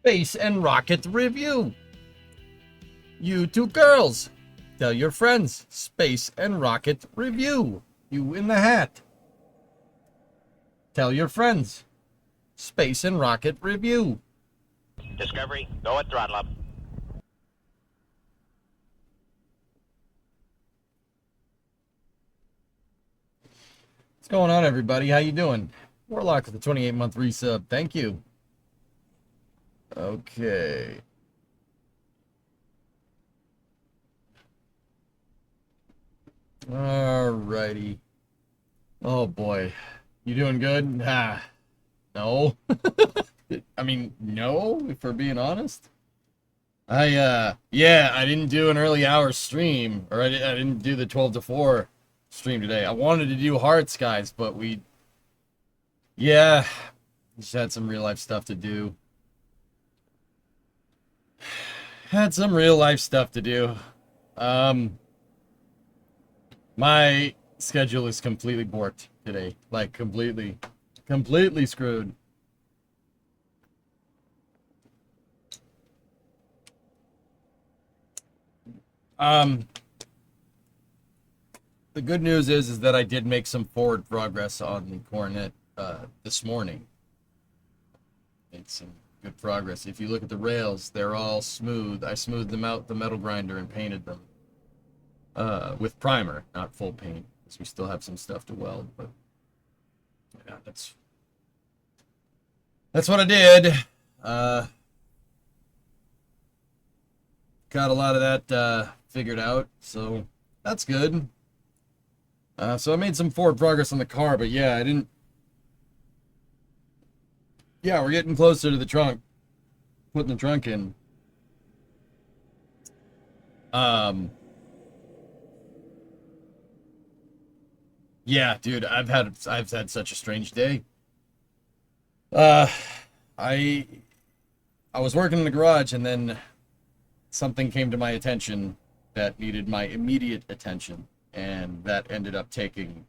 Space and Rocket Review. You two girls, tell your friends. Space and Rocket Review. You in the hat. Tell your friends. Space and Rocket Review. Discovery, go at throttle up. What's going on, everybody? How you doing? Warlock with the 28-month resub. Thank you. Okay. Alrighty. Oh boy. You doing good? No. I mean, no, if we're being honest. Yeah, I didn't do an early hour stream, or I didn't do the 12 to 4 stream today. I wanted to do Hearts, guys, but yeah, just had some real life stuff to do. Had some real life stuff to do. My schedule is completely borked today. Like, completely screwed. The good news is that I did make some forward progress on the Coronet this morning. Made some good progress. If you look at the rails, they're all smooth. I smoothed them out with the metal grinder and painted them with primer, not full paint, because we still have some stuff to weld. But yeah, that's what I did. Got a lot of that figured out, so that's good. So I made some forward progress on the car, but yeah, I didn't. Yeah, we're getting closer to the trunk. Putting the trunk in. Yeah, dude, I've had such a strange day. Uh, I I was working in the garage, and then something came to my attention that needed my immediate attention, and that ended up taking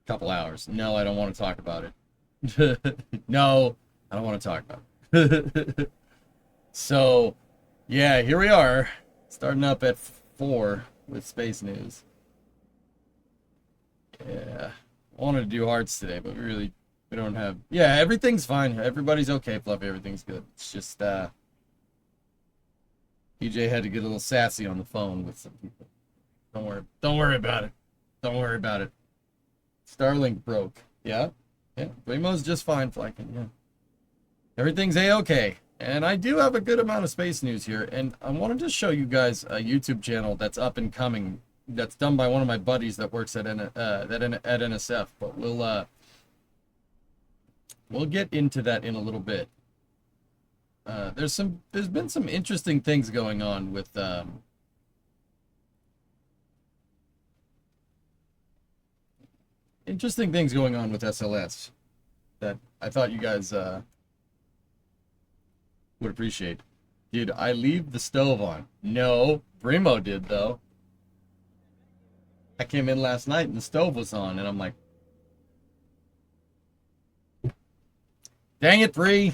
a couple hours. No, I don't want to talk about it. No, I don't want to talk about it. So, yeah, here we are, starting up at 4 with Space News. Yeah, I wanted to do Hearts today, but we don't have. Yeah, everything's fine. Everybody's okay, Fluffy. Everything's good. It's just PJ had to get a little sassy on the phone with some people. Don't worry about it. Don't worry about it. Starlink broke. Yeah, yeah. Primo's just fine, Flykin. Yeah, everything's a-okay. And I do have a good amount of space news here, and I wanted to show you guys a YouTube channel that's up and coming. That's done by one of my buddies that works at NSF. But we'll get into that in a little bit. There's been some interesting things going on with SLS that I thought you guys would appreciate. Dude, I leave the stove on. No, Brimo did though. I came in last night and the stove was on, and I'm like, dang it, Bree.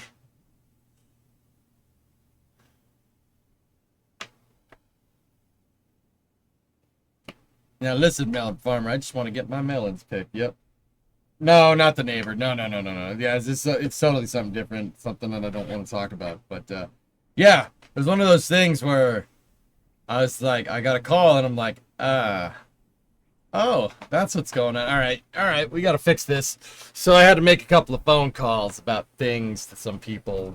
Now listen, melon farmer, I just want to get my melons picked. Yep. No, not the neighbor. No, no, no, no, no. Yeah, it's totally something different, something that I don't want to talk about. But yeah, it was one of those things where I was like, I got a call, and I'm like, oh, that's what's going on. All right, we got to fix this. So I had to make a couple of phone calls about things to some people.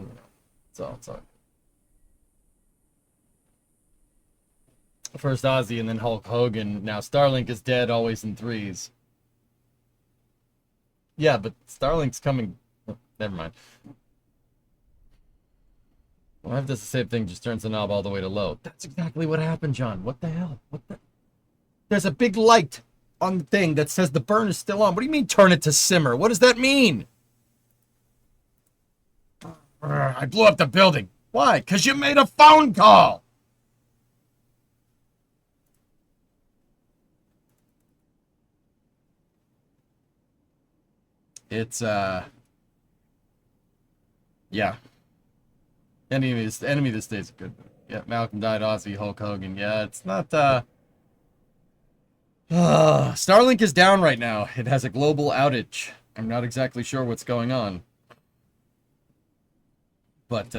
It's all. First Ozzy and then Hulk Hogan. Now Starlink is dead, always in threes. Yeah, but Starlink's coming. Oh, never mind. Well, if does the same thing, just turns the knob all the way to low. That's exactly what happened, John. What the hell? What the? There's a big light on the thing that says the burn is still on. What do you mean turn it to simmer? What does that mean? I blew up the building. Why? Because you made a phone call. It's Yeah. Enemy of this day is good. Yeah, Malcolm died, Ozzy, Hulk Hogan. Yeah, it's not Starlink is down right now. It has a global outage. I'm not exactly sure what's going on. But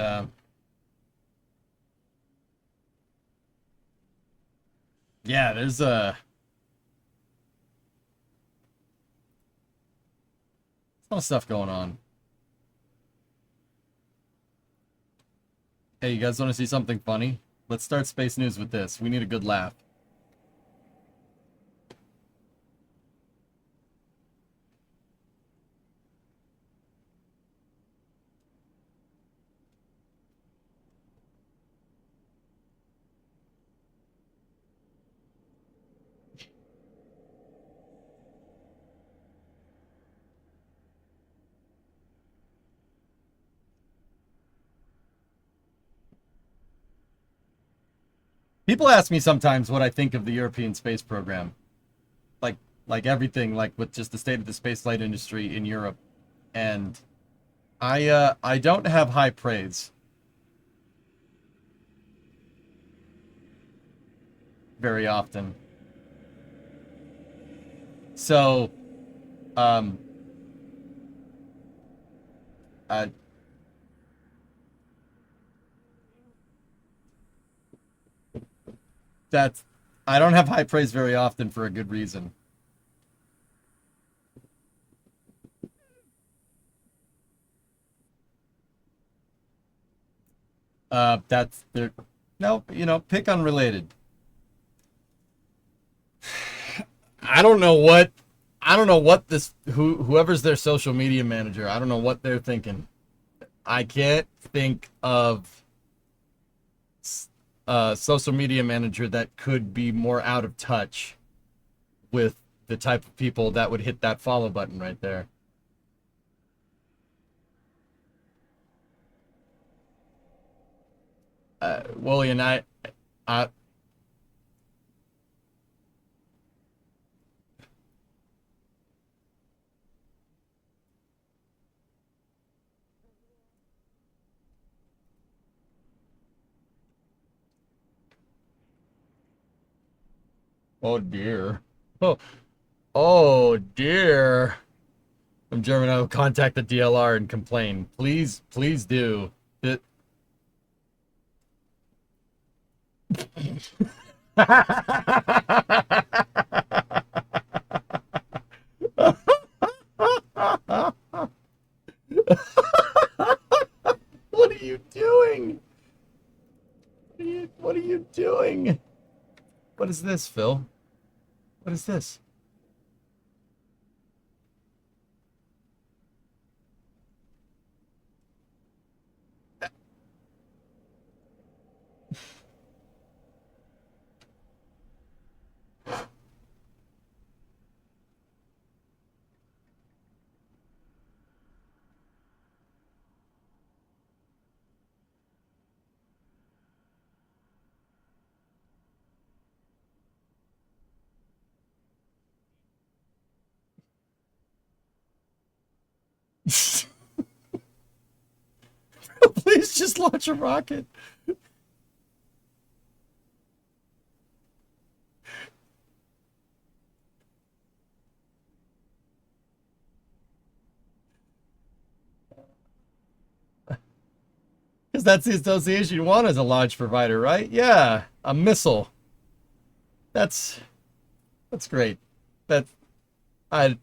yeah, there's a lot of stuff going on. Hey, you guys want to see something funny? Let's start space news with this. We need a good laugh. People ask me sometimes what I think of the European space program. Like like everything, like with just the state of the space flight industry in Europe. And I don't have high praise very often. So, um, uh, that's I don't have high praise very often for a good reason. That's there. No, pick unrelated. I don't know what this whoever's their social media manager. I don't know what they're thinking. I can't think of a social media manager that could be more out of touch with the type of people that would hit that follow button right there. William, I, oh dear, oh, oh dear. I'm German. I will contact the DLR and complain. Please, please do. It... What are you doing? What are you doing? What is this, Phil? What is this? Please just launch a rocket. Because that's the association you want as a launch provider, right? Yeah, a missile. That's that's great. That's I.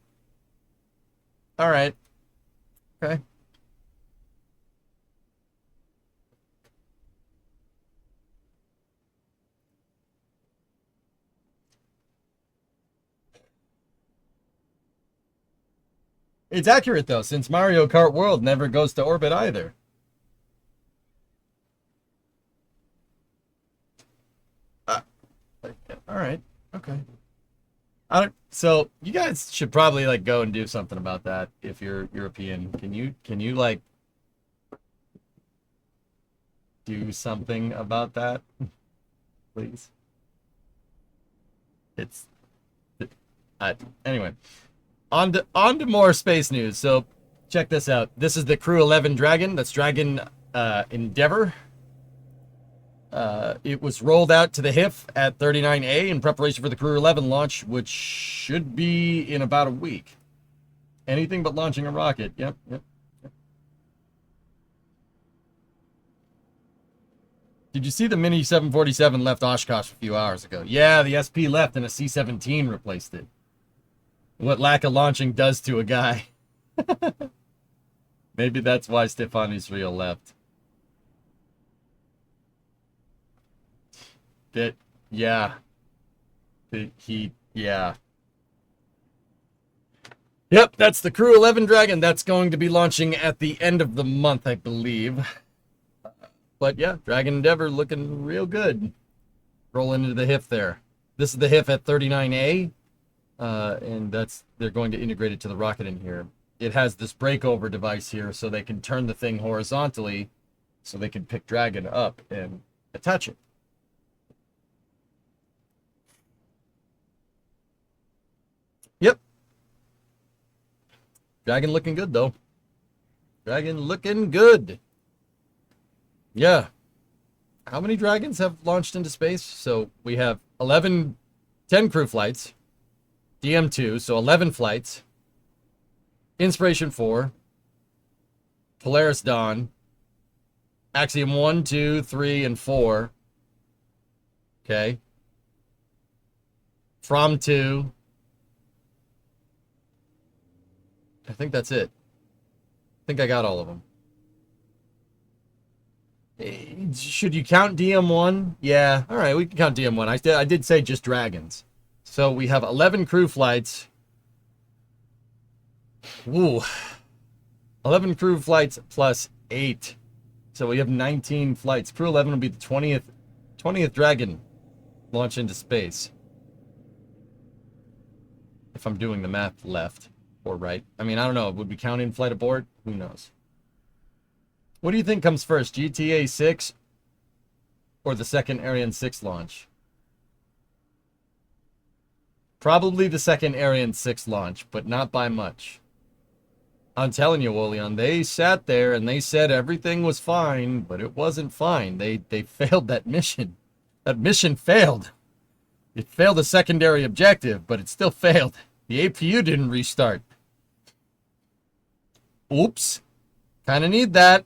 All right. Okay. It's accurate though, since Mario Kart World never goes to orbit either. Uh, all right. Okay. I don't. So you guys should probably like go and do something about that if you're European. Can you like do something about that, please? It's anyway. On to more space news. So Check this out. This is the Crew 11 Dragon. That's Dragon Endeavor. It was rolled out to the HIF at 39A in preparation for the Crew 11 launch, which should be in about a week. Anything but launching a rocket. Yep. Did you see the Mini 747 left Oshkosh a few hours ago? Yeah, the SP left and a C-17 replaced it. What lack of launching does to a guy. Maybe that's why Stefan Israel left. Yeah. Yeah. Yep, that's the Crew 11 Dragon. That's going to be launching at the end of the month, I believe. But yeah, Dragon Endeavor looking real good. Rolling into the HIF there. This is the HIF at 39A. And they're going to integrate it to the rocket in here. It has this breakover device here so they can turn the thing horizontally so they can pick Dragon up and attach it. Yep. Dragon looking good, though. Dragon looking good. Yeah. How many Dragons have launched into space? So we have 10 crew flights. DM2, so 11 flights. Inspiration 4. Polaris Dawn. Axiom 1, 2, 3, and 4. Okay. From 2. I think that's it. I think I got all of them. Should you count DM1? Yeah. All right, we can count DM1. I did say just Dragons. So we have 11 crew flights. Ooh. 11 crew flights plus 8. So we have 19 flights. Crew 11 will be the 20th Dragon launch into space. If I'm doing the math left or right. I mean, I don't know. Would we count in flight abort? Who knows? What do you think comes first, GTA 6 or the second Ariane 6 launch? Probably the second Ariane 6 launch, but not by much. I'm telling you, Wolion, they sat there and they said everything was fine, but it wasn't fine. They failed that mission. That mission failed. It failed a secondary objective, but it still failed. The APU didn't restart. Oops. Kind of need that.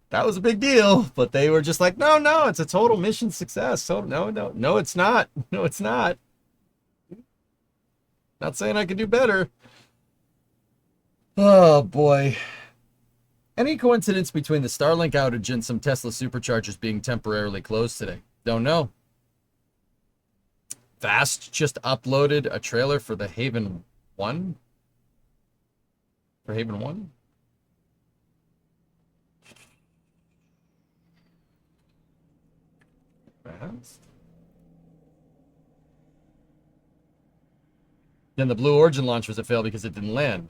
That was a big deal, but they were just like, no, it's a total mission success. So no, it's not. No, it's not. Not saying I could do better. Oh, boy. Any coincidence between the Starlink outage and some Tesla superchargers being temporarily closed today? Don't know. Vast just uploaded a trailer for the Haven 1. For Haven 1? Fast. Then the Blue Origin launch was a fail because it didn't land.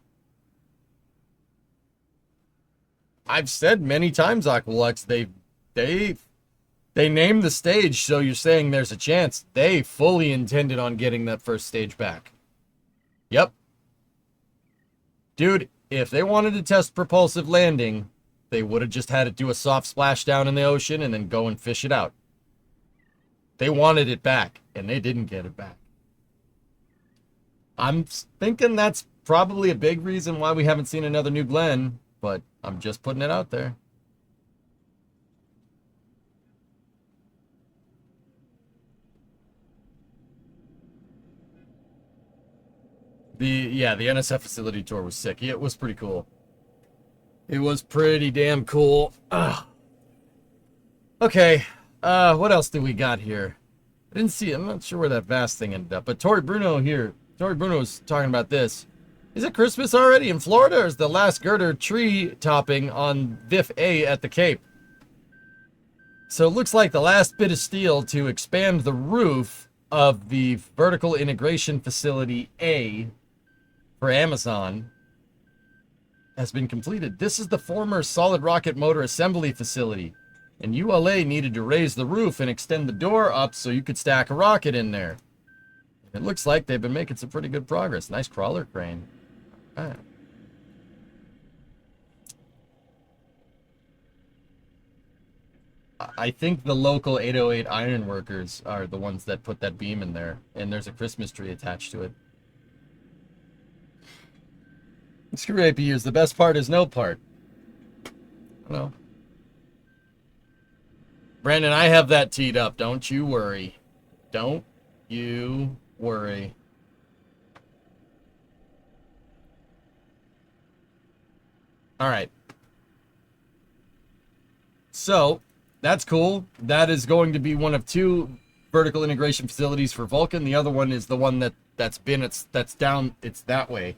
I've said many times, Aqualux, they named the stage, so you're saying there's a chance. They fully intended on getting that first stage back. Yep. Dude, if they wanted to test propulsive landing, they would have just had it do a soft splashdown in the ocean and then go and fish it out. They wanted it back, and they didn't get it back. I'm thinking that's probably a big reason why we haven't seen another New Glenn, but I'm just putting it out there. The NSF facility tour was sick. It was pretty cool. It was pretty damn cool. Ugh. Okay, what else do we got here? I didn't see it. I'm not sure where that vast thing ended up, but Tori Bruno here. Tori Bruno was talking about this. Is it Christmas already in Florida, or is the last girder tree topping on VIF A at the Cape? So it looks like the last bit of steel to expand the roof of the vertical integration facility A for Amazon has been completed. This is the former solid rocket motor assembly facility, and ULA needed to raise the roof and extend the door up so you could stack a rocket in there. It looks like they've been making some pretty good progress. Nice crawler crane. Ah. I think the local 808 iron workers are the ones that put that beam in there, and there's a Christmas tree attached to it. Screw APUs. The best part is no part. No. Brandon, I have that teed up. Don't you worry. Don't you worry. All right. So, that's cool. That is going to be one of two vertical integration facilities for Vulcan. The other one is the one that's down, it's that way.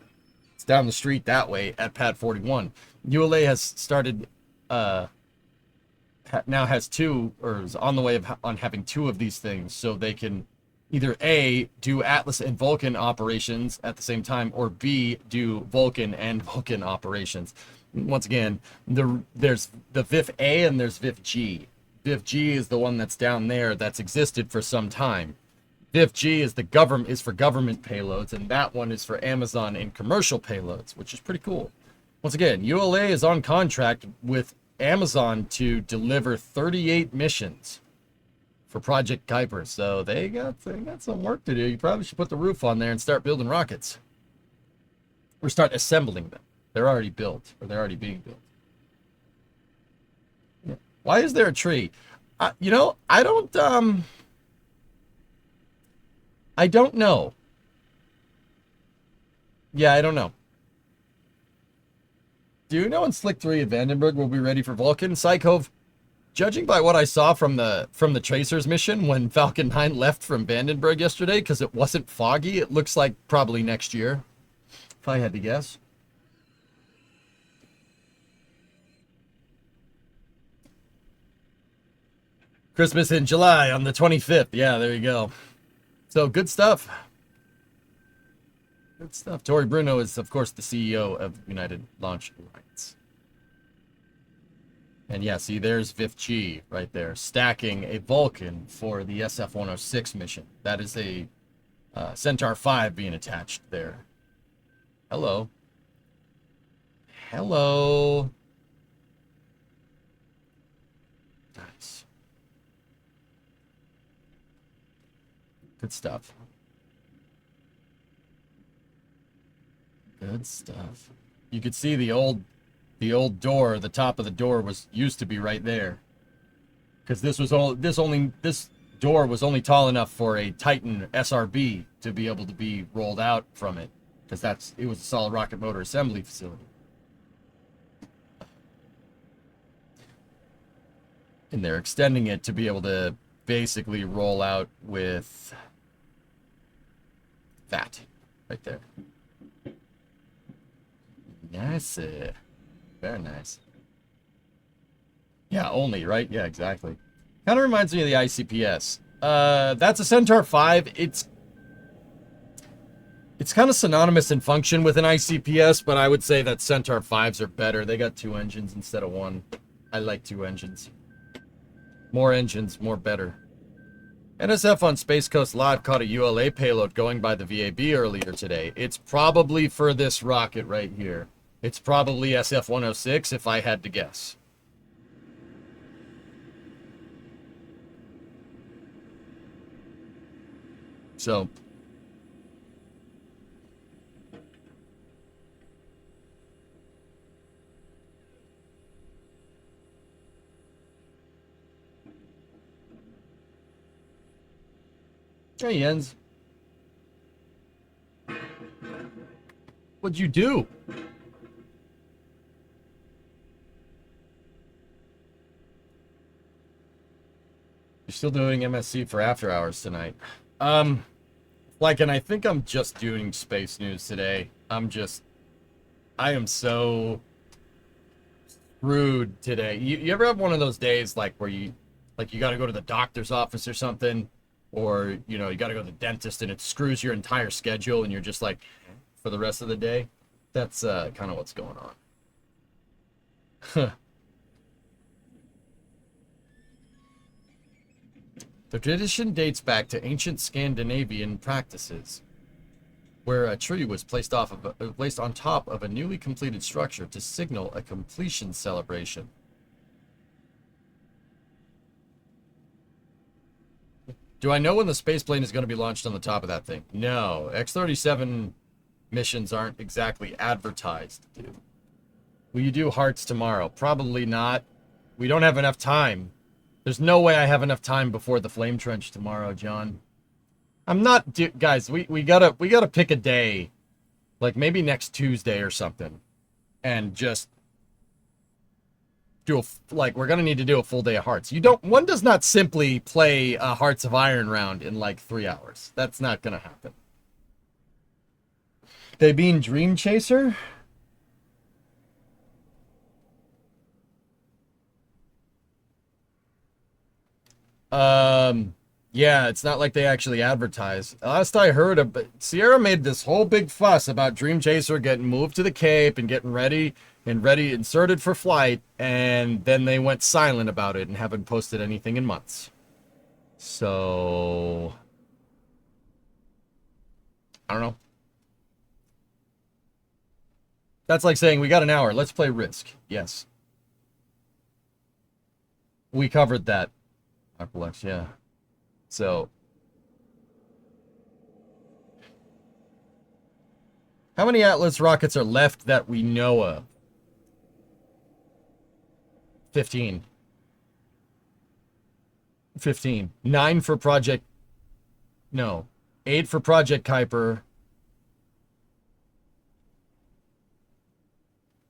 It's down the street that way at Pad 41. ULA has started now has two, or is on the way on having two of these things, so they can either A, do Atlas and Vulcan operations at the same time, or B, do Vulcan and Vulcan operations. Once again, there's the VIF A and there's VIF G. VIF G is the one that's down there that's existed for some time. VIF G is is for government payloads, and that one is for Amazon and commercial payloads, which is pretty cool. Once again, ULA is on contract with Amazon to deliver 38 missions for Project Kuiper, so they got some work to do. You probably should put the roof on there and start building rockets, or start assembling them. They're already built, or they're already being built. Yeah. Why is there a tree? You know, I don't know. Yeah, I don't know. Do you know when Slick 3 at Vandenberg will be ready for Vulcan? Psychove, judging by what I saw from the Tracers mission when Falcon 9 left from Vandenberg yesterday, because it wasn't foggy, it looks like probably next year, if I had to guess. Christmas in July on the 25th. Yeah, there you go. So, good stuff. Good stuff. Tori Bruno is, of course, the CEO of United Launch Alliance. And yeah, see, there's VIF G right there, stacking a Vulcan for the SF-106 mission. That is a Centaur 5 being attached there. Hello. Hello. Nice. Good stuff. Good stuff. You could see the old door, the top of the door used to be right there. Because this door was only tall enough for a Titan SRB to be able to be rolled out from it. Because it was a solid rocket motor assembly facility. And they're extending it to be able to basically roll out with that right there. Nice. Very nice. Yeah, only, right? Yeah, exactly. Kind of reminds me of the ICPS. That's a Centaur 5. It's kind of synonymous in function with an ICPS, but I would say that Centaur 5s are better. They got 2 engines instead of 1. I like 2 engines. More engines, more better. NSF on Space Coast Live caught a ULA payload going by the VAB earlier today. It's probably for this rocket right here. It's probably SF-106 if I had to guess. So, hey Jens, what'd you do? You're still doing MSC for after hours tonight. Like, and I think I'm just doing space news today. I am so screwed today. You ever have one of those days like where you gotta go to the doctor's office or something, or you gotta go to the dentist and it screws your entire schedule and you're just like for the rest of the day? That's kind of what's going on. The tradition dates back to ancient Scandinavian practices. where a tree was placed placed on top of a newly completed structure to signal a completion celebration. Do I know when the spaceplane is going to be launched on the top of that thing? No. X-37 missions aren't exactly advertised, dude. Will you do hearts tomorrow? Probably not. We don't have enough time. There's no way I have enough time before the flame trench tomorrow, John. I'm not, guys. We gotta pick a day, like maybe next Tuesday or something, and just do we're gonna need to do a full day of hearts. One does not simply play a Hearts of Iron round in like 3 hours. That's not gonna happen. They being Dream Chaser? Yeah, it's not like they actually advertise. Last I heard, Sierra made this whole big fuss about Dream Chaser getting moved to the Cape and getting ready inserted for flight, and then they went silent about it and haven't posted anything in months. So I don't know. That's like saying we got an hour. Let's play Risk. Yes. We covered that. Aqualex, yeah. So, how many Atlas rockets are left that we know of? 15. 15. 9 for Project... No. 8 for Project Kuiper.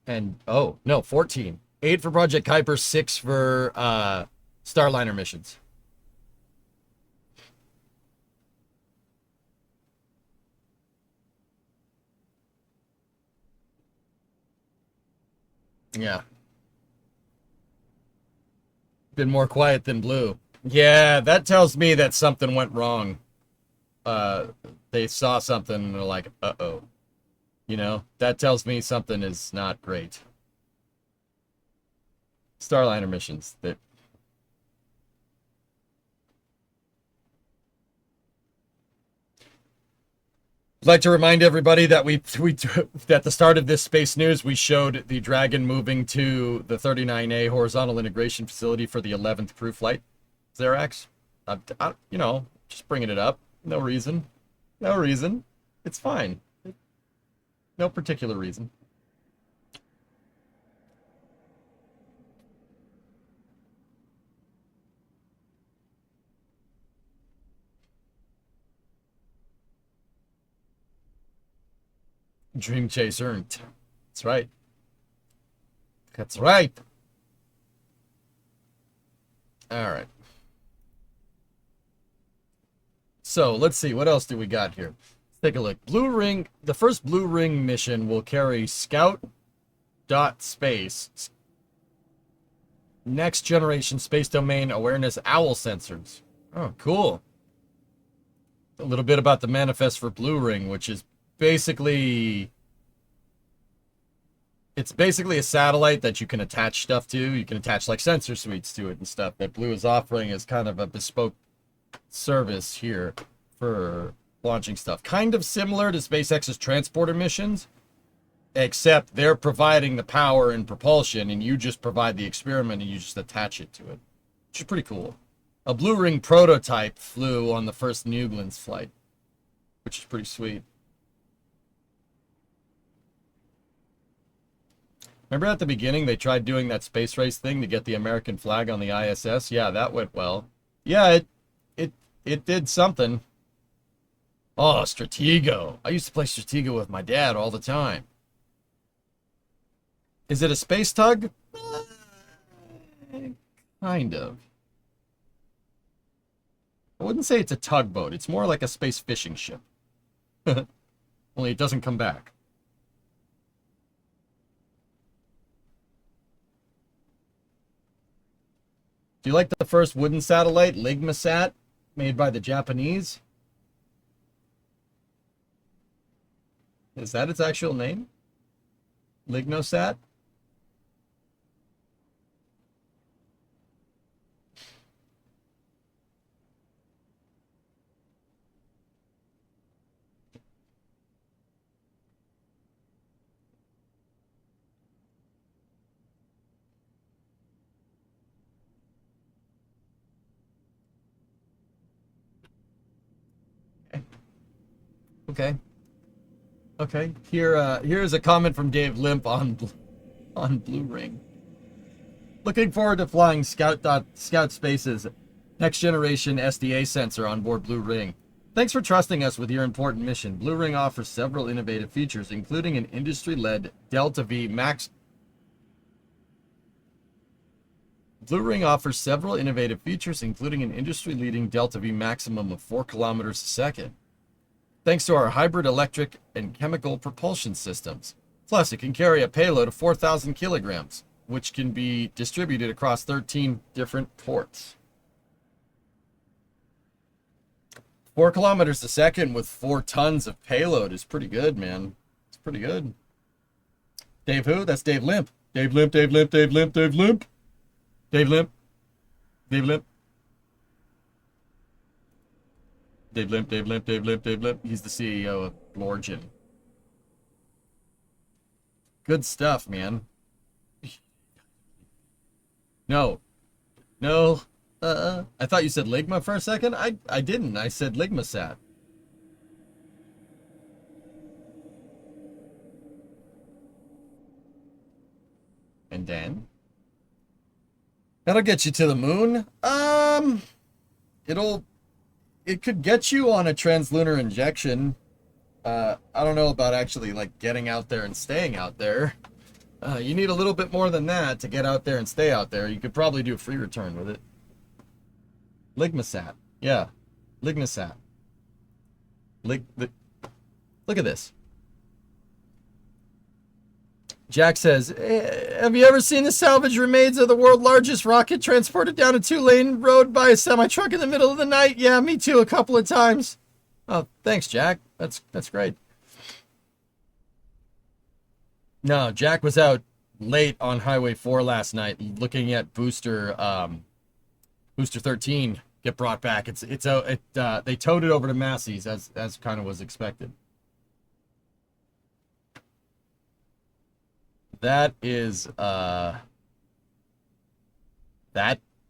And, oh, no, 14. 8 for Project Kuiper, 6 for Starliner missions. Yeah. Been more quiet than blue. Yeah, that tells me that something went wrong. They saw something and they're like, uh-oh. You know, that tells me something is not great. Starliner missions. That I'd like to remind everybody that at the start of this space news, we showed the Dragon moving to the 39A horizontal integration facility for the 11th crew flight. Xerax, you know, just bringing it up. No reason. No reason. It's fine. No particular reason. Dream Chase earned. That's right. That's right. All right. So let's see. What else do we got here? Let's take a look. Blue Ring. The first Blue Ring mission will carry Scout.Space next generation space domain awareness owl sensors. Oh, cool. A little bit about the manifest for Blue Ring, which is basically... It's basically a satellite that you can attach stuff to. You can attach like sensor suites to it and stuff that Blue is offering as kind of a bespoke service here for launching stuff. Kind of similar to SpaceX's transporter missions, except they're providing the power and propulsion and you just provide the experiment and you just attach it to it, which is pretty cool. A Blue Ring prototype flew on the first New Glenn flight, which is pretty sweet. Remember at the beginning they tried doing that space race thing to get the American flag on the ISS? Yeah, that went well. Yeah, it did something. Oh, Stratego. I used to play Stratego with my dad all the time. Is it a space tug? Kind of. I wouldn't say it's a tugboat. It's more like a space fishing ship. Only it doesn't come back. Do you like the first wooden satellite, Ligmasat, made by the Japanese? Is that its actual name? Lignosat? Okay. Okay. Here's a comment from Dave Limp on Blue Ring. Looking forward to flying Scout Space's next generation SDA sensor on board Blue Ring. Thanks for trusting us with your important mission. Blue Ring offers several innovative features, including an industry-led Delta V Max. Blue Ring offers several innovative features, including an industry-leading Delta V maximum of 4 kilometers a second, thanks to our hybrid electric and chemical propulsion systems. Plus, it can carry a payload of 4,000 kilograms, which can be distributed across 13 different ports. 4 kilometers a second with 4 tons of payload is pretty good, man. It's pretty good. Dave who? That's Dave Limp. Dave Limp, Dave Limp, Dave Limp, Dave Limp. Dave Limp. Dave Limp. Dave Limp, Dave Limp, Dave Limp, Dave Limp. He's the CEO of Lorgen. Good stuff, man. No. No. I thought you said Ligma for a second. I didn't. I said Ligmasat. And then? That'll get you to the moon. It could get you on a translunar injection. I don't know about actually like getting out there and staying out there. You need a little bit more than that to get out there and stay out there. You could probably do a free return with it. Ligmasat. Yeah. Ligmasat. Look at this. Jack says, have you ever seen the salvage remains of the world's largest rocket transported down a 2-lane road by a semi-truck in the middle of the night? Yeah, me too, a couple of times. Oh, thanks, Jack. That's great. No, Jack was out late on Highway 4 last night looking at Booster 13 get brought back. They towed it over to Massey's as kind of was expected. That is that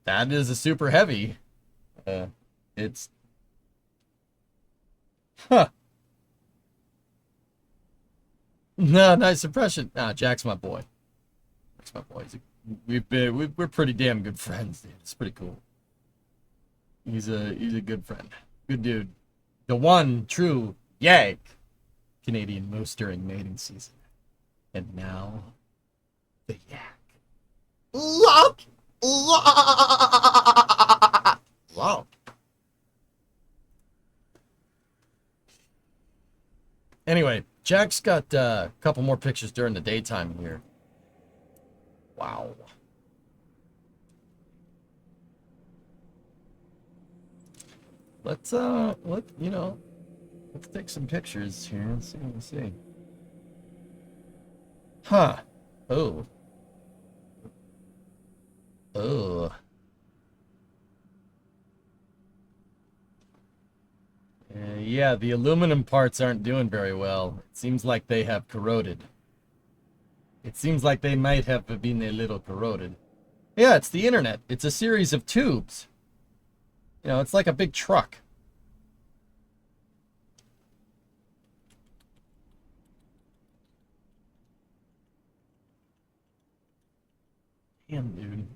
is a super heavy. It's huh. No, nice impression. Nah, Jack's my boy. Jack's my boy. We're pretty damn good friends, dude. It's pretty cool. He's a good friend. Good dude. The one true Yank Canadian moose during mating season. And now the yak. Look! Wow. Anyway, Jack's got a couple more pictures during the daytime here. Wow. Let's let's take some pictures here. Let's see. Huh. Oh. Oh. Yeah, the aluminum parts aren't doing very well. It seems like they have corroded. It seems like they might have been a little corroded. Yeah, it's the internet. It's a series of tubes. You know, it's like a big truck. Damn, dude.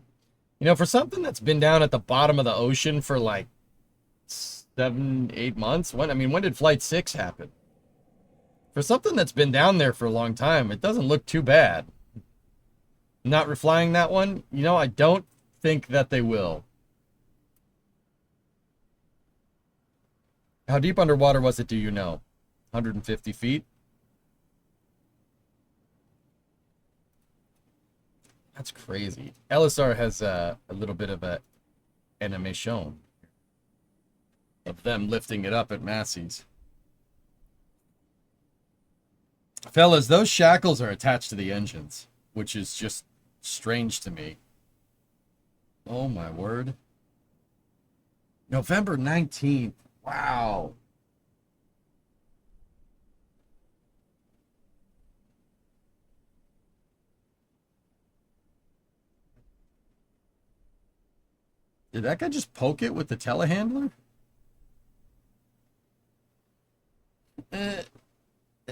You know, for something that's been down at the bottom of the ocean for like 7, 8 months, when did Flight 6 happen? For something that's been down there for a long time, it doesn't look too bad. Not reflying that one, you know, I don't think that they will. How deep underwater was it, do you know? 150 feet? That's crazy. LSR has a little bit of a animation of them lifting it up at Massey's. Fellas, those shackles are attached to the engines, which is just strange to me. Oh my word. November 19th. Wow. Did that guy just poke it with the telehandler? uh, uh,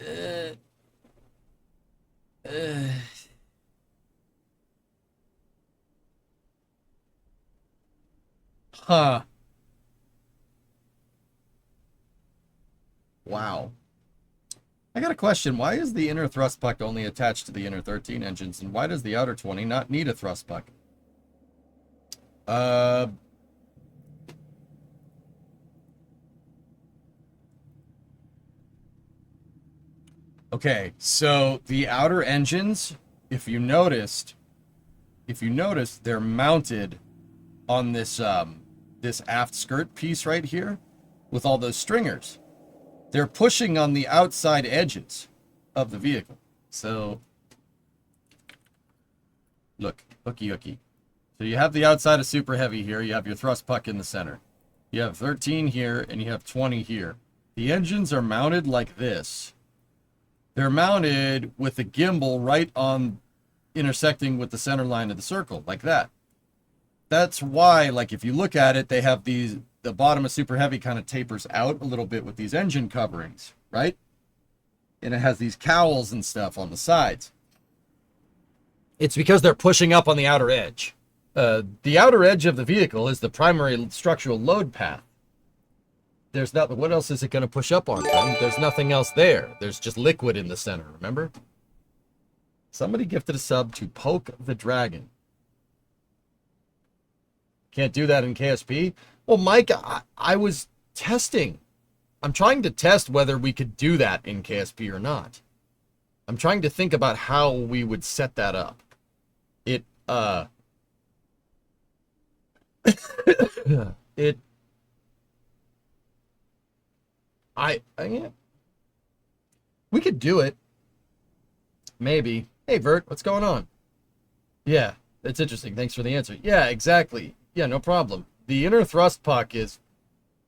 uh, uh. Huh. Wow. I got a question. Why is the inner thrust puck only attached to the inner 13 engines, and why does the outer 20 not need a thrust puck? Uh, okay, so the outer engines, if you noticed, they're mounted on this this aft skirt piece right here with all those stringers. They're pushing on the outside edges of the vehicle. So look, hooky. So you have the outside of super heavy here. You have your thrust puck in the center. You have 13 here and you have 20 here. The engines are mounted like this. They're mounted with the gimbal right on intersecting with the center line of the circle, like that. That's why, like, if you look at it, they have these, the bottom of super heavy kind of tapers out a little bit with these engine coverings, right? And it has these cowls and stuff on the sides. It's because they're pushing up on the outer edge. The outer edge of the vehicle is the primary structural load path. There's not, what else is it going to push up on? There's nothing else there. There's just liquid in the center, remember? Somebody gifted a sub to Poke the Dragon. Can't do that in KSP? Well, Mike, I was testing. I'm trying to test whether we could do that in KSP or not. I'm trying to think about how we would set that up. Yeah. We could do it. Maybe. Hey, Vert, what's going on? Yeah, that's interesting. Thanks for the answer. Yeah, exactly. Yeah, no problem. The inner thrust puck is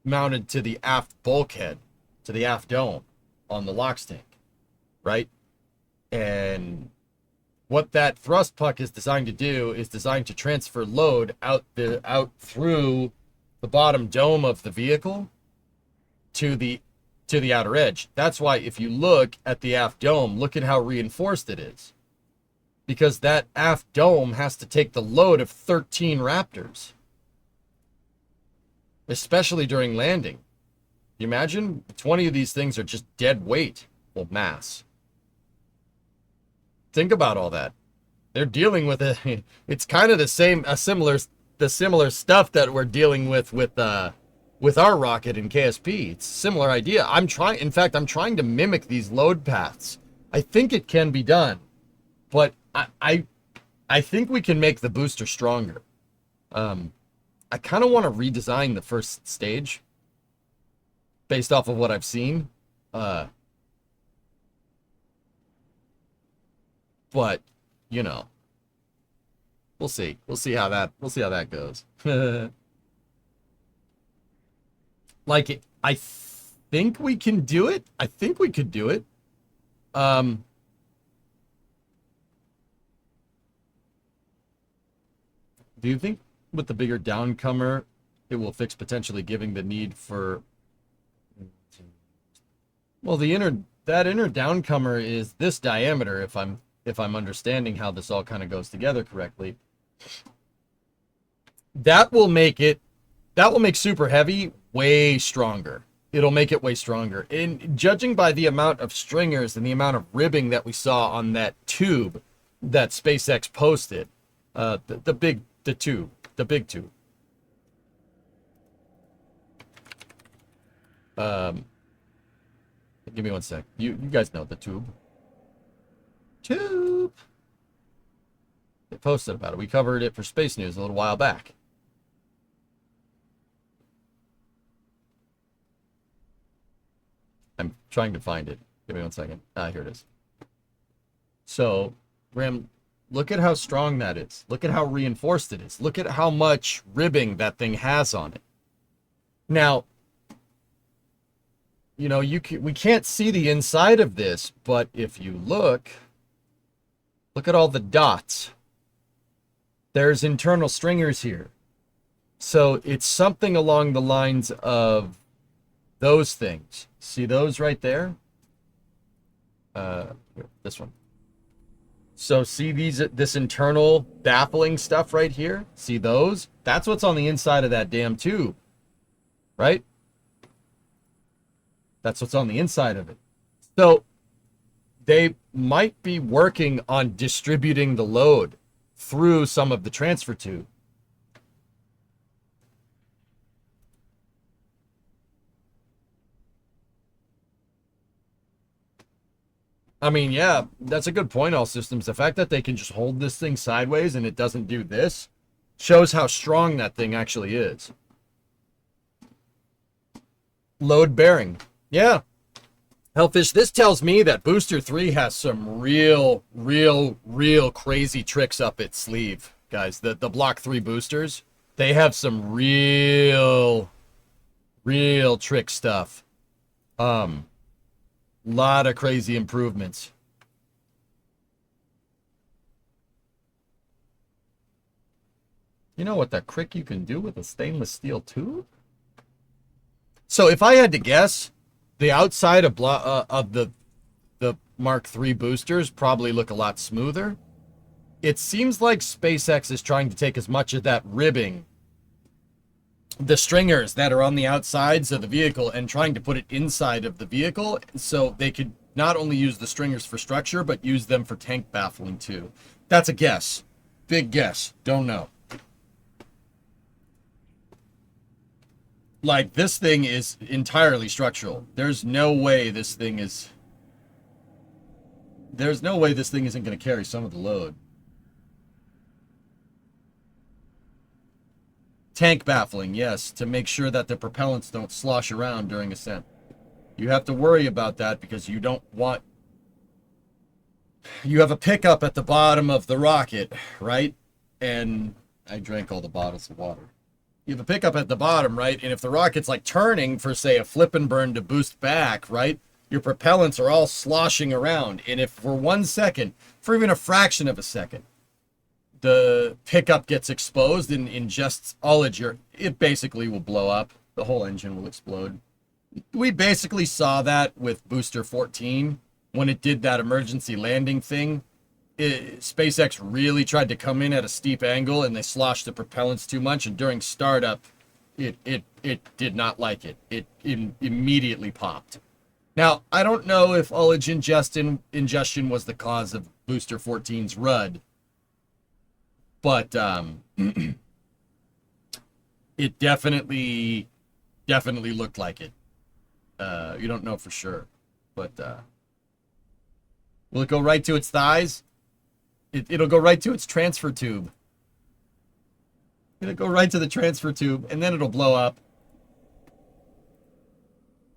mounted to the aft bulkhead, to the aft dome on the LOX tank, right? And what that thrust puck is designed to do is designed to transfer load out through the bottom dome of the vehicle to the outer edge. That's why if you look at the aft dome, look at how reinforced it is. Because that aft dome has to take the load of 13 Raptors. Especially during landing. You imagine 20 of these things are just dead weight. Well, mass. Think about all that. They're dealing with it. It's kind of the similar stuff that we're dealing with our rocket in KSP. It's a similar idea. I'm trying to mimic these load paths. I think it can be done, but I think we can make the booster stronger. I kind of want to redesign the first stage based off of what I've seen. But, you know, we'll see. We'll see how that goes. Like, I think we can do it. I think we could do it. Do you think with the bigger downcomer, it will fix potentially giving the need for... Well, that inner downcomer is this diameter, if I'm understanding how this all kind of goes together correctly. That will make super heavy way stronger. It'll make it way stronger. And judging by the amount of stringers and the amount of ribbing that we saw on that tube that SpaceX posted, the big tube. Give me one sec. You guys know the tube. They posted about it. We covered it for Space News a little while back. I'm trying to find it. Give me one second. Here it is. So, Ram, look at how strong that is. Look at how reinforced it is. Look at how much ribbing that thing has on it. Now, you know, we can't see the inside of this, but if you look at all the dots. There's internal stringers here. So it's something along the lines of those things. See those right there? This one. So see this internal baffling stuff right here? See those? That's what's on the inside of that damn tube, right? That's what's on the inside of it. So they might be working on distributing the load through some of the transfer tube. I mean, yeah, that's a good point, all systems. The fact that they can just hold this thing sideways and it doesn't do this shows how strong that thing actually is. Load bearing. Yeah. Hellfish, this tells me that Booster 3 has some real crazy tricks up its sleeve, guys. The Block 3 boosters, they have some real trick stuff. Lot of crazy improvements. You know what the crick you can do with a stainless steel tube? So if I had to guess, the outside of the Mark III boosters probably look a lot smoother. It seems like SpaceX is trying to take as much of that ribbing, the stringers that are on the outsides of the vehicle, and trying to put it inside of the vehicle so they could not only use the stringers for structure, but use them for tank baffling too. That's a guess. Big guess. Don't know. Like, this thing is entirely structural. There's no way this thing isn't going to carry some of the load. Tank baffling, yes, to make sure that the propellants don't slosh around during ascent. You have to worry about that because you don't want... You have a pickup at the bottom of the rocket, right? And I drank all the bottles of water. You have a pickup at the bottom, right? And if the rocket's like turning for, say, a flip and burn to boost back, right? Your propellants are all sloshing around. And if for 1 second, for even a fraction of a second, the pickup gets exposed and ingests all of it basically will blow up. The whole engine will explode. We basically saw that with Booster 14 when it did that emergency landing thing. SpaceX really tried to come in at a steep angle and they sloshed the propellants too much, and during startup it did not like it. It immediately popped. Now, I don't know if ullage ingestion was the cause of Booster 14's RUD, but it definitely looked like it. You don't know for sure, but will it go right to its thighs? It'll go right to its transfer tube. It'll go right to the transfer tube, and then it'll blow up.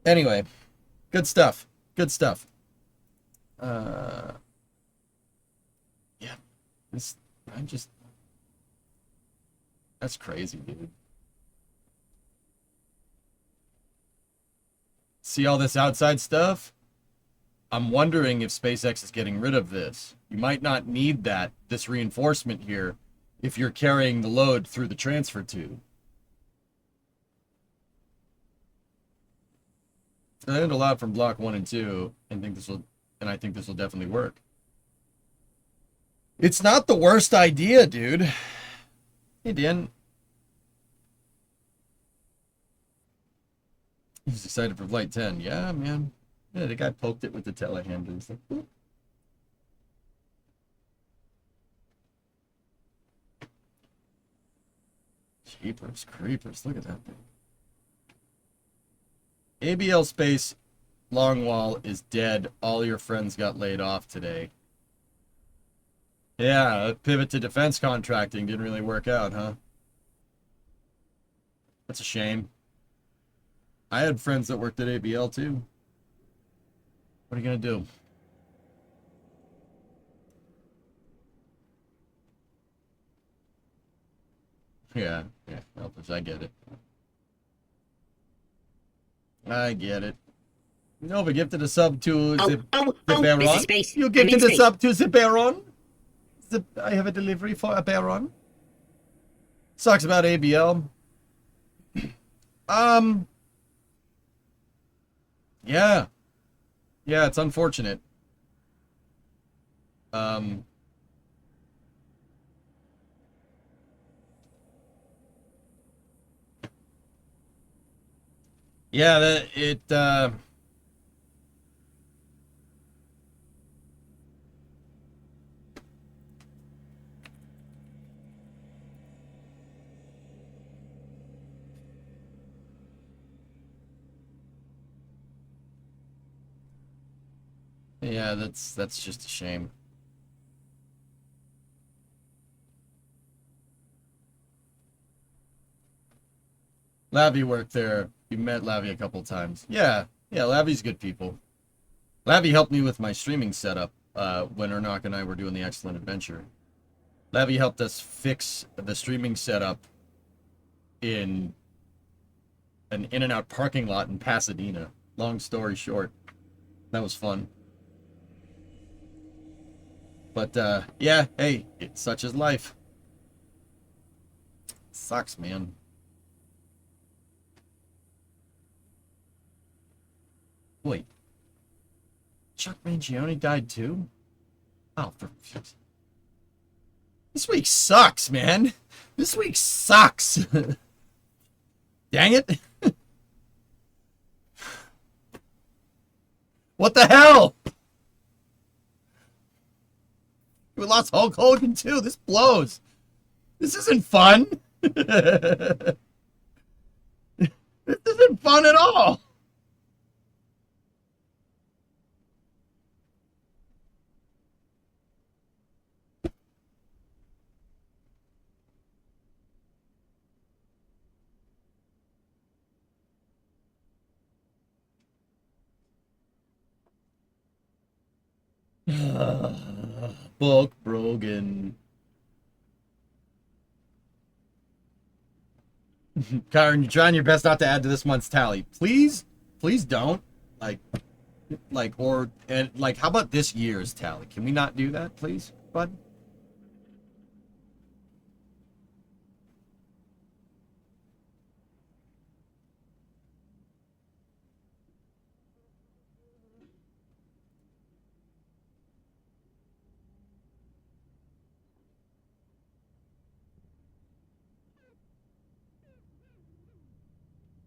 Anyway, good stuff. Good stuff. Yeah. That's crazy, dude. See all this outside stuff? I'm wondering if SpaceX is getting rid of this. You might not need this reinforcement here, if you're carrying the load through the transfer tube. I learned a lot from Block 1 and 2, and I think this will definitely work. It's not the worst idea, dude. Hey, Dan. He's excited for Flight 10. Yeah, man. Yeah, the guy poked it with the telehandler. He's like, "Oop." Jeepers creepers, look at that thing. ABL Space Longwall is dead. All your friends got laid off today. Yeah, pivot to defense contracting didn't really work out, huh? That's a shame. I had friends that worked at ABL too. What are you going to do? Yeah, Elfish, I get it. I get it. Nova gifted a sub to Ziberon. Space. You gifted a sub to Ziberon? I have a delivery for a Baron. Sucks about ABL. Um, yeah. Yeah, it's unfortunate. Um, yeah, yeah, that's just a shame. Lavi worked there. You met Lavi a couple times. Yeah, yeah, Lavi's good people. Lavi helped me with my streaming setup when Ernock and I were doing the Excellent Adventure. Lavi helped us fix the streaming setup in an In-N-Out parking lot in Pasadena. Long story short, that was fun. But yeah, hey, it's such is life. Sucks, man. Wait, Chuck Mangione died too? Oh, for this week sucks, man. This week sucks. Dang it. What the hell? We lost Hulk Hogan too. This blows. This isn't fun. This isn't fun at all. Bulk Brogan. Karen, you're trying your best not to add to this month's tally. Please, please don't. Like, or and like, how about this year's tally? Can we not do that, please, bud?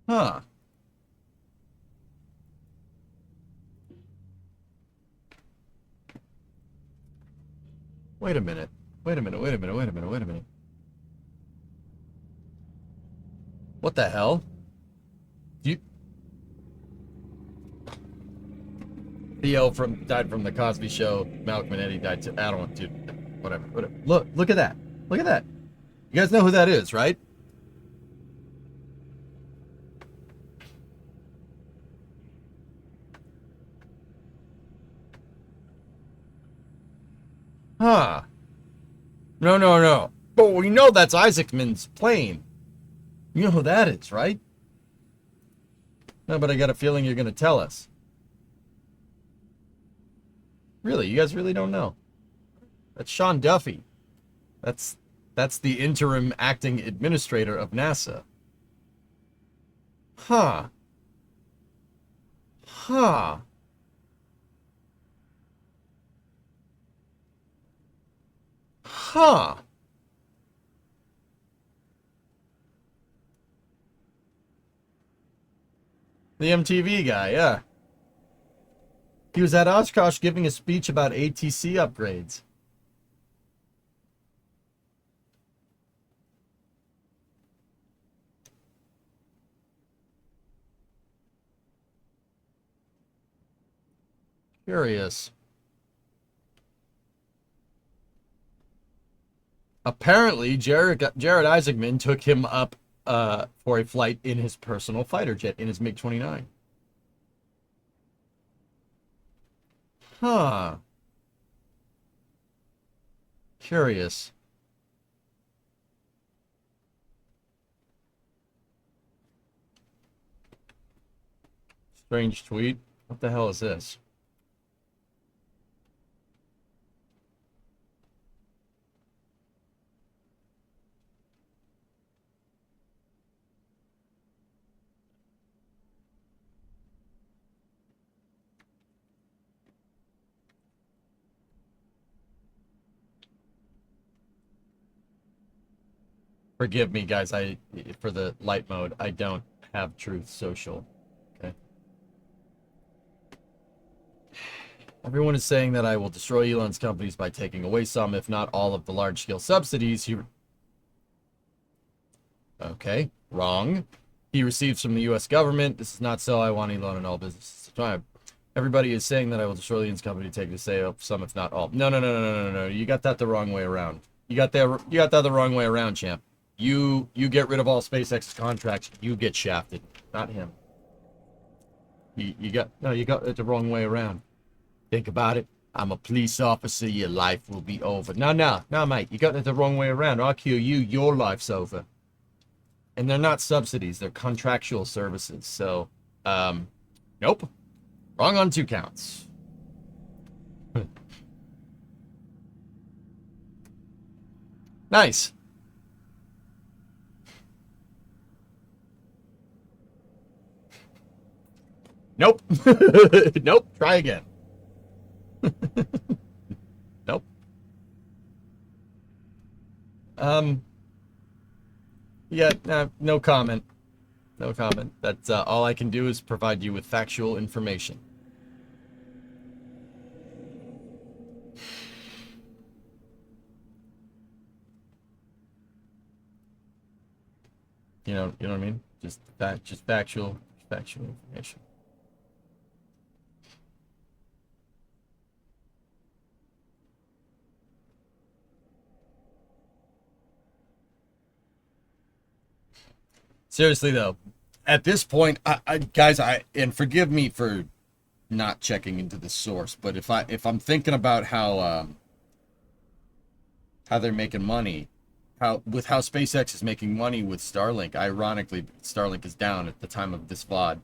Huh? Wait a minute. Wait a minute. Wait a minute. Wait a minute. Wait a minute. What the hell? You Theo from died from the Cosby Show. Malcolm and Eddie died too. I don't want to. Whatever. Whatever. Look at that. Look at that. You guys know who that is, right? Huh? No, no, no. But we know that's Isaacman's plane. You know who that is, right? No, but I got a feeling you're going to tell us. Really? You guys really don't know? That's Sean Duffy. That's that's the interim acting administrator of NASA. Huh. Huh. Huh. The MTV guy, yeah. He was at Oshkosh giving a speech about ATC upgrades. Curious. Apparently, Jared Isaacman took him up for a flight in his personal fighter jet, in his MiG-29. Huh. Curious. Strange tweet. What the hell is this? Forgive me, guys. For the light mode, I don't have Truth Social. Okay. Everyone is saying that I will destroy Elon's companies by taking away some, if not all, of the large-scale subsidies Okay, wrong. He receives from the U.S. government. This is not so. I want Elon in all businesses. Everybody is saying that I will destroy Elon's company, take to say some, if not all. No. You got that the wrong way around. You got that the wrong way around, champ. You get rid of all SpaceX's contracts. You get shafted, not him. You got it the wrong way around. Think about it. I'm a police officer. Your life will be over. No, mate. You got it the wrong way around. I'll kill you. Your life's over. And they're not subsidies. They're contractual services. So, nope. Wrong on 2 counts. Nice. Nope. Nope. Try again. Nope. Yeah, no comment. No comment. That's all I can do is provide you with factual information. You know what I mean? Just factual information. Seriously though, at this point, guys, and forgive me for not checking into the source, but if I'm thinking about how they're making money, how SpaceX is making money with Starlink. Ironically, Starlink is down at the time of this VOD.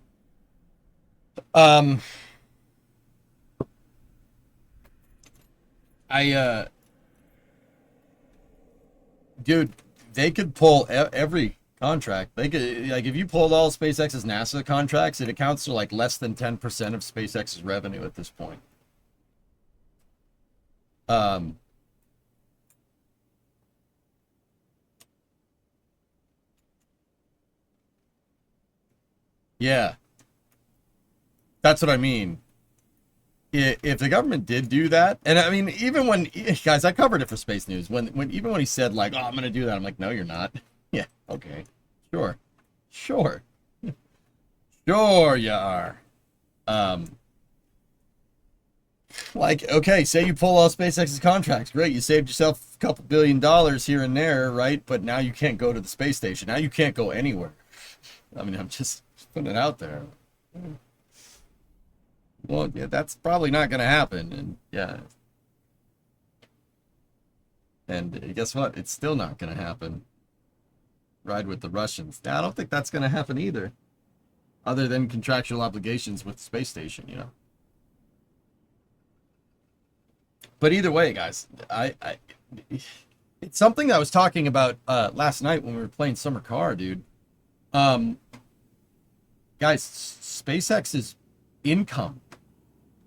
Dude, they could pull every contract. They could, like, if you pulled all SpaceX's NASA contracts, it accounts for like less than 10% of SpaceX's revenue at this point. Yeah, that's what I mean. If the government did do that, and I mean, even when, guys, I covered it for Space News, even when he said like, oh, I'm gonna do that, I'm like, no, you're not. Yeah, okay, sure sure you are. Like, okay, say you pull all SpaceX's contracts, great, you saved yourself a couple $1 billion here and there, right? But now you can't go to the space station, now you can't go anywhere. I mean, I'm just putting it out there. Well, yeah, that's probably not going to happen. And yeah. And guess what? It's still not going to happen. Ride with the Russians. Now, I don't think that's going to happen either. Other than contractual obligations with the space station, you know. But either way, guys, it's something that I was talking about last night when we were playing Summer Car, dude. Guys, SpaceX's income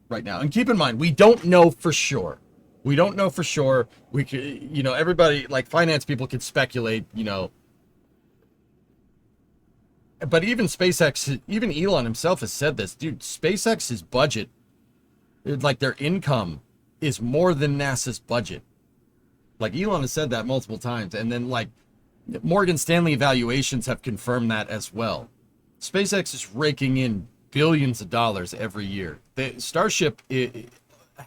right now, and keep in mind, we don't know for sure. We don't know for sure. We could, you know, everybody, like finance people, could speculate, you know. But even SpaceX, even Elon himself has said this, dude. SpaceX's budget, like their income, is more than NASA's budget. Like Elon has said that multiple times, and then like Morgan Stanley evaluations have confirmed that as well. SpaceX is raking in billions of dollars every year. The Starship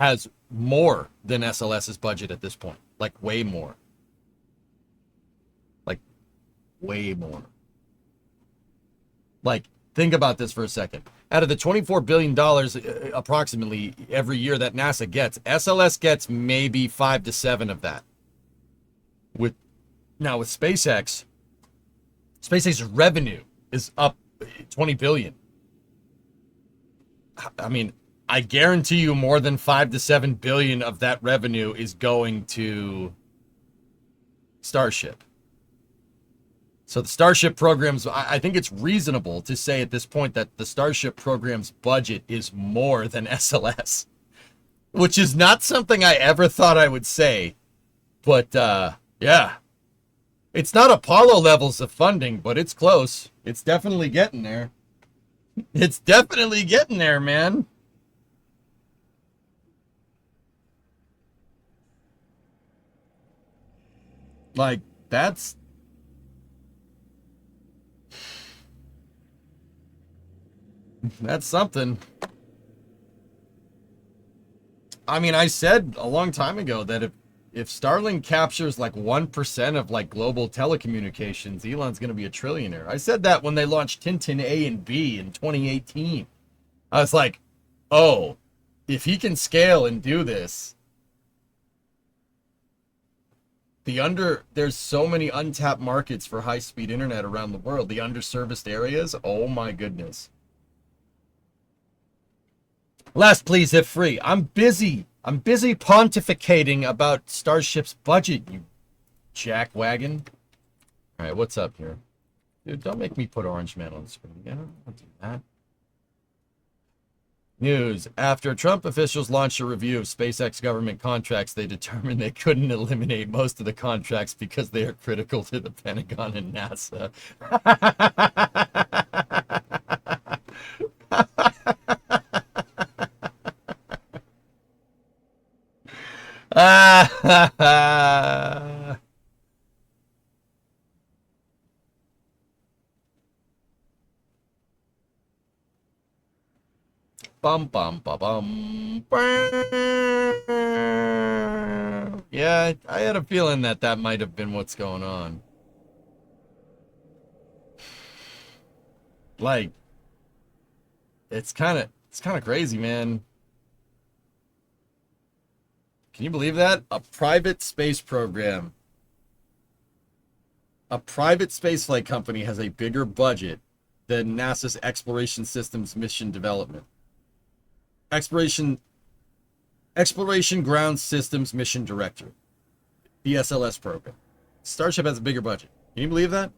has more than SLS's budget at this point, like way more. Like way more. Like, think about this for a second. Out of the $24 billion approximately every year that NASA gets, SLS gets maybe 5 to 7 of that. With SpaceX's revenue is up 20 billion. I mean, I guarantee you more than 5 to 7 billion of that revenue is going to Starship. So the Starship programs, I think it's reasonable to say at this point that the Starship program's budget is more than SLS, which is not something I ever thought I would say. But yeah, It's not Apollo levels of funding, but it's close. It's definitely getting there. It's definitely getting there, man. Like, that's something. I mean, I said a long time ago that if Starlink captures like 1% of like global telecommunications, Elon's going to be a trillionaire. I said that when they launched Tintin A and B in 2018. I was like, "Oh, if he can scale and do this, there's so many untapped markets for high-speed internet around the world. The underserviced areas, oh my goodness." Last, please, if free. I'm busy. I'm busy pontificating about Starship's budget, you jackwagon. All right, what's up here? Dude, don't make me put Orange Man on the screen. Yeah, I'll do that. News. After Trump officials launched a review of SpaceX government contracts, they determined they couldn't eliminate most of the contracts because they are critical to the Pentagon and NASA. Bum bum ba bum. Yeah, I had a feeling that that might have been what's going on. Like, it's kind of crazy, man. Can you believe that? A private spaceflight company has a bigger budget than NASA's Exploration Systems Mission Development. Exploration Ground Systems Mission Director, the SLS program. Starship has a bigger budget. Can you believe that?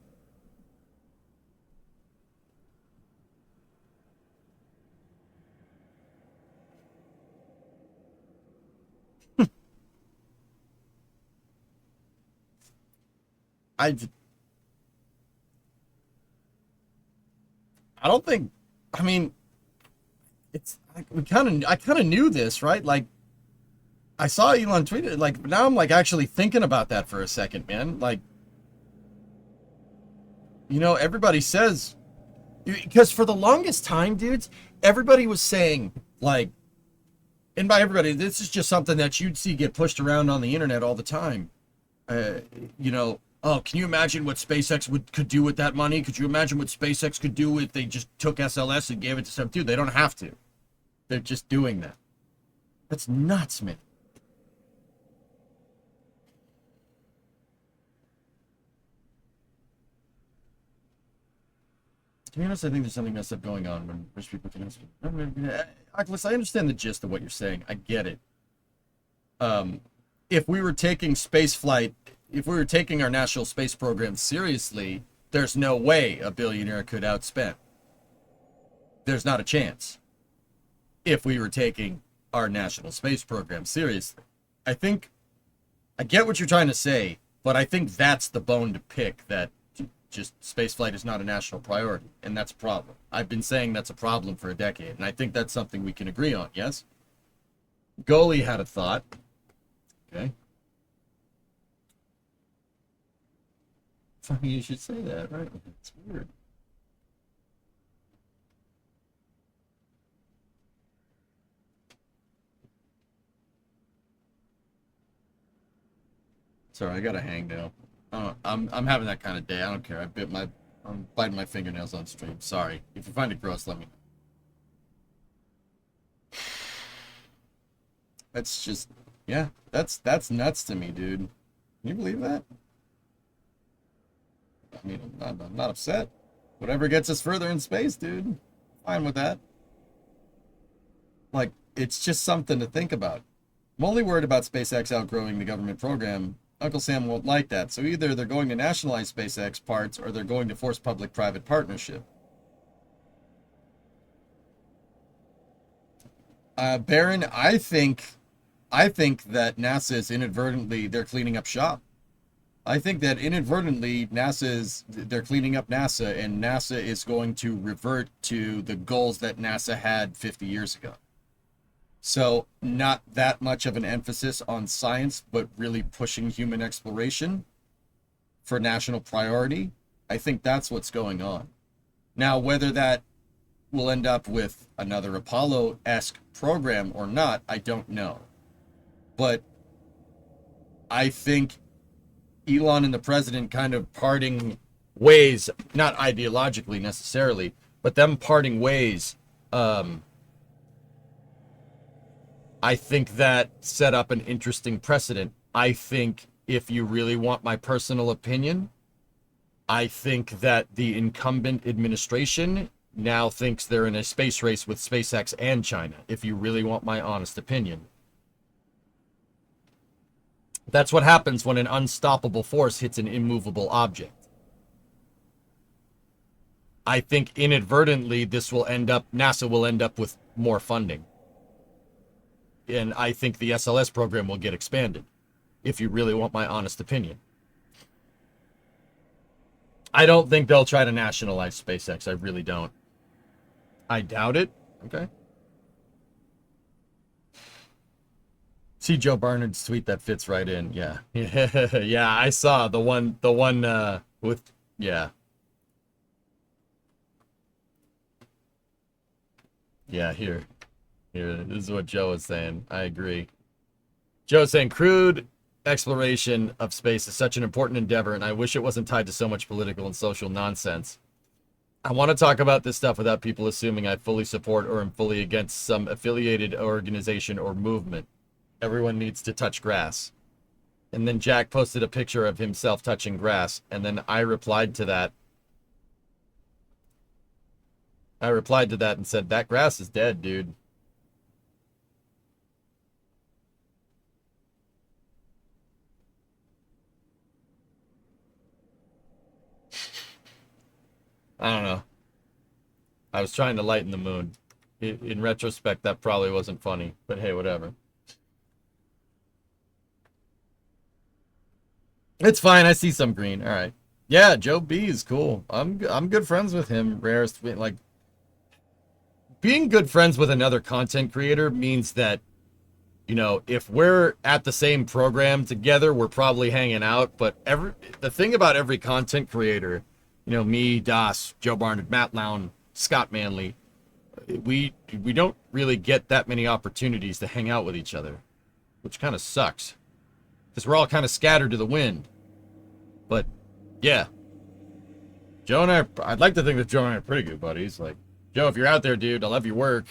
I I don't think. I mean, it's I kind of knew this, right? Like I saw Elon tweet it. Like now I'm like actually thinking about that for a second, man. Like everybody says because for the longest time, dudes, everybody was saying like, and by everybody, this is just something that you'd see get pushed around on the internet all the time. Uh, oh, can you imagine what SpaceX could do with that money? Could you imagine what SpaceX could do if they just took SLS and gave it to some dude? They don't have to. They're just doing that. That's nuts, man. To be honest, I think there's something messed up going on when rich people can. Oculus, I understand the gist of what you're saying. I get it. Um, if we were taking space flight, if we were taking our national space program seriously, there's no way a billionaire could outspend. There's not a chance. If we were taking our national space program seriously, I think I get what you're trying to say, but I think that's the bone to pick. That just spaceflight is not a national priority, and that's a problem. I've been saying that's a problem for a decade, and I think that's something we can agree on. Yes. Goalie had a thought. Okay. Funny you should say that, right? It's weird. Sorry, I gotta hang now. I'm having that kind of day. I don't care. I'm biting my fingernails on stream. Sorry. If you find it gross, let me know. That's just, yeah. That's nuts to me, dude. Can you believe that? I mean, I'm not upset. Whatever gets us further in space, dude. Fine with that. Like, it's just something to think about. I'm only worried about SpaceX outgrowing the government program. Uncle Sam won't like that, so either they're going to nationalize SpaceX parts or they're going to force public-private partnership. Baron, I think that NASA is inadvertently they're cleaning up shop. I think that inadvertently they're cleaning up NASA, and NASA is going to revert to the goals that NASA had 50 years ago. So not that much of an emphasis on science, but really pushing human exploration for national priority. I think that's what's going on. Now, whether that will end up with another Apollo-esque program or not, I don't know. But I think Elon and the president kind of parting ways, not ideologically necessarily, but them parting ways, I think that set up an interesting precedent. I think, if you really want my personal opinion, I think that the incumbent administration now thinks they're in a space race with SpaceX and China, if you really want my honest opinion. That's what happens when an unstoppable force hits an immovable object. I think inadvertently NASA will end up with more funding. And I think the SLS program will get expanded, if you really want my honest opinion. I don't think they'll try to nationalize SpaceX. I really don't. I doubt it. Okay. See Joe Barnard's tweet that fits right in. Yeah. Yeah, I saw the one with, yeah. Yeah, here, this is what Joe is saying. I agree. Joe's saying crude exploration of space is such an important endeavor, and I wish it wasn't tied to so much political and social nonsense. I want to talk about this stuff without people assuming I fully support or am fully against some affiliated organization or movement. Everyone needs to touch grass. And then Jack posted a picture of himself touching grass, and then I replied to that. And said, that grass is dead, dude. I don't know. I was trying to lighten the mood. In retrospect, that probably wasn't funny, but hey, whatever. It's fine. I see some green. All right. Yeah, Joe B is cool. I'm good friends with him. Rarest, like, being good friends with another content creator means that, you know, if we're at the same program together, we're probably hanging out. But the thing about every content creator, you know, me, Das, Joe Barnard, Matt Lown, Scott Manley, we don't really get that many opportunities to hang out with each other, which kind of sucks, because we're all kind of scattered to the wind. But yeah, Joe and I'd like to think that Joe and I are pretty good buddies. Like, Joe, if you're out there, dude, I love your work.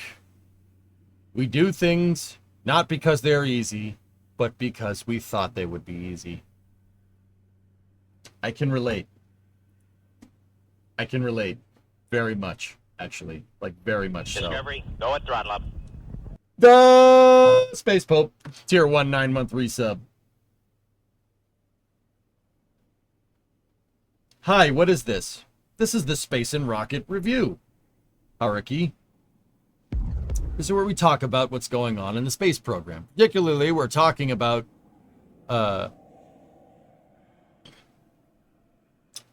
We do things not because they're easy, but because we thought they would be easy. I can relate. Very much, actually. Like, very much so. Discovery, go at throttle up. The Space Pope, tier 1 9-month resub. Hi, what is this? This is the Space and Rocket Review. Haraki. This is where we talk about what's going on in the space program. Particularly, we're talking about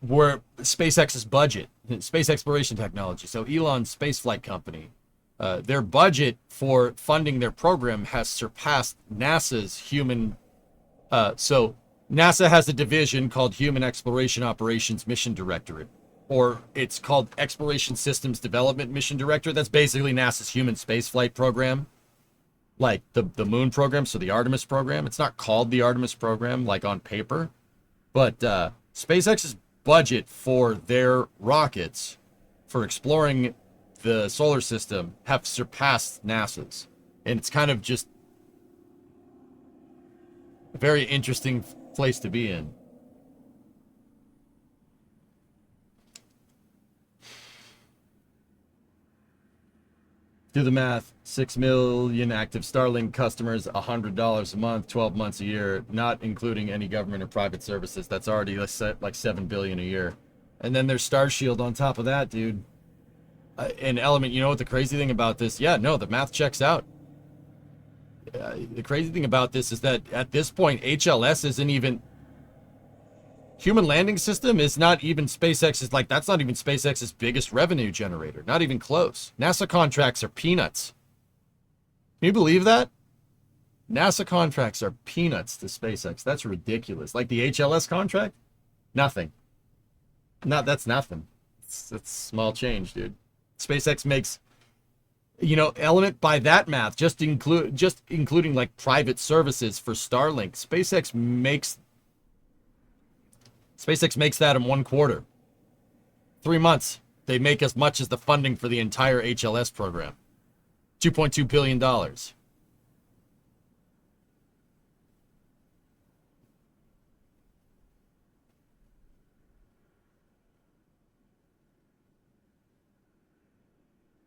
where SpaceX's budget, space exploration technology. So Elon's spaceflight company, their budget for funding their program has surpassed NASA's human. So NASA has a division called Human Exploration Operations Mission Directorate, or it's called Exploration Systems Development Mission Director. That's basically NASA's human spaceflight program, like the Moon program, so the Artemis program. It's not called the Artemis program, like on paper, but SpaceX's budget for their rockets for exploring the solar system have surpassed NASA's. And it's kind of just a very interesting place to be in. Do the math. 6 million active Starlink customers, $100 a month, 12 months a year, not including any government or private services. That's already like $7 billion a year. And then there's Starshield on top of that, dude. And Element, you know what the crazy thing about this? Yeah, no, the math checks out. The crazy thing about this is that at this point, HLS isn't even... Human landing system is not even SpaceX's, like, that's not even SpaceX's biggest revenue generator. Not even close. NASA contracts are peanuts. Can you believe that? NASA contracts are peanuts to SpaceX. That's ridiculous. Like the HLS contract? Nothing. That's nothing. It's small change, dude. SpaceX makes, you know, element by that math, just including like private services for Starlink. SpaceX makes that in 1 quarter. 3 months, they make as much as the funding for the entire HLS program. $2.2 billion.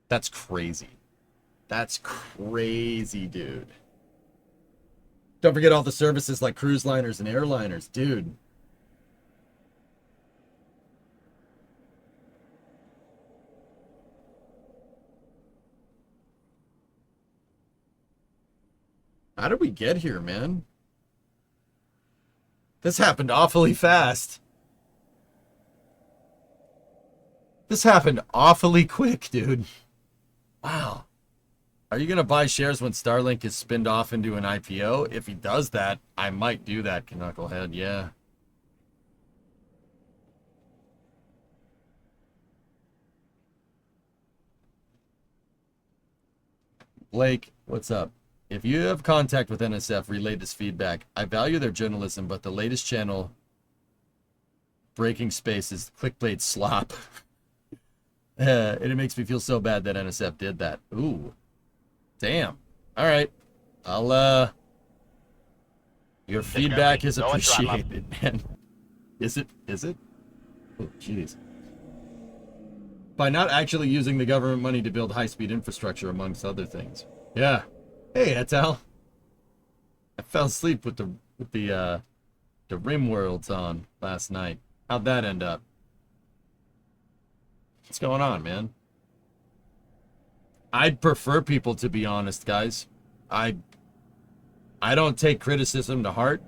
That's crazy. That's crazy, dude. Don't forget all the services like cruise liners and airliners, dude. How did we get here, man? This happened awfully fast. This happened awfully quick, dude. Wow. Are you going to buy shares when Starlink is spinned off into an IPO? If he does that, I might do that, Knucklehead, yeah. Blake, what's up? If you have contact with NSF, relay this feedback. I value their journalism, but the latest channel, Breaking Space, is clickbait slop. And it makes me feel so bad that NSF did that. Ooh. Damn. All right. I'll, your feedback is appreciated, man. Is it? Is it? Oh, jeez. By not actually using the government money to build high-speed infrastructure, amongst other things. Yeah. Hey, Etal. I fell asleep with the Rim Worlds on last night. How'd that end up? What's going on, man? I'd prefer people to be honest, guys. I don't take criticism to heart.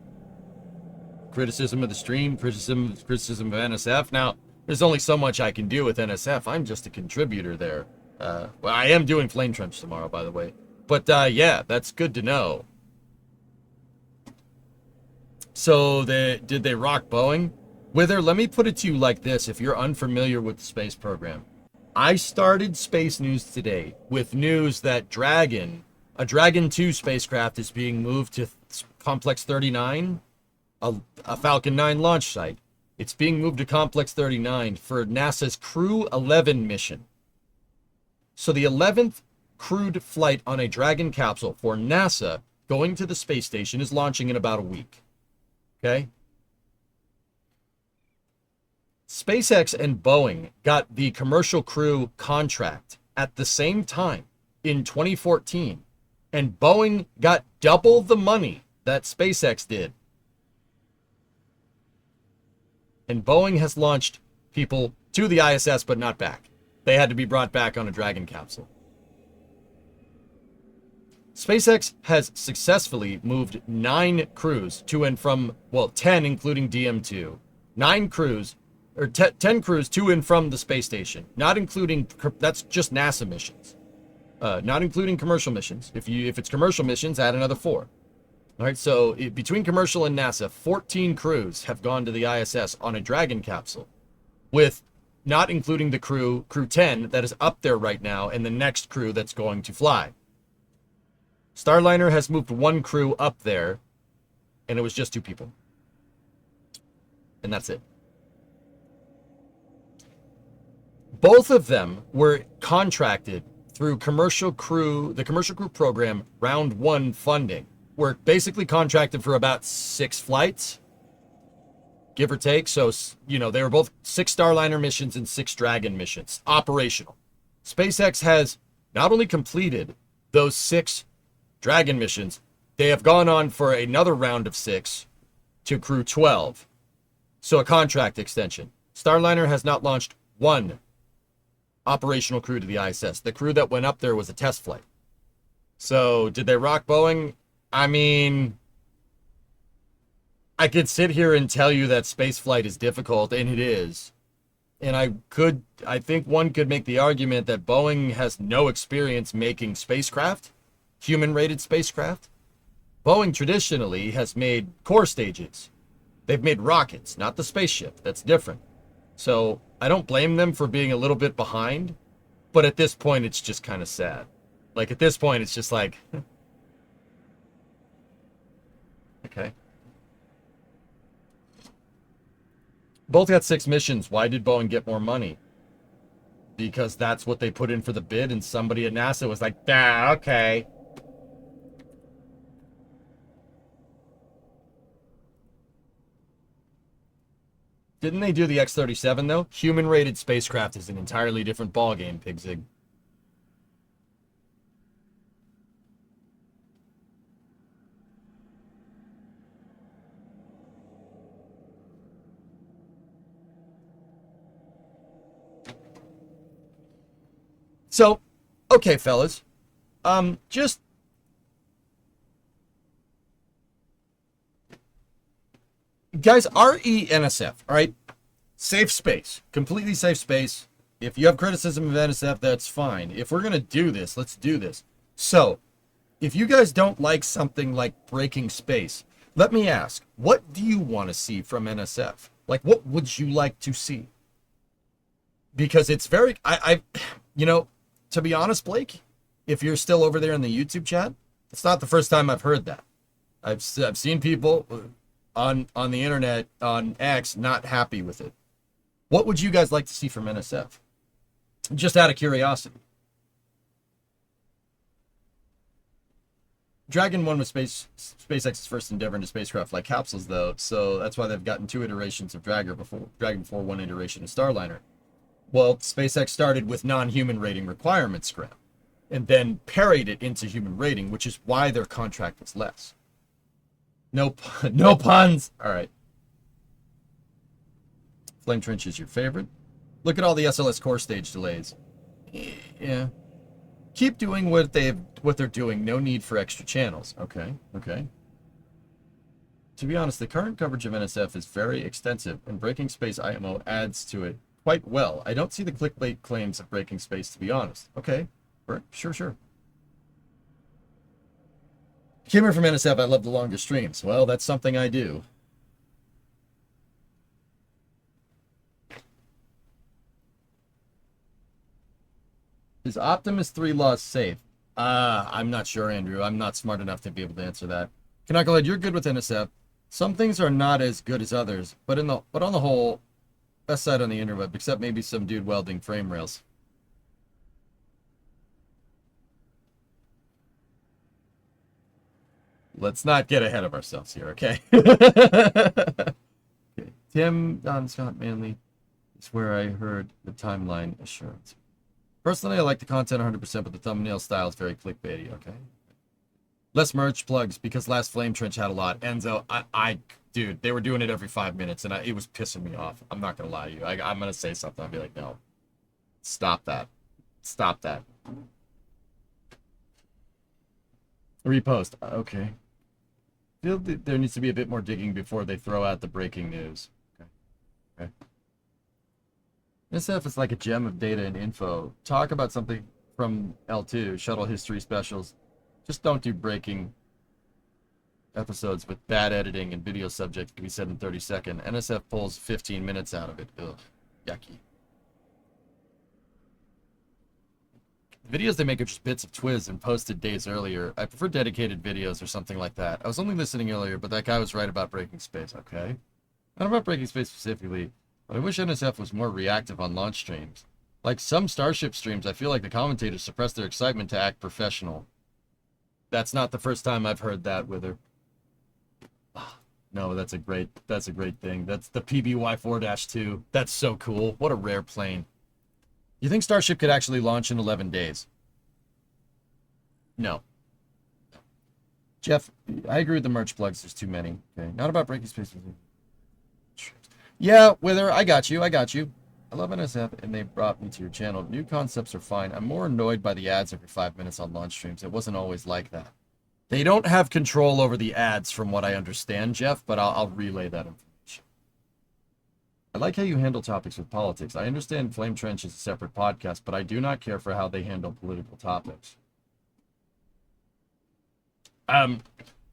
Criticism of the stream, criticism of NSF. Now, there's only so much I can do with NSF. I'm just a contributor there. Well, I am doing Flame Trench tomorrow, by the way. But, yeah, that's good to know. So, did they rock Boeing? Wither, let me put it to you like this, if you're unfamiliar with the space program. I started Space News today with news that a Dragon 2 spacecraft is being moved to Complex 39, a Falcon 9 launch site. It's being moved to Complex 39 for NASA's Crew 11 mission. So the 11th crewed flight on a Dragon capsule for NASA going to the space station is launching in about a week. Okay? SpaceX and Boeing got the Commercial Crew contract at the same time in 2014, and Boeing got double the money that SpaceX did. And Boeing has launched people to the ISS, but not back. They had to be brought back on a Dragon capsule. SpaceX has successfully moved 9 crews to and from, well, 10 including DM2. 9 crews, or 10 crews to and from the space station, not including, that's just NASA missions. Not including commercial missions. If it's commercial missions, add another 4. All right, so between commercial and NASA, 14 crews have gone to the ISS on a Dragon capsule, with not including the crew 10 that is up there right now, and the next crew that's going to fly. Starliner has moved 1 crew up there, and it was just 2 people. And that's it. Both of them were contracted through the Commercial Crew program round 1 funding. Were basically contracted for about 6 flights, give or take. So, you know, they were both 6 Starliner missions and 6 Dragon missions, operational. SpaceX has not only completed those 6 Dragon missions, they have gone on for another round of 6 to Crew 12. So a contract extension. Starliner has not launched 1 operational crew to the ISS. The crew that went up there was a test flight. So did they rock Boeing? I mean, I could sit here and tell you that space flight is difficult, and it is. And I think one could make the argument that Boeing has no experience making spacecraft, human-rated spacecraft. Boeing traditionally has made core stages. They've made rockets, not the spaceship. That's different. So I don't blame them for being a little bit behind, but at this point, it's just kind of sad. Like, at this point, it's just like, okay. Both got 6 missions. Why did Boeing get more money? Because that's what they put in for the bid, and somebody at NASA was like, "Ah, okay." Didn't they do the X-37, though? Human-rated spacecraft is an entirely different ballgame, Pigzig. So, okay, fellas. Just... Guys, RENSF, all right? Safe space. Completely safe space. If you have criticism of NSF, that's fine. If we're going to do this, let's do this. So, if you guys don't like something like breaking space, let me ask, what do you want to see from NSF? Like, what would you like to see? Because it's very... you know, to be honest, Blake, if you're still over there in the YouTube chat, it's not the first time I've heard that. I've seen people on the internet, on X, not happy with it. What would you guys like to see from NSF? Just out of curiosity. Dragon 1 was SpaceX's first endeavor into spacecraft like capsules, though, so that's why they've gotten 2 iterations of Dragon before 1 iteration of Starliner. Well, SpaceX started with non-human rating requirements scrap, and then parried it into human rating, which is why their contract was less. No puns. All right. Flame Trench is your favorite. Look at all the SLS core stage delays. Yeah. Keep doing what they're doing. No need for extra channels. Okay. To be honest, the current coverage of NSF is very extensive, and Breaking Space IMO adds to it quite well. I don't see the clickbait claims of Breaking Space, to be honest. Okay. Sure. Came here from NSF, I love the longer streams. Well, that's something I do. Is Optimus 3 loss safe? I'm not sure, Andrew. I'm not smart enough to be able to answer that. Knucklehead, you're good with NSF. Some things are not as good as others, but on the whole, best side on the interweb, except maybe some dude welding frame rails. Let's not get ahead of ourselves here, okay? Okay. Tim, Don, Scott, Manley is where I heard the timeline assurance. Personally, I like the content 100%, but the thumbnail style is very clickbaity, okay? Less merch plugs, because last Flame Trench had a lot. Enzo, dude, they were doing it every 5 minutes, and it was pissing me off. I'm not going to lie to you. I'm going to say something. I'll be like, no. Stop that. Stop that. Repost. Okay. I feel that there needs to be a bit more digging before they throw out the breaking news. Okay. SF is like a gem of data and info. Talk about something from L2, shuttle history specials. Just don't do breaking episodes with bad editing and video subject can be said in 30 seconds. NSF pulls 15 minutes out of it. Ugh, yucky. The videos they make are just bits of Twiz and posted days earlier. I prefer dedicated videos or something like that. I was only listening earlier, but that guy was right about breaking space, okay? Not about breaking space specifically, but I wish NSF was more reactive on launch streams. Like some Starship streams, I feel like the commentators suppress their excitement to act professional. That's not the first time I've heard that with her. No, that's a great thing. That's the PBY-4-2. That's so cool. What a rare plane. You think Starship could actually launch in 11 days? No. Jeff, I agree with the merch plugs. There's too many. Okay, not about breaking space. Yeah, Wither, I got you. I love NSF, and they brought me to your channel. New concepts are fine. I'm more annoyed by the ads every 5 minutes on launch streams. It wasn't always like that. They don't have control over the ads, from what I understand, Jeff, but I'll relay that information. I like how you handle topics with politics. I understand Flame Trench is a separate podcast, but I do not care for how they handle political topics.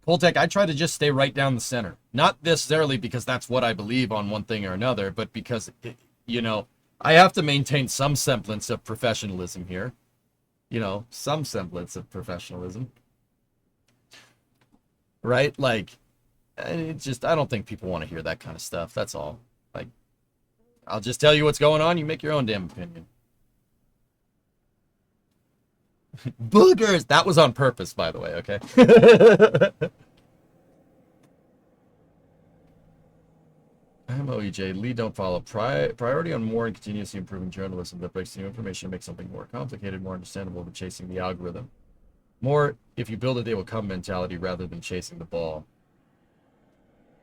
Poltec, I try to just stay right down the center. Not necessarily because that's what I believe on one thing or another, but because, I have to maintain some semblance of professionalism here. Some semblance of professionalism. Right? Like, I don't think people want to hear that kind of stuff. That's all. Like, I'll just tell you what's going on. You make your own damn opinion. Boogers! That was on purpose, by the way, okay? I'm OEJ. Lead, don't follow. Priority on more and continuously improving journalism that breaks new information and makes something more complicated, more understandable than chasing the algorithm. More, if you build it, they will come mentality rather than chasing the ball.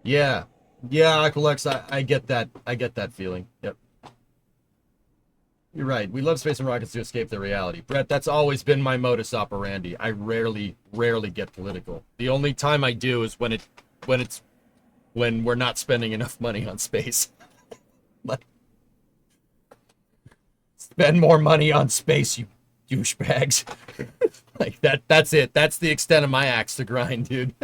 Yeah. Yeah, Aqualex, I get that. I get that feeling. Yep. You're right. We love space and rockets to escape the reality. Brett, that's always been my modus operandi. I rarely get political. The only time I do is when we're not spending enough money on space. Like, spend more money on space, you douchebags. Like that's it. That's the extent of my axe to grind, dude.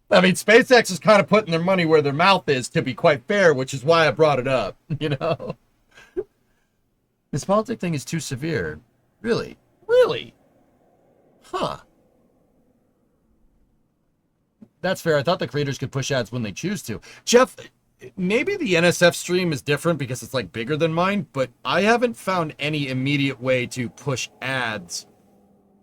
I mean, SpaceX is kind of putting their money where their mouth is, to be quite fair, which is why I brought it up, This politic thing is too severe. Really? Really? Huh. That's fair. I thought the creators could push ads when they choose to. Jeff, maybe the NSF stream is different because it's like bigger than mine, but I haven't found any immediate way to push ads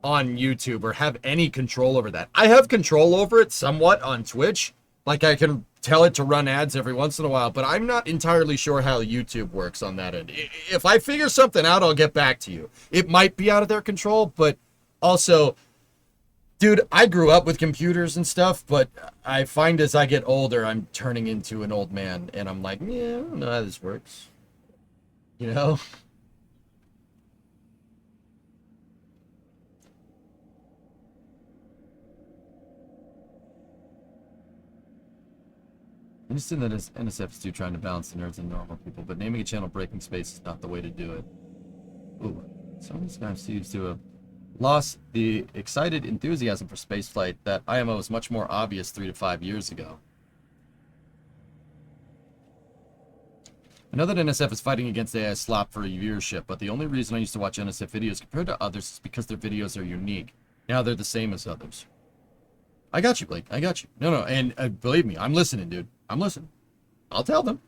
on YouTube or have any control over that. I have control over it somewhat on Twitch. Like, I can tell it to run ads every once in a while, but I'm not entirely sure how YouTube works on that end. If I figure something out, I'll get back to you. It might be out of their control, but also, dude, I grew up with computers and stuff, but I find as I get older, I'm turning into an old man, and I'm like, yeah, I don't know how this works. I understand that NSF is too trying to balance the nerds and normal people, but naming a channel Breaking Space is not the way to do it. Ooh, some of these guys seems to have lost the excited enthusiasm for spaceflight that IMO was much more obvious 3 to 5 years ago. I know that NSF is fighting against AI slop for viewership, but the only reason I used to watch NSF videos compared to others is because their videos are unique. Now they're the same as others. I got you, Blake. I got you. No, and believe me, I'm listening, dude. I'm listening. I'll tell them.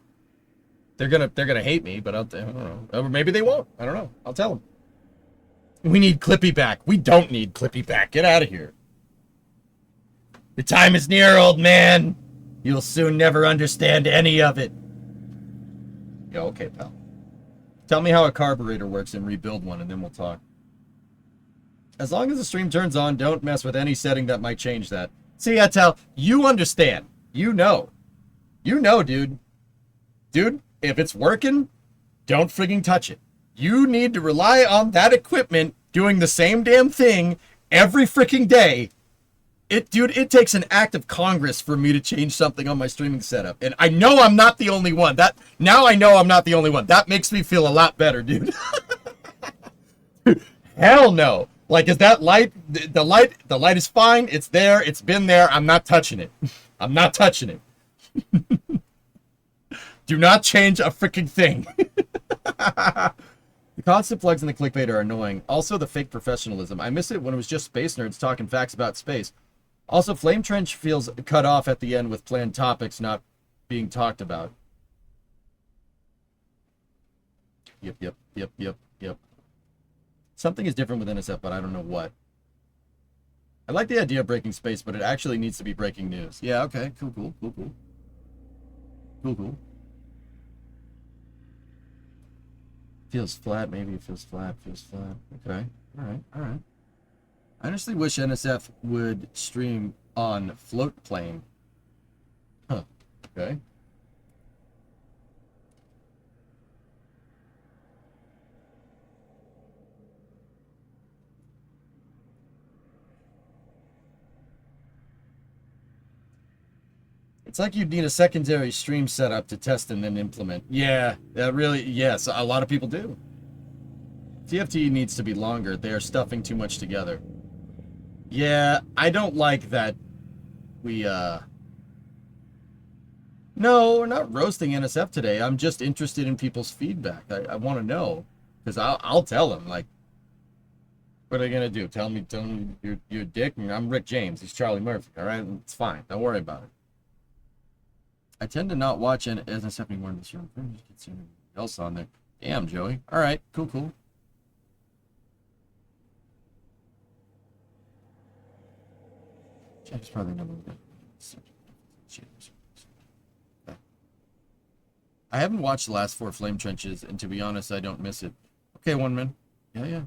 They're gonna hate me, but I don't know. Or maybe they won't. I don't know. I'll tell them. We need Clippy back. We don't need Clippy back. Get out of here. The time is near, old man. You'll soon never understand any of it. Yeah, okay, pal. Tell me how a carburetor works and rebuild one, and then we'll talk. As long as the stream turns on, don't mess with any setting that might change that. See, I tell you understand. You know, dude. Dude, if it's working, don't frigging touch it. You need to rely on that equipment doing the same damn thing every freaking day. It takes an act of Congress for me to change something on my streaming setup. And I know I'm not the only one. Now I know I'm not the only one. That makes me feel a lot better, dude. Hell no. Like, is that light, the light is fine. It's there. It's been there. I'm not touching it. I'm not touching it. Do not change a freaking thing. The constant plugs and the clickbait are annoying. Also, the fake professionalism. I miss it when it was just space nerds talking facts about space. Also, Flame Trench feels cut off at the end with planned topics not being talked about. Yep. Something is different with NSF, but I don't know what. I like the idea of breaking space, but it actually needs to be breaking news. Yeah, okay. Cool. Feels flat, maybe it feels flat. Okay. Alright. I honestly wish NSF would stream on float plane. Huh. Okay. It's like you'd need a secondary stream setup to test and then implement. Yeah, that really, yes, a lot of people do. TFT needs to be longer. They are stuffing too much together. Yeah, I don't like that we, No, we're not roasting NSF today. I'm just interested in people's feedback. I want to know. Because I'll tell them, like, what are they going to do? Tell me you're a dick? I'm Rick James. He's Charlie Murphy, all right? It's fine. Don't worry about it. I tend to not watch NSF anymore in this room. I just get something else on there. Damn, Joey. All right, cool. James probably never would. I haven't watched the last 4 Flame Trenches, and to be honest, I don't miss it. Okay, one man. Yeah.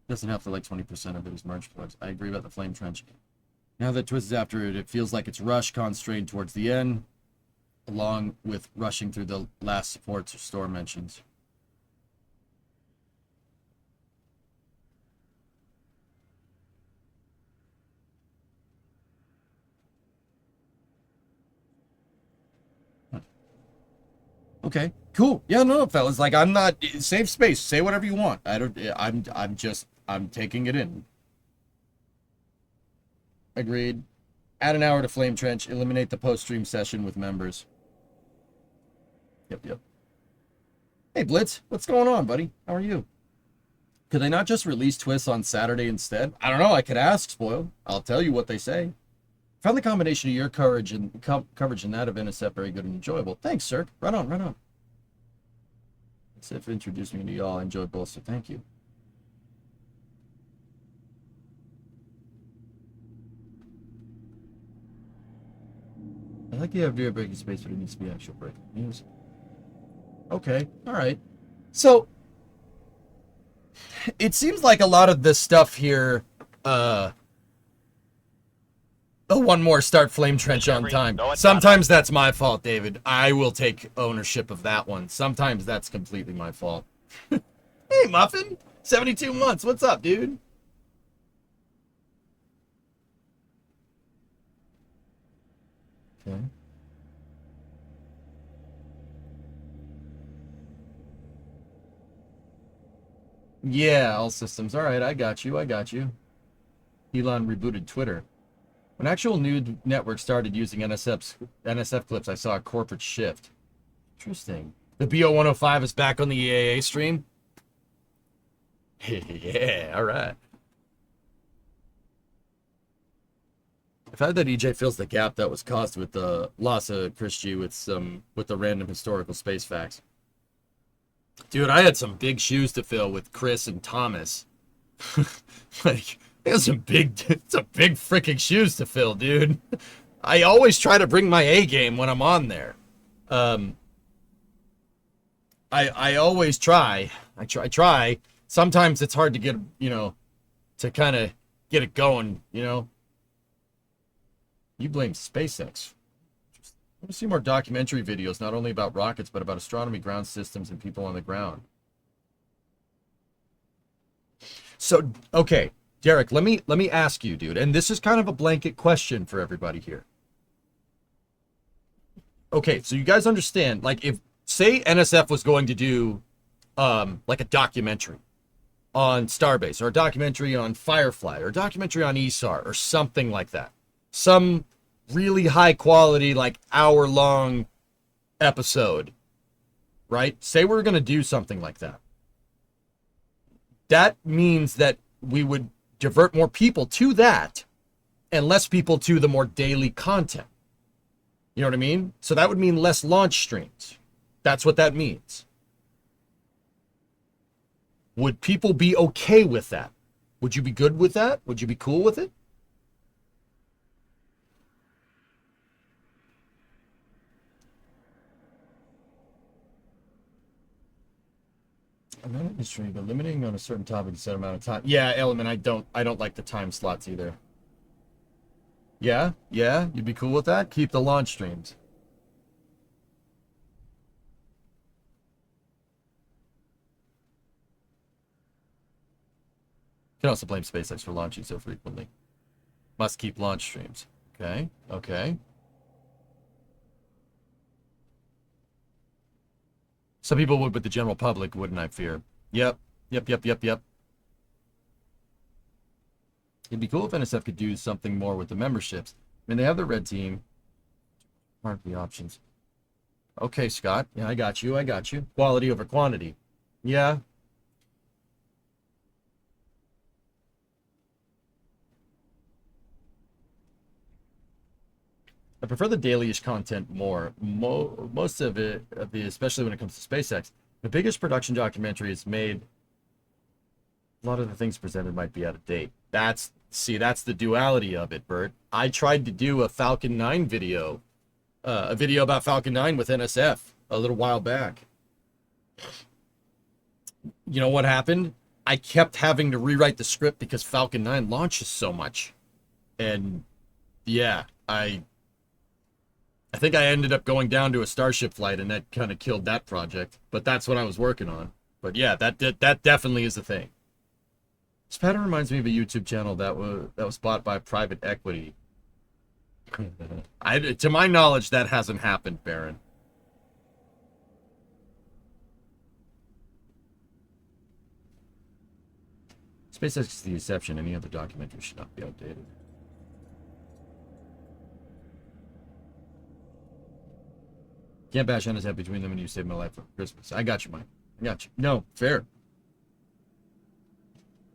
Doesn't have to like 20% of it is merge plugs. I agree about the Flame Trench. Now that Twist is after it, it feels like it's rush constrained towards the end, along with rushing through the last supports or store mentions. Okay, cool. Yeah, no, fellas. Like, I'm not safe space. Say whatever you want. I'm taking it in. Agreed. Add an hour to Flame Trench. Eliminate the post-stream session with members. Yep. Hey, Blitz. What's going on, buddy? How are you? Could they not just release Twists on Saturday instead? I don't know. I could ask, Spoil. I'll tell you what they say. Found the combination of your coverage and coverage in that of NSF very good and enjoyable. Thanks, sir. Right on. NSF introduced me to y'all. I enjoyed both, so thank you. I like the idea of breaking space, but it needs to be actual breaking news. Okay, all right. So, it seems like a lot of this stuff here, one more start Flame Trench on time. Sometimes that's my fault, David. I will take ownership of that one. Sometimes that's completely my fault. Hey, Muffin. 72 months. What's up, dude? Okay. Yeah, all systems. All right, I got you. Elon rebooted Twitter. When actual news networks started using NSF clips, I saw a corporate shift. Interesting. The BO105 is back on the EAA stream? Yeah, all right. I've had that EJ fills the gap that was caused with the loss of Chris G with the random historical space facts. Dude, I had some big shoes to fill with Chris and Thomas. Like, there's some big freaking shoes to fill, dude. I always try to bring my A game when I'm on there. I always try. I try. Sometimes it's hard to get, to kind of get it going, You blame SpaceX. I want to see more documentary videos, not only about rockets, but about astronomy, ground systems, and people on the ground. So, okay, Derek, let me ask you, dude, and this is kind of a blanket question for everybody here. Okay, so you guys understand, like, if, say NSF was going to do, like a documentary on Starbase, or a documentary on Firefly, or a documentary on ESAR, or something like that. Some really high quality, like, hour-long episode, right? Say we're going to do something like that. That means that we would divert more people to that and less people to the more daily content. You know what I mean? So that would mean less launch streams. That's what that means. Would people be okay with that? Would you be good with that? Would you be cool with it? I'm not industry, but limiting on a certain topic a set amount of time. Yeah, Element, I don't like the time slots either. Yeah, you'd be cool with that? Keep the launch streams. You can also blame SpaceX for launching so frequently. Must keep launch streams. Okay, okay. Some people would, but the general public wouldn't, I fear. Yep, yep. It'd be cool if NSF could do something more with the memberships. I mean, they have the red team. Aren't the options? Okay, Scott. Yeah, I got you. Quality over quantity. Yeah. I prefer the daily-ish content more. Most of it, especially when it comes to SpaceX, the biggest production documentary is made. A lot of the things presented might be out of date. That's the duality of it, Bert. I tried to do a Falcon 9 video, a video about Falcon 9 with NSF a little while back. You know what happened? I kept having to rewrite the script because Falcon 9 launches so much. And yeah, I think I ended up going down to a Starship flight, and that kind of killed that project. But that's what I was working on. But yeah, that definitely is a thing. This pattern reminds me of a YouTube channel that was bought by private equity. To my knowledge, that hasn't happened, Baron. SpaceX is the exception. Any other documentary should not be outdated. Can't bash NSF between them and you saved my life for Christmas. I got you, Mike. I got you. No, fair.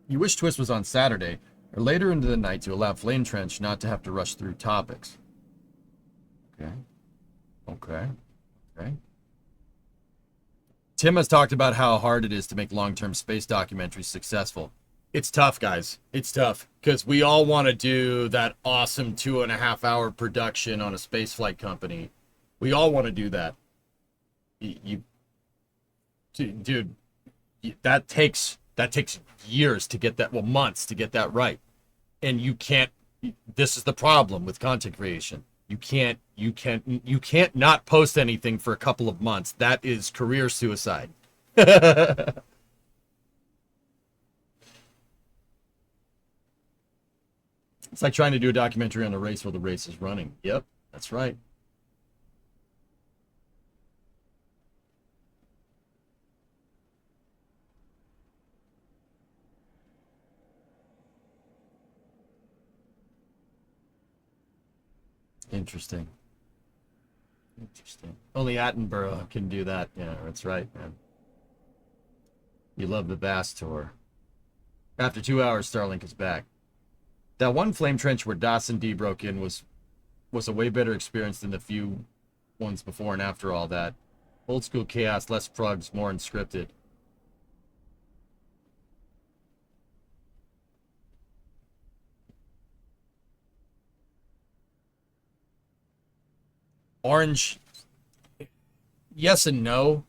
You wish Twist was on Saturday or later into the night to allow Flame Trench not to have to rush through topics. Okay. Tim has talked about how hard it is to make long-term space documentaries successful. It's tough, guys. It's tough because we all want to do that awesome 2.5-hour production on a spaceflight company. We all want to do that. Dude, that takes years to get that, well, months to get that right. And you can't, this is the problem with content creation. You can't not post anything for a couple of months. That is career suicide. It's like trying to do a documentary on a race while the race is running. Yep, that's right. Interesting. Only Attenborough can do that. Yeah, that's right, man. You love the Bass Tour. After 2 hours, Starlink is back. That one flame trench where Dawson D broke in was a way better experience than the few ones before and after all that. Old school chaos, less prugs, more unscripted. Orange, yes and no.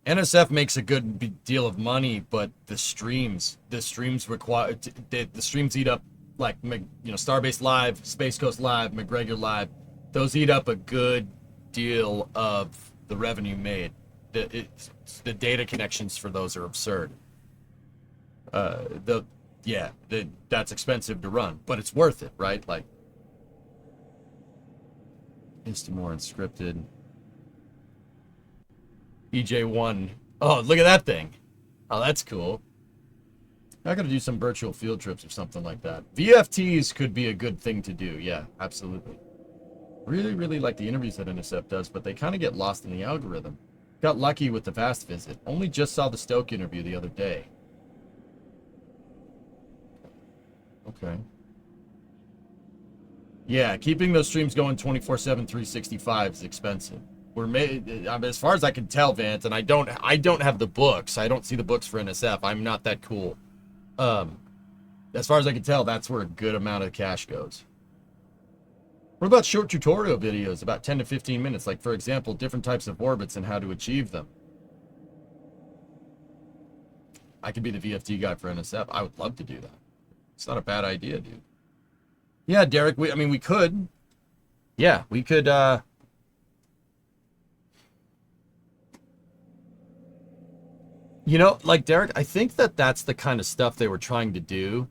NSF makes a good deal of money, but the streams require the streams eat up, like, Starbase Live, Space Coast Live, McGregor Live. Those eat up a good deal of the revenue made. The data connections for those are absurd. That's expensive to run, but it's worth it, right? Like, it's more unscripted. EJ1. Oh, look at that thing. Oh, that's cool. I gotta do some virtual field trips or something like that. VFTs could be a good thing to do. Yeah, absolutely. Really, really like the interviews that NSF does, but they kind of get lost in the algorithm. Got lucky with the fast visit. Only just saw the Stoke interview the other day. Okay. Yeah, keeping those streams going 24/7, 365 is expensive. As far as I can tell, Vance, and I don't have the books. I don't see the books for NSF. I'm not that cool. As far as I can tell, that's where a good amount of cash goes. What about short tutorial videos, about 10 to 15 minutes? Like, for example, different types of orbits and how to achieve them. I could be the VFT guy for NSF. I would love to do that. It's not a bad idea, dude. Yeah, Derek, we could. Yeah, we could, like, Derek, I think that's the kind of stuff they were trying to do.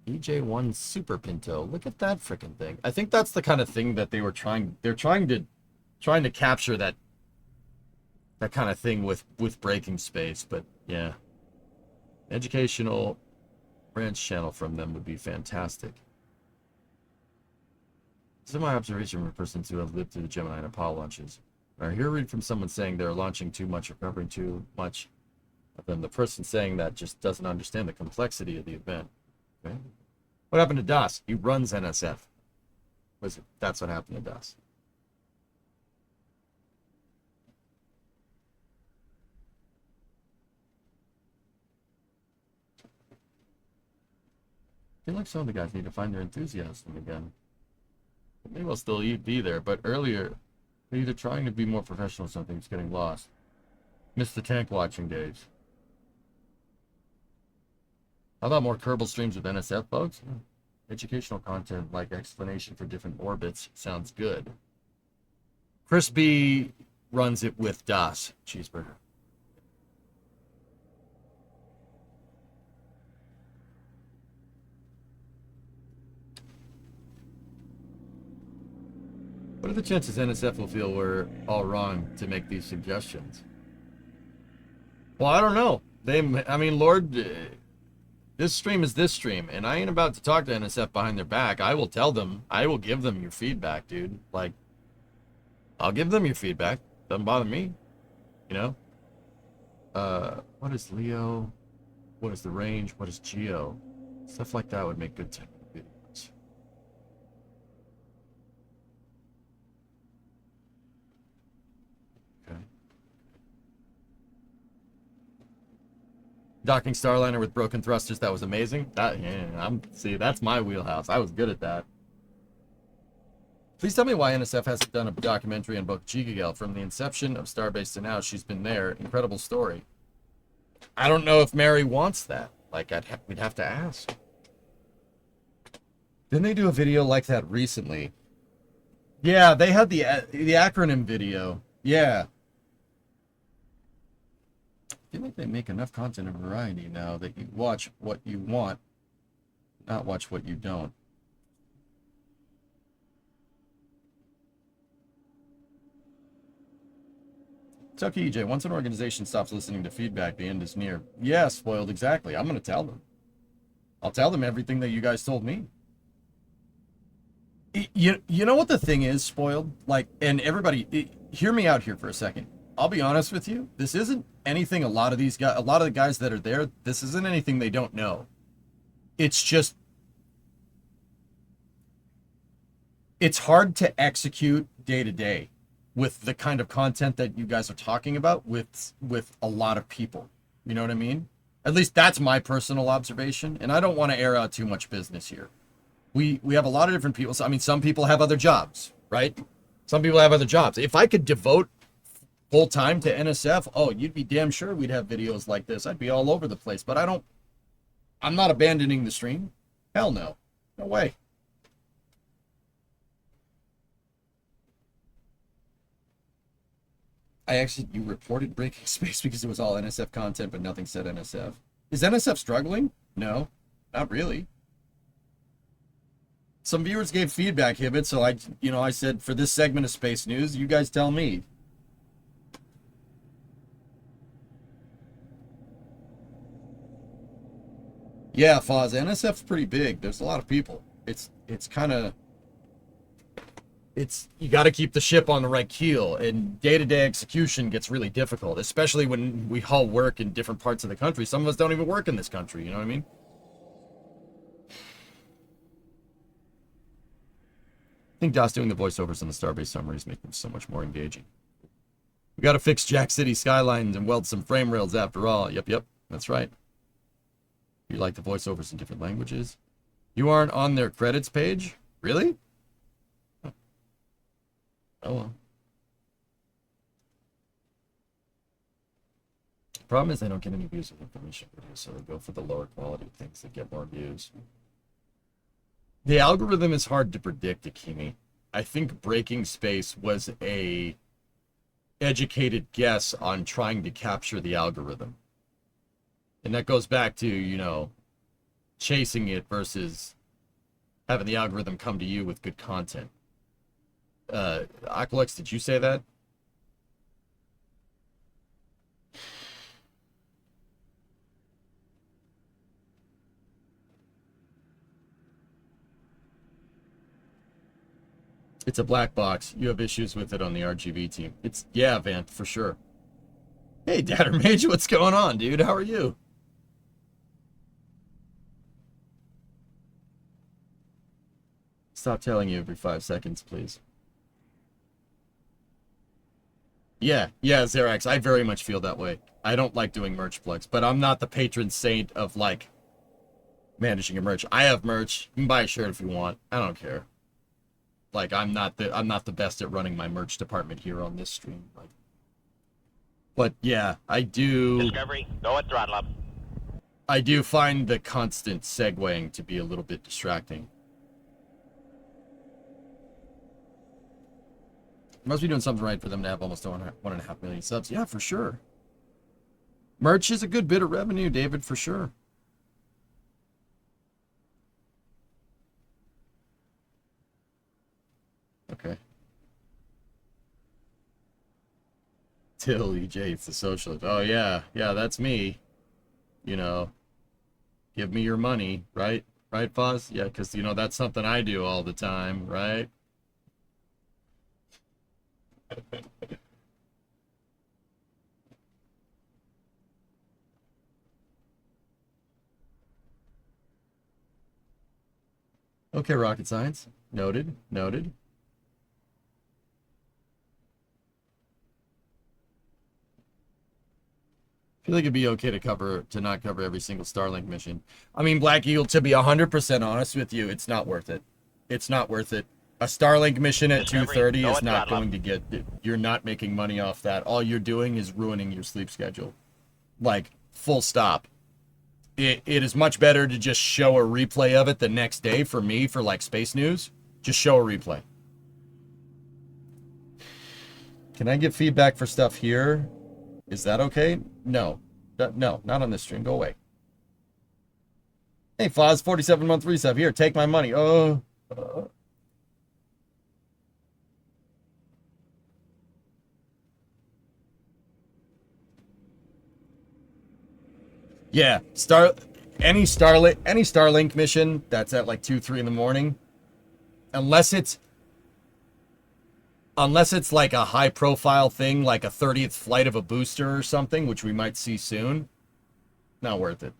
EJ1 Super Pinto. Look at that freaking thing. I think that's the kind of thing that they're trying to capture that kind of thing with braking space, but yeah. Educational branch channel from them would be fantastic. This is my observation from persons who have lived through the Gemini and Apollo launches. I hear read from someone saying they're launching too much or covering too much. But then the person saying that just doesn't understand the complexity of the event. Okay? What happened to Das? He runs NSF. That's what happened to Das. I feel like some of the guys need to find their enthusiasm again. Maybe they'll still be there, but earlier, they're either trying to be more professional or something's getting lost. Missed the tank watching days. How about more Kerbal streams with NSF folks? Educational content like explanation for different orbits sounds good. Crispy runs it with Das Cheeseburger. What are the chances NSF will feel we're all wrong to make these suggestions? Well, I don't know. Lord, this stream is this stream, and I ain't about to talk to NSF behind their back. I will tell them. I will give them your feedback, dude. Like, I'll give them your feedback. Doesn't bother me. You know? What is Leo? What is the range? What is Geo? Stuff like that would make good technical videos. Okay. Docking Starliner with broken thrusters, that was amazing. That's my wheelhouse. I was good at that. Please tell me why NSF hasn't done a documentary on both Gigagal from the inception of Starbase to now. She's been there. Incredible story. I don't know if Mary wants that. Like, we'd have to ask. Didn't they do a video like that recently? Yeah, they had the acronym video. Yeah. I feel like they make enough content and variety now that you watch what you want, not watch what you don't. It's okay, EJ. Once an organization stops listening to feedback, the end is near. Yeah, spoiled, exactly. I'm going to tell them. I'll tell them everything that you guys told me. You know what the thing is, spoiled? Like, and everybody, hear me out here for a second. I'll be honest with you. This isn't anything a lot of the guys that are there, this isn't anything they don't know. It's just, it's hard to execute day to day with the kind of content that you guys are talking about with a lot of people. You know what I mean? At least that's my personal observation, and I don't want to air out too much business here. We have a lot of different people. So, I mean, some people have other jobs, right? Some people have other jobs. If I could devote full time to NSF, oh, you'd be damn sure we'd have videos like this. I'd be all over the place, but I'm not abandoning the stream. Hell no. No way. You reported breaking space because it was all NSF content, but nothing said NSF. Is NSF struggling? No, not really. Some viewers gave feedback, Hibbit, so I said for this segment of Space News, you guys tell me. Yeah, Foz, NSF's pretty big. There's a lot of people. It's kind of, you got to keep the ship on the right keel, and day-to-day execution gets really difficult, especially when we all work in different parts of the country. Some of us don't even work in this country, you know what I mean? I think DOS doing the voiceovers on the Starbase summaries make them so much more engaging. We got to fix Jack City skylines and weld some frame rails after all. Yep, that's right. You like the voiceovers in different languages? You aren't on their credits page? Really? Oh well. The problem is they don't get any views of information videos, so they go for the lower quality things that get more views. The algorithm is hard to predict, Akimi. I think Breaking Space was a educated guess on trying to capture the algorithm. And that goes back to, chasing it versus having the algorithm come to you with good content. Aqualex, did you say that? It's a black box. You have issues with it on the RGB team. Yeah, Van, for sure. Hey, Dadder Mage, what's going on, dude? How are you? Stop telling you every 5 seconds, please. Yeah, Xerax, I very much feel that way. I don't like doing merch plugs, but I'm not the patron saint of, like, managing a merch. I have merch. You can buy a shirt if you want. I don't care. Like, I'm not the best at running my merch department here on this stream. Like, but yeah, I do. Discovery, go at throttle up. I do find the constant segueing to be a little bit distracting. Must be doing something right for them to have almost 1.5 million subs. Yeah, for sure. Merch is a good bit of revenue, David, for sure. Okay. Till EJ, it's the socialist. Oh, yeah. Yeah, that's me. You know, give me your money, right? Right, Foz? Yeah, because, you know, that's something I do all the time, right? Okay, rocket science. Noted. Noted. I feel like it'd be okay to not cover every single Starlink mission. I mean, Black Eagle, to be 100% honest with you, it's not worth it. It's not worth it. A Starlink mission at 2:30 is not going to get... You're not making money off that. All you're doing is ruining your sleep schedule. Like, full stop. It is much better to just show a replay of it the next day for me, for like space news. Just show a replay. Can I get feedback for stuff here? Is that okay? No. No, not on this stream. Go away. Hey, Foz, 47-month resub. Here, take my money. Yeah, any Starlink mission that's at like 2, 3 in the morning, unless it's like a high profile thing, like a 30th flight of a booster or something, which we might see soon, not worth it.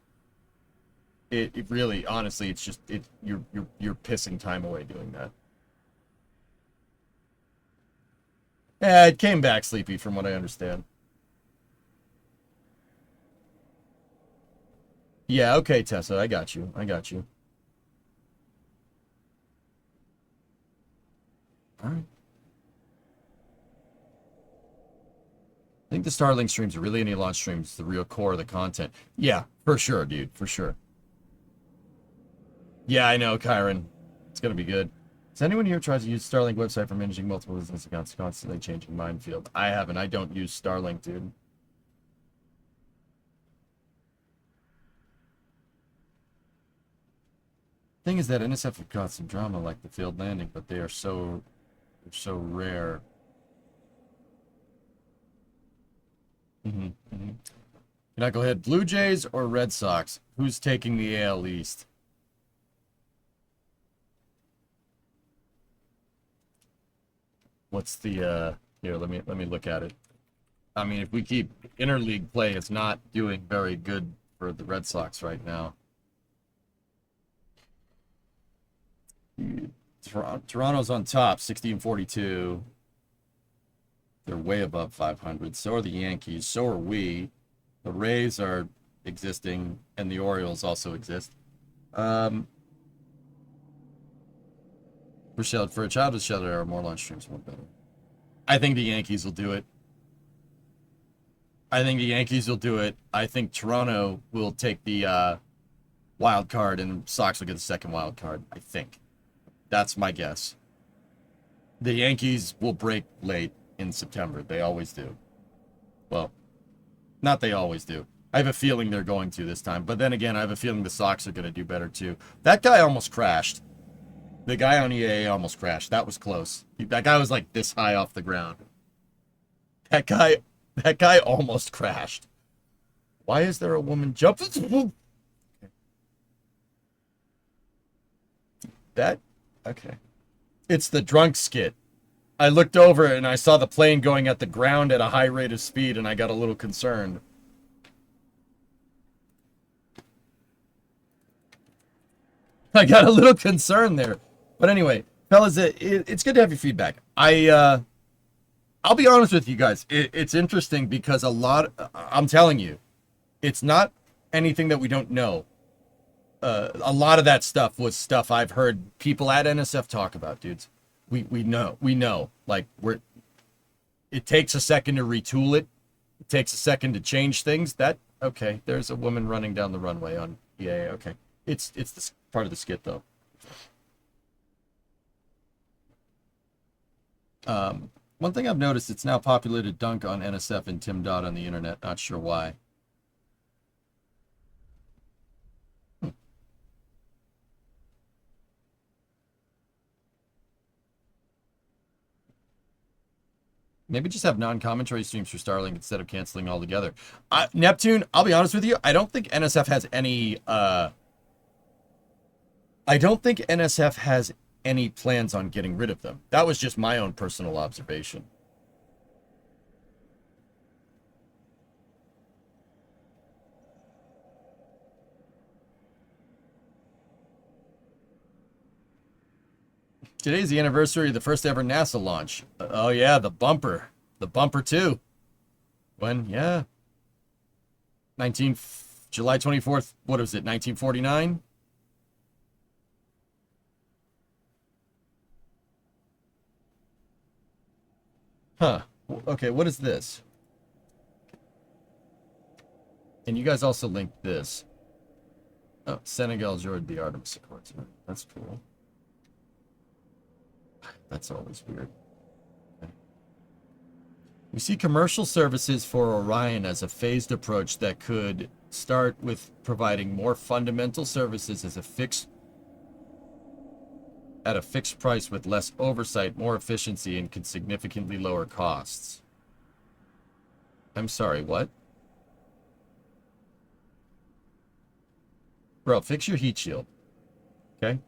It really, honestly, it's just you're pissing time away doing that. Yeah, it came back sleepy from what I understand. Yeah, okay, Tessa, I got you. All right. I think the Starlink streams are really any launch streams, the real core of the content. Yeah, for sure, dude, for sure. Yeah, I know, Kyron. It's gonna be good. Has anyone here tried to use Starlink website for managing multiple business accounts, constantly changing minefield? I haven't. I don't use Starlink, dude. Thing is that NSF have caught some drama like the failed landing, but they're so rare. Can I go ahead? Blue Jays or Red Sox? Who's taking the AL East? What's the here, let me look at it. I mean, if we keep interleague play, it's not doing very good for the Red Sox right now. Toronto's on top, 60-42. They're way above 500. So are the Yankees. So are we. The Rays are existing, and the Orioles also exist. For a childhood shelter era, more launch streams, more better. I think the Yankees will do it. I think Toronto will take the wild card, and Sox will get the second wild card. I think. That's my guess. The Yankees will break late in September. They always do. Well, not they always do. I have a feeling they're going to this time. But then again, I have a feeling the Sox are going to do better too. That guy almost crashed. The guy on EAA almost crashed. That was close. That guy was like this high off the ground. That guy almost crashed. Why is there a woman jumping? That, okay. It's the drunk skit. I looked over and I saw the plane going at the ground at a high rate of speed and I got a little concerned. I got a little concerned there. But anyway, fellas, it's good to have your feedback. I'll be honest with you guys. It's interesting because I'm telling you, it's not anything that we don't know. A lot of that stuff was stuff I've heard people at NSF talk about, dudes. We know. Like it takes a second to retool it. It takes a second to change things. Okay, there's a woman running down the runway on EA. Okay. It's this part of the skit though. One thing I've noticed, it's now popular to dunk on NSF and Tim Dodd on the internet. Not sure why. Maybe just have non-commentary streams for Starlink instead of canceling altogether. Neptune, I'll be honest with you, I don't think NSF has any plans on getting rid of them. That was just my own personal observation. Today's the anniversary of the first ever NASA launch. Oh yeah, the bumper. The bumper 2. When? Yeah. July 24th, what was it, 1949? Huh. Okay, what is this? And you guys also linked this. Oh, Senegal joined the Artemis Accords. That's cool. That's always weird. Okay. We see commercial services for Orion as a phased approach that could start with providing more fundamental services at a fixed price with less oversight, more efficiency, and could significantly lower costs. I'm sorry, what? Bro, fix your heat shield. Okay?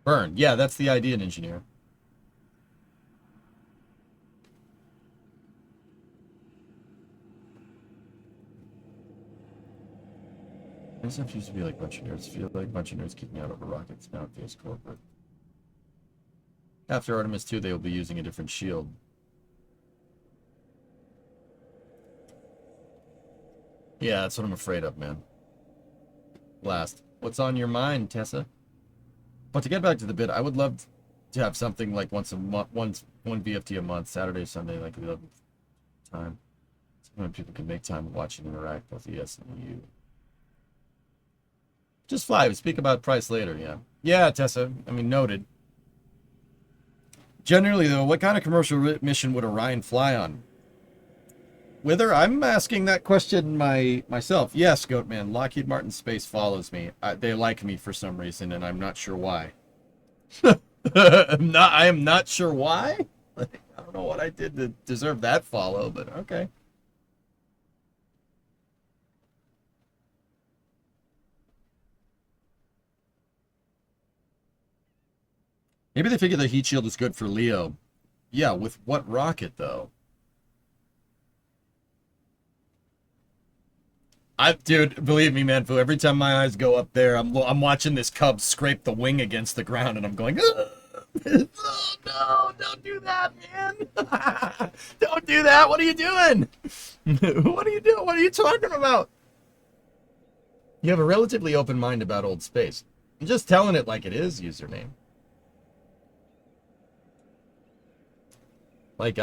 Burn. Yeah, that's the idea, engineer. NSF used to be like a bunch of nerds. Feel like a bunch of nerds keeping out over rockets. Now it feels corporate. After Artemis 2, they will be using a different shield. Yeah, that's what I'm afraid of, man. Last. What's on your mind, Tessa? But to get back to the bit, I would love to have something like one VFT a month, Saturday, Sunday, like 11th time. So when people can make time to watch and interact with ES and EU. Just 5. Speak about price later, yeah. Yeah, Tessa. I mean, noted. Generally, though, what kind of commercial mission would Orion fly on? Wither, I'm asking that question myself. Yes, Goatman, Lockheed Martin Space follows me. They like me for some reason, and I'm not sure why. I am not sure why? I don't know what I did to deserve that follow, but okay. Maybe they figure the heat shield is good for Leo. Yeah, with what rocket, though? Dude, believe me, man, Fu, every time my eyes go up there, I'm watching this cub scrape the wing against the ground, and I'm going, oh, no, don't do that, man. Don't do that. What are you doing? What are you doing? What are you talking about? You have a relatively open mind about old space. I'm just telling it like it is, username. Like,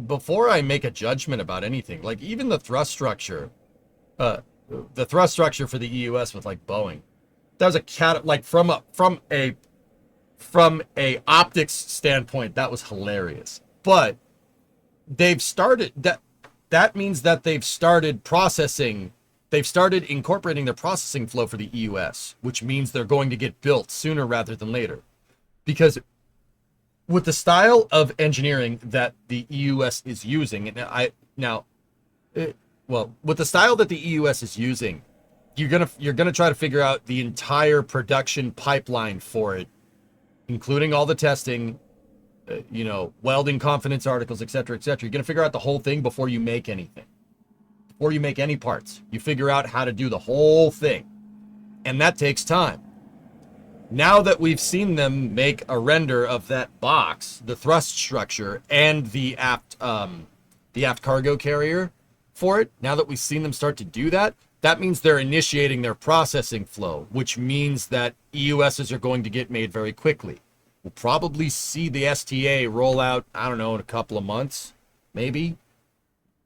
before I make a judgment about anything, like even the thrust structure, for the EUS with like Boeing, that was a from a from a optics standpoint, that was hilarious. But they've started that means that they've started processing. They've started incorporating their processing flow for the EUS, which means they're going to get built sooner rather than later. Because with the style of engineering that the EUS is using, and with the style that the EUS is using, you're gonna try to figure out the entire production pipeline for it, including all the testing, welding confidence articles, etc., etc. You're gonna figure out the whole thing before you make anything. Before you make any parts, you figure out how to do the whole thing, and that takes time. Now that we've seen them make a render of that box, the thrust structure, and the aft cargo carrier for it, now that we've seen them start to do that, that means they're initiating their processing flow, which means that EUSs are going to get made very quickly. We'll probably see the STA roll out, I don't know, in a couple of months, maybe.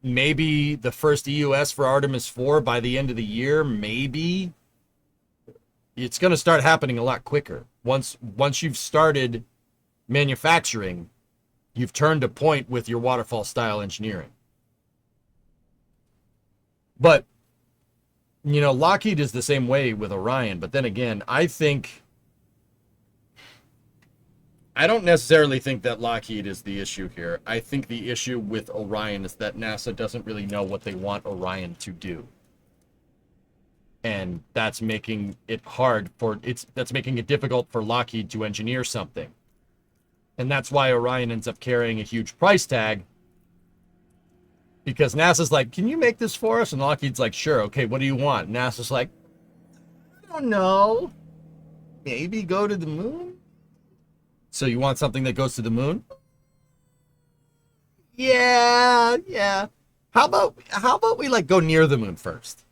Maybe the first EUS for Artemis 4 by the end of the year, maybe. It's going to start happening a lot quicker. Once you've started manufacturing, you've turned a point with your waterfall style engineering. But, Lockheed is the same way with Orion. But then again, I don't necessarily think that Lockheed is the issue here. I think the issue with Orion is that NASA doesn't really know what they want Orion to do. And that's making it that's making it difficult for Lockheed to engineer something. And that's why Orion ends up carrying a huge price tag. Because NASA's like, can you make this for us? And Lockheed's like, sure, okay, what do you want? And NASA's like, I don't know. Maybe go to the moon? So you want something that goes to the moon? Yeah. How about we go near the moon first?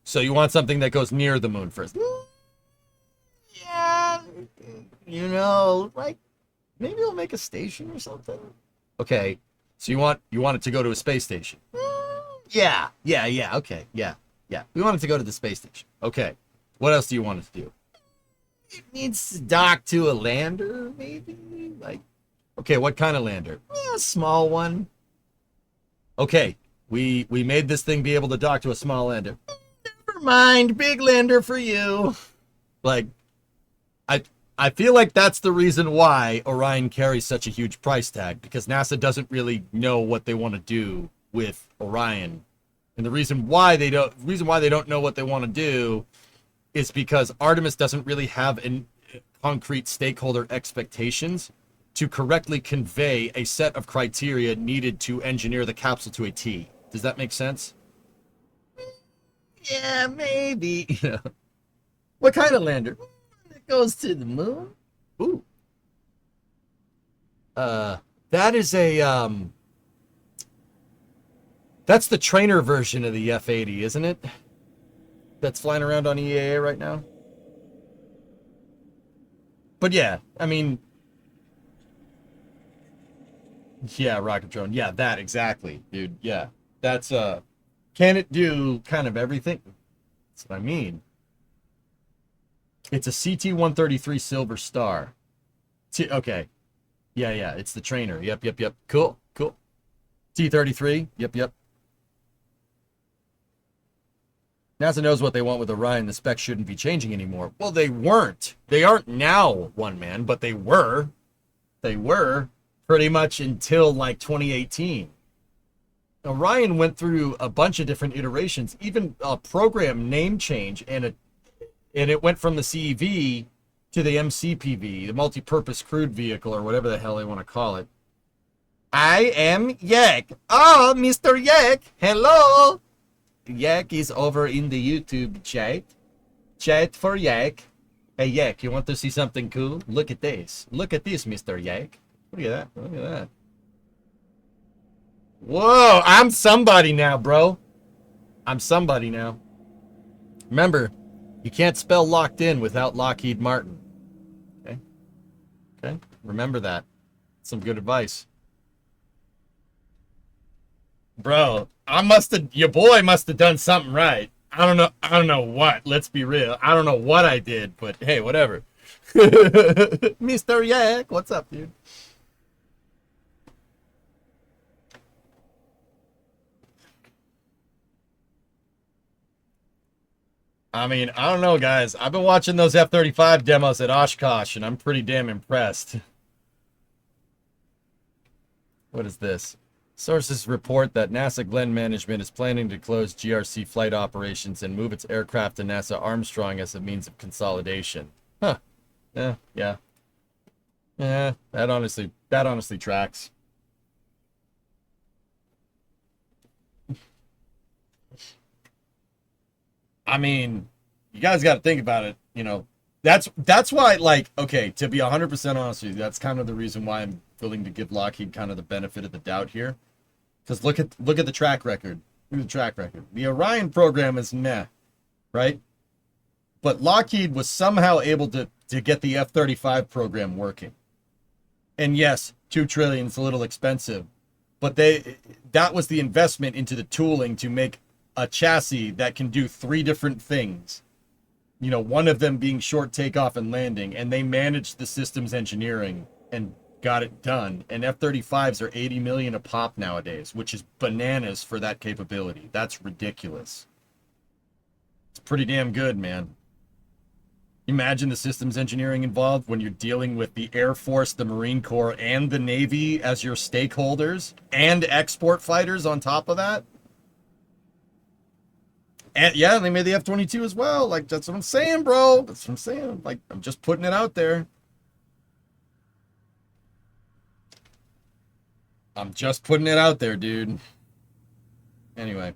So you want something that goes near the moon first? Yeah. Maybe we'll make a station or something. Okay. So you want it to go to a space station? Yeah. Okay. Yeah. We want it to go to the space station. Okay. What else do you want it to do? It needs to dock to a lander, maybe? Okay, what kind of lander? A small one. Okay, we made this thing be able to dock to a small lander. Never mind, big lander for you. I feel like that's the reason why Orion carries such a huge price tag, because NASA doesn't really know what they want to do with Orion. And the reason why they don't know what they want to do is because Artemis doesn't really have concrete stakeholder expectations to correctly convey a set of criteria needed to engineer the capsule to a T. Does that make sense? Yeah, maybe. What kind of lander? It goes to the moon? Ooh. That is that's the trainer version of the F-80, isn't it? That's flying around on EAA right now. But yeah, I mean, yeah, rocket drone. Yeah, that exactly, dude. Yeah, that's can it do kind of everything? That's what I mean. It's a CT-133 Silver Star. Okay. Yeah, it's the trainer. Yep. Cool. T-33. Yep. NASA knows what they want with Orion. The specs shouldn't be changing anymore. Well, they weren't. They aren't now, one man, but they were. They were pretty much until 2018. Orion went through a bunch of different iterations, even a program name change, and it went from the CEV to the MCPV, the multi-purpose crewed vehicle, or whatever the hell they want to call it. I am Yak. Oh, Mr. Yak. Hello. Yak is over in the YouTube chat. Chat for Yak. Hey, Yak, you want to see something cool? Look at this. Look at this, Mr. Yak. Look at that. Whoa, I'm somebody now, bro. I'm somebody now. Remember, you can't spell locked in without Lockheed Martin. Okay? Remember that. Some good advice. Bro, your boy must have done something right. I don't know what, let's be real. I don't know what I did, but hey, whatever. Mr. Yak, what's up, dude? I mean, I don't know, guys. I've been watching those F-35 demos at Oshkosh, and I'm pretty damn impressed. What is this? Sources report that NASA Glenn management is planning to close GRC flight operations and move its aircraft to NASA Armstrong as a means of consolidation. Huh. Yeah, yeah. Yeah, that honestly tracks. I mean, you guys got to think about it, you know. That's why, like, okay, to be 100% honest with you, that's kind of the reason why I'm willing to give Lockheed kind of the benefit of the doubt here. Because look at the track record. Look at the track record. The Orion program is meh, right? But Lockheed was somehow able to get the F-35 program working. And yes, $2 trillion is a little expensive, but that was the investment into the tooling to make a chassis that can do 3 different things. You know, one of them being short takeoff and landing, and they managed the systems engineering and got it done. And F-35s are 80 million a pop nowadays, which is bananas for that capability. That's ridiculous. It's pretty damn good, man. Imagine the systems engineering involved when you're dealing with the Air Force, the Marine Corps, and the Navy as your stakeholders, and export fighters on top of that. And yeah, they made the F-22 as well. Like, that's what I'm saying, bro. That's what I'm saying. Like, I'm just putting it out there. I'm just putting it out there, dude. Anyway.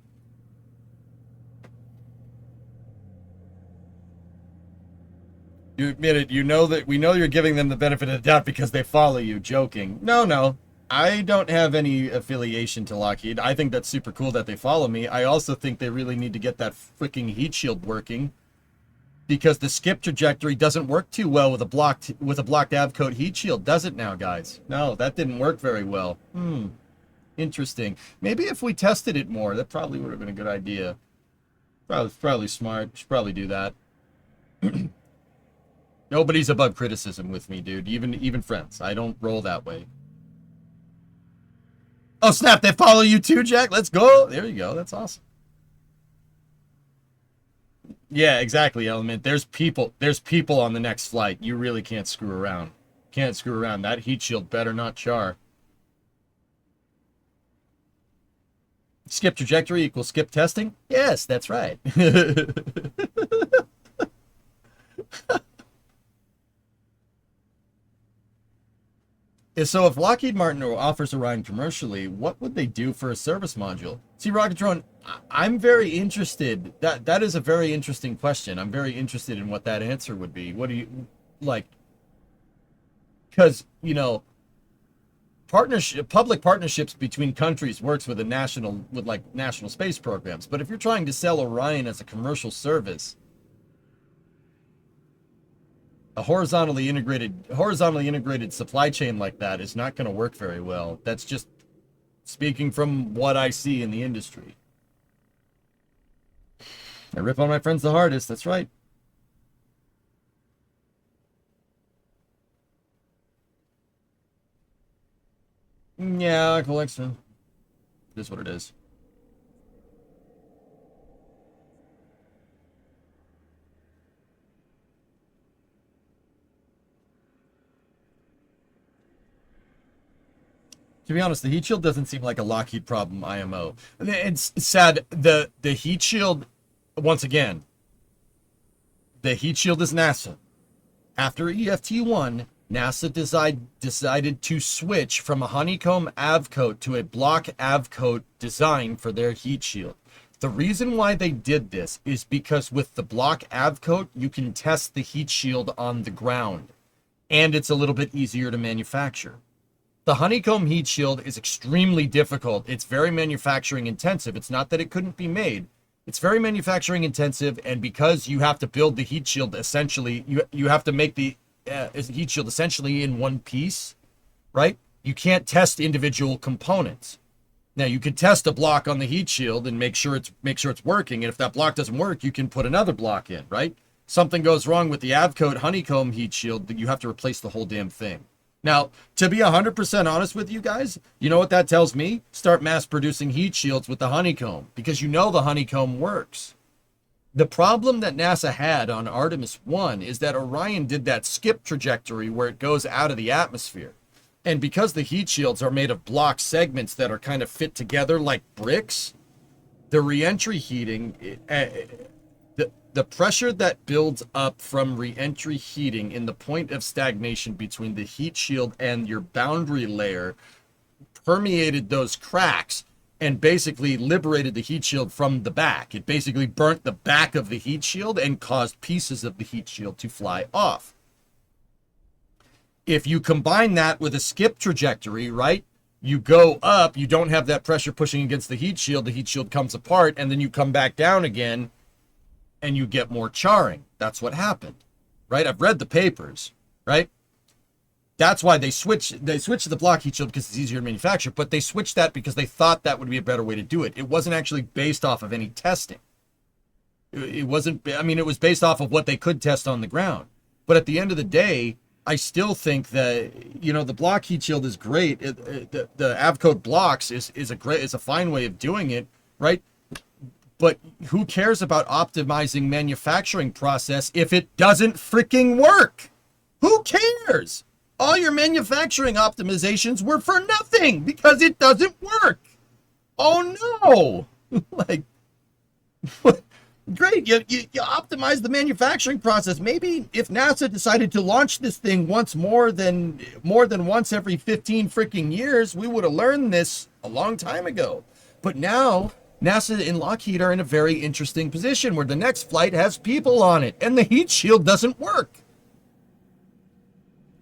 You admit it. You know that we know you're giving them the benefit of the doubt because they follow you. Joking. No. I don't have any affiliation to Lockheed. I think that's super cool that they follow me. I also think they really need to get that freaking heat shield working, because the skip trajectory doesn't work too well with a blocked avcoat heat shield, does it now, guys? No, that didn't work very well. Interesting. Maybe if we tested it more, that probably would have been a good idea. Probably smart. Should probably do that. Nobody's above criticism with me, dude. Even friends. I don't roll that way. Oh, snap, they follow you too, Jack? Let's go. There you go. That's awesome. Yeah, exactly, Element. There's people on the next flight. You really can't screw around. Can't screw around. That heat shield better not char. Skip trajectory equals skip testing? Yes, that's right. So if Lockheed Martin offers Orion commercially, what would they do for a service module? See, Rocketron, I'm very interested. That is a very interesting question. I'm very interested in what that answer would be. What do you like? Because, you know, public partnerships between countries works with national space programs. But if you're trying to sell Orion as a commercial service, a horizontally integrated supply chain like that is not going to work very well. That's just speaking from what I see in the industry. I rip on my friends the hardest. That's right. Yeah, collection. It is what it is. To be honest, the heat shield doesn't seem like a Lockheed problem, IMO. It's sad. The heat shield, once again, the heat shield is NASA. After EFT1, NASA decided to switch from a honeycomb avcoat to a block avcoat design for their heat shield. The reason why they did this is because with the block avcoat, you can test the heat shield on the ground, and it's a little bit easier to manufacture. The honeycomb heat shield is extremely difficult. It's very manufacturing intensive. It's not that it couldn't be made. It's very manufacturing intensive, and because you have to build the heat shield essentially, you have to make the heat shield essentially in one piece, right? You can't test individual components. Now you could test a block on the heat shield and make sure it's working, and if that block doesn't work, you can put another block in, right? something goes wrong with the Avcoat honeycomb heat shield, you have to replace the whole damn thing. Now, to be 100% honest with you guys, you know what that tells me? Start mass producing heat shields with the honeycomb, because you know the honeycomb works. The problem that NASA had on Artemis 1 is that Orion did that skip trajectory where it goes out of the atmosphere. And because the heat shields are made of block segments that are kind of fit together like bricks, the reentry heating, the pressure that builds up from reentry heating in the point of stagnation between the heat shield and your boundary layer permeated those cracks and basically liberated the heat shield from the back. It basically burnt the back of the heat shield and caused pieces of the heat shield to fly off. If you combine that with a skip trajectory, right? You go up, you don't have that pressure pushing against the heat shield comes apart, and then you come back down again, and you get more charring. That's what happened, right? I've read the papers, right? That's why they switched to the block heat shield because it's easier to manufacture, but they switched that because they thought that would be a better way to do it. It wasn't actually based off of any testing. It wasn't, I mean, it was based off of what they could test on the ground. But at the end of the day, I still think that, you know, the block heat shield is great. The Avcoat blocks is a fine way of doing it, right? But who cares about optimizing manufacturing process if it doesn't freaking work? Who cares? All your manufacturing optimizations were for nothing because it doesn't work. Oh no. Like, great, you optimize the manufacturing process. Maybe if NASA decided to launch this thing more than once every 15 freaking years, we would have learned this a long time ago. But now NASA and Lockheed are in a very interesting position where the next flight has people on it and the heat shield doesn't work.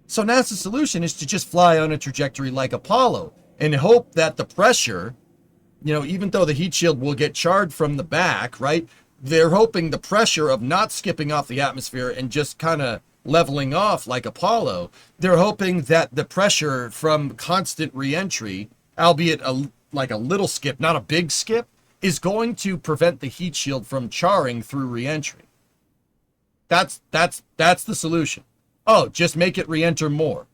So NASA's solution is to just fly on a trajectory like Apollo and hope that the pressure, you know, even though the heat shield will get charred from the back, right? They're hoping the pressure of not skipping off the atmosphere and just kind of leveling off like Apollo, they're hoping that the pressure from constant reentry, albeit like a little skip, not a big skip, is going to prevent the heat shield from charring through reentry. That's the solution. Oh, just make it reenter more.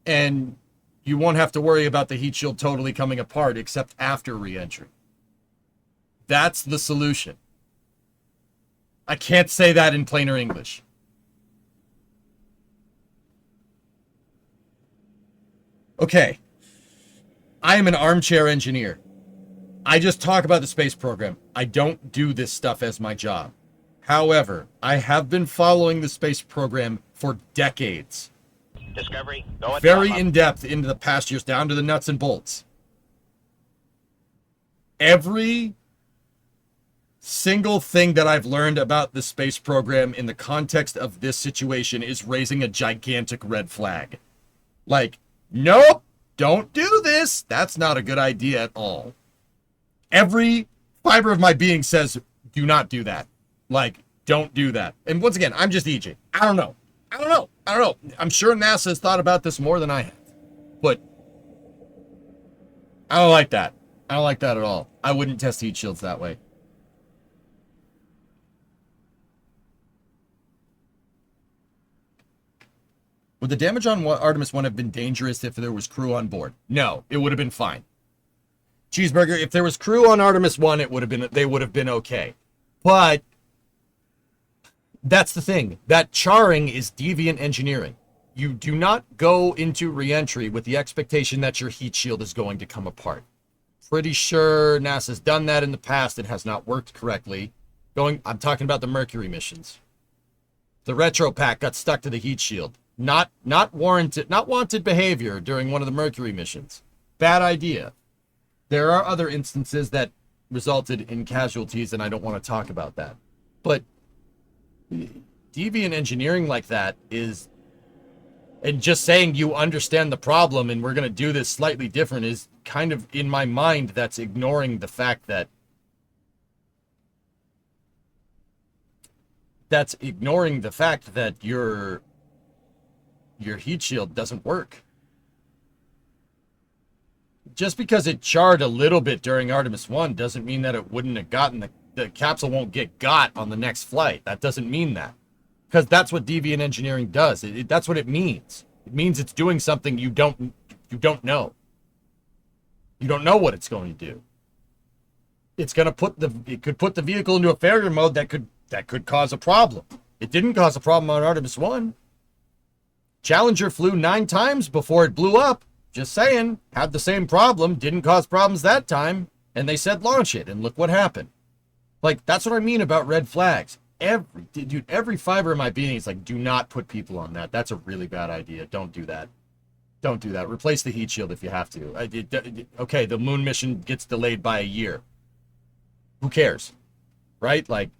And you won't have to worry about the heat shield totally coming apart except after reentry. That's the solution. I can't say that in plainer English. Okay. I am an armchair engineer. I just talk about the space program. I don't do this stuff as my job. However, I have been following the space program for decades. Discovery, go at Very throttle up. in depth into the past years, down to the nuts and bolts. Every single thing that I've learned about the space program in the context of this situation is raising a gigantic red flag. Like, nope, don't do this. That's not a good idea at all. Every fiber of my being says, do not do that. Like, don't do that. And once again, I'm just EJ. I don't know. I'm sure NASA has thought about this more than I have. But I don't like that. I don't like that at all. I wouldn't test heat shields that way. Would the damage on Artemis 1 have been dangerous if there was crew on board? No, it would have been fine. Cheeseburger, if there was crew on Artemis 1, they would have been okay. But that's the thing. That charring is deviant engineering. You do not go into reentry with the expectation that your heat shield is going to come apart. Pretty sure NASA's done that in the past. It has not worked correctly. I'm talking about the Mercury missions. The retro pack got stuck to the heat shield. Not wanted behavior during one of the Mercury missions. Bad idea. There are other instances that resulted in casualties, and I don't want to talk about that. But deviant engineering like that is, and just saying you understand the problem and we're going to do this slightly different is kind of, in my mind, that's ignoring the fact that your heat shield doesn't work. Just because it charred a little bit during Artemis 1 doesn't mean that it wouldn't have gotten the capsule won't get got on the next flight. That doesn't mean that. because that's what deviant engineering does. That's what it means. It means it's doing something you don't know. You don't know what it's going to do. It's going to it could put the vehicle into a failure mode that could cause a problem. It didn't cause a problem on Artemis 1. Challenger flew 9 times before it blew up. Just saying, had the same problem, didn't cause problems that time, and they said launch it, and look what happened. Like, that's what I mean about red flags. Every fiber in my being is like, do not put people on that. That's a really bad idea. Don't do that. Don't do that. Replace the heat shield if you have to. Okay, the moon mission gets delayed by a year. Who cares? Right? Like,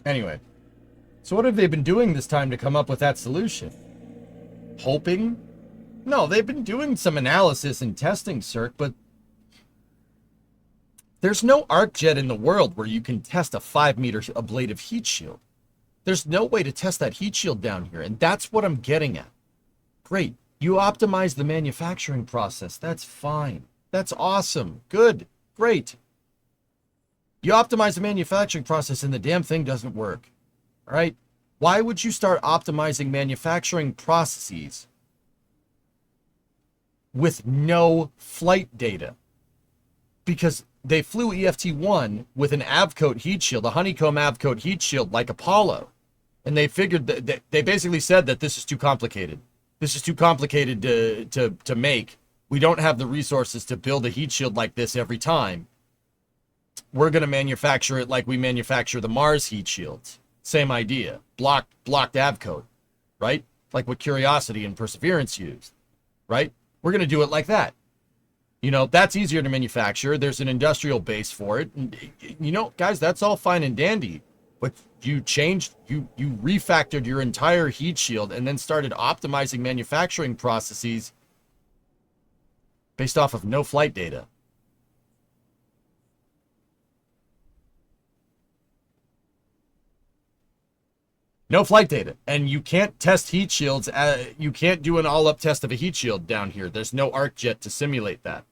anyway. So what have they been doing this time to come up with that solution? Hoping? No, they've been doing some analysis and testing, Cirque, but there's no arc jet in the world where you can test a 5-meter ablative heat shield. There's no way to test that heat shield down here, and that's what I'm getting at. Great. You optimize the manufacturing process. That's fine. That's awesome. Good. Great. You optimize the manufacturing process and the damn thing doesn't work. All right? Why would you start optimizing manufacturing processes with no flight data? Because they flew EFT-1 with an Avcoat heat shield, a honeycomb Avcoat heat shield like Apollo. And they figured that they basically said that this is too complicated. This is too complicated to make. We don't have the resources to build a heat shield like this every time. We're going to manufacture it like we manufacture the Mars heat shields. Same idea. Blocked Avcoat, right? Like what Curiosity and Perseverance used, right? We're going to do it like that. You know, that's easier to manufacture. There's an industrial base for it. And, you know, guys, that's all fine and dandy. But you refactored your entire heat shield and then started optimizing manufacturing processes based off of no flight data. No flight data. And you can't test heat shields. You can't do an all-up test of a heat shield down here. There's no arc jet to simulate that.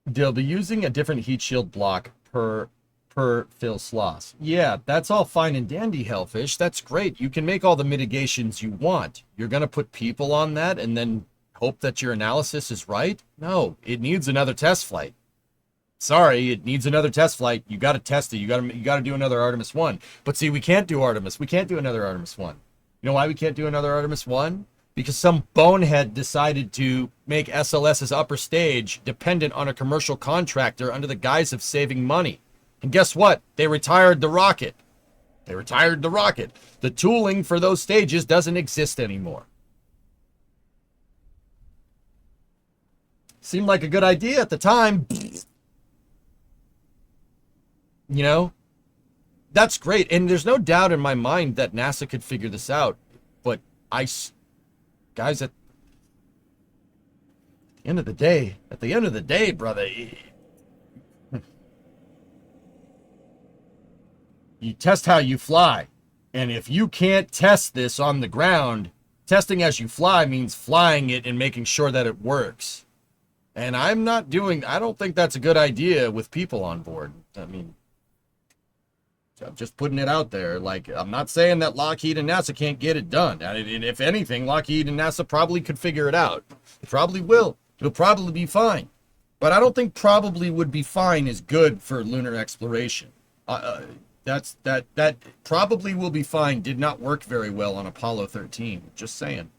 They'll be using a different heat shield block per fill slots. Yeah, that's all fine and dandy, Hellfish. That's great. You can make all the mitigations you want. You're going to put people on that and then hope that your analysis is right? No, it needs another test flight. Sorry, it needs another test flight. You got to test it. You got to do another Artemis 1. But see, we can't do Artemis. We can't do another Artemis 1. You know why we can't do another Artemis 1? Because some bonehead decided to make SLS's upper stage dependent on a commercial contractor under the guise of saving money. And guess what? They retired the rocket. They retired the rocket. The tooling for those stages doesn't exist anymore. Seemed like a good idea at the time. You know? That's great. And there's no doubt in my mind that NASA could figure this out. But guys, at the end of the day, brother, you test how you fly. And if you can't test this on the ground, testing as you fly means flying it and making sure that it works. And I don't think that's a good idea with people on board. I mean, I'm just putting it out there. Like, I'm not saying that Lockheed and NASA can't get it done. And if anything, Lockheed and NASA probably could figure it out. They probably will. It'll probably be fine. But I don't think probably would be fine is good for lunar exploration. That probably will be fine did not work very well on Apollo 13. Just saying.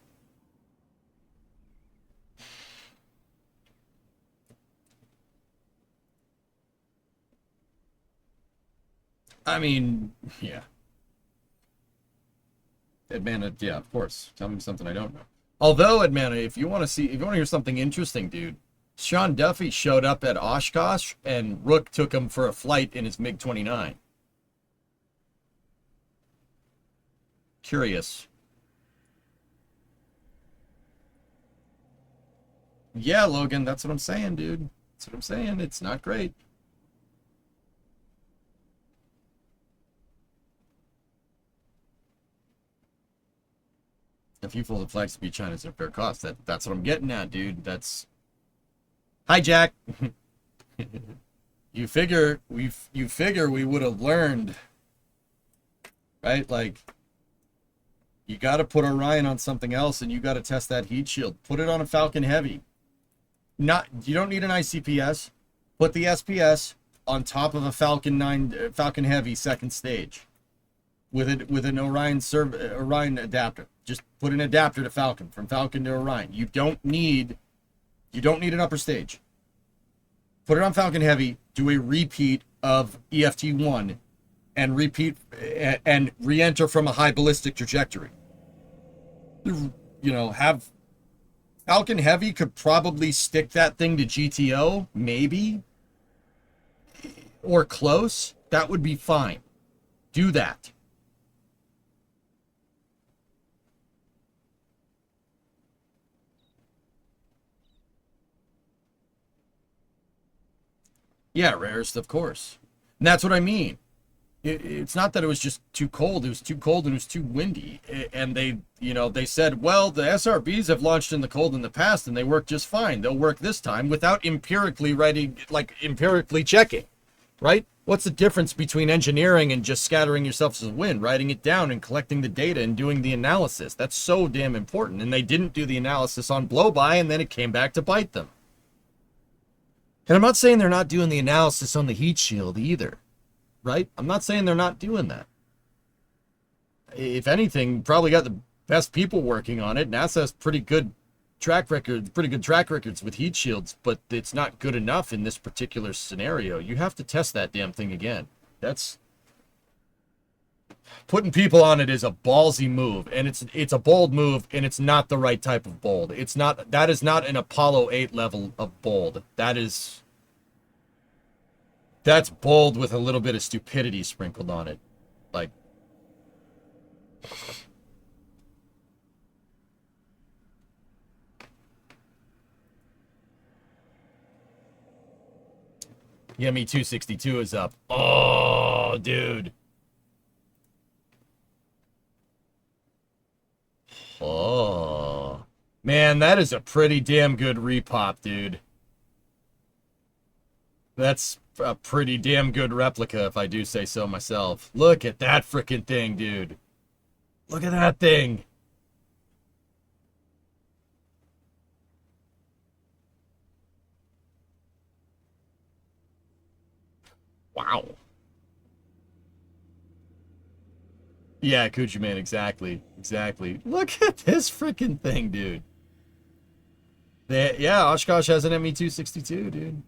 I mean, yeah. Edmana, yeah, of course. Tell me something I don't know. Although, Edmana, if you want to hear something interesting, dude, Sean Duffy showed up at Oshkosh and Rook took him for a flight in his MiG-29. Curious. Yeah, Logan, that's what I'm saying, dude. That's what I'm saying. It's not great. A few folded flags to beat China's at fair cost. That's what I'm getting at, dude. That's. Hi, Jack. You figure we would have learned, right? Like, you got to put Orion on something else, and you got to test that heat shield. Put it on a Falcon Heavy. You don't need an ICPS. Put the SPS on top of a Falcon Heavy second stage, with an Orion adapter. Just put an adapter to Falcon, from Falcon to Orion. You don't need an upper stage. Put it on Falcon Heavy. Do a repeat of EFT1, and repeat and re-enter from a high ballistic trajectory. Have Falcon Heavy could probably stick that thing to GTO, maybe, or close. That would be fine. Do that. Yeah, rarest, of course. And that's what I mean. It's not that it was just too cold. It was too cold and it was too windy. And they said, well, the SRBs have launched in the cold in the past and they work just fine. They'll work this time without empirically checking, right? What's the difference between engineering and just scattering yourself as a wind, writing it down and collecting the data and doing the analysis? That's so damn important. And they didn't do the analysis on blow-by, and then it came back to bite them. And I'm not saying they're not doing the analysis on the heat shield either, right? I'm not saying they're not doing that. If anything, probably got the best people working on it. NASA has pretty good track records with heat shields, but it's not good enough in this particular scenario. You have to test that damn thing again. That's putting people on it is a ballsy move, and it's a bold move, and it's not the right type of bold. That is not an Apollo 8 level of bold. That's bold with a little bit of stupidity sprinkled on it. Like, yeah, me 262 is up. Oh, dude. Oh, man, that is a pretty damn good repop, dude. That's a pretty damn good replica, if I do say so myself. Look at that freaking thing, dude. Look at that thing. Wow. Yeah, Coochie Man, exactly. Look at this freaking thing, dude. Yeah, Oshkosh has an ME-262, dude.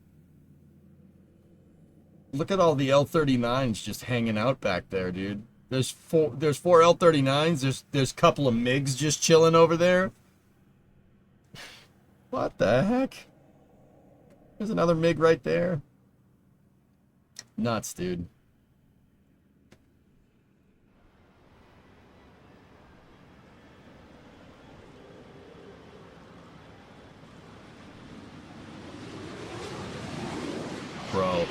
Look at all the L-39s just hanging out back there, dude. There's four L-39s. There's a couple of MiGs just chilling over there. What the heck? There's another MiG right there. Nuts, dude. Bro.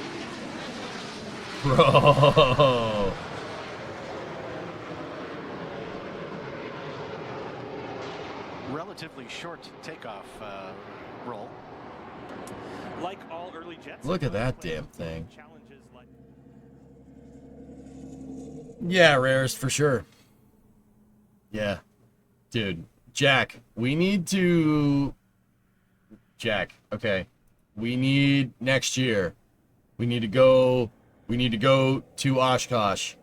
Relatively short takeoff roll. Like all early jets. Look at that damn thing. Yeah, rarest for sure. Yeah. Dude, Jack, okay. We need next year. We need to go to Oshkosh,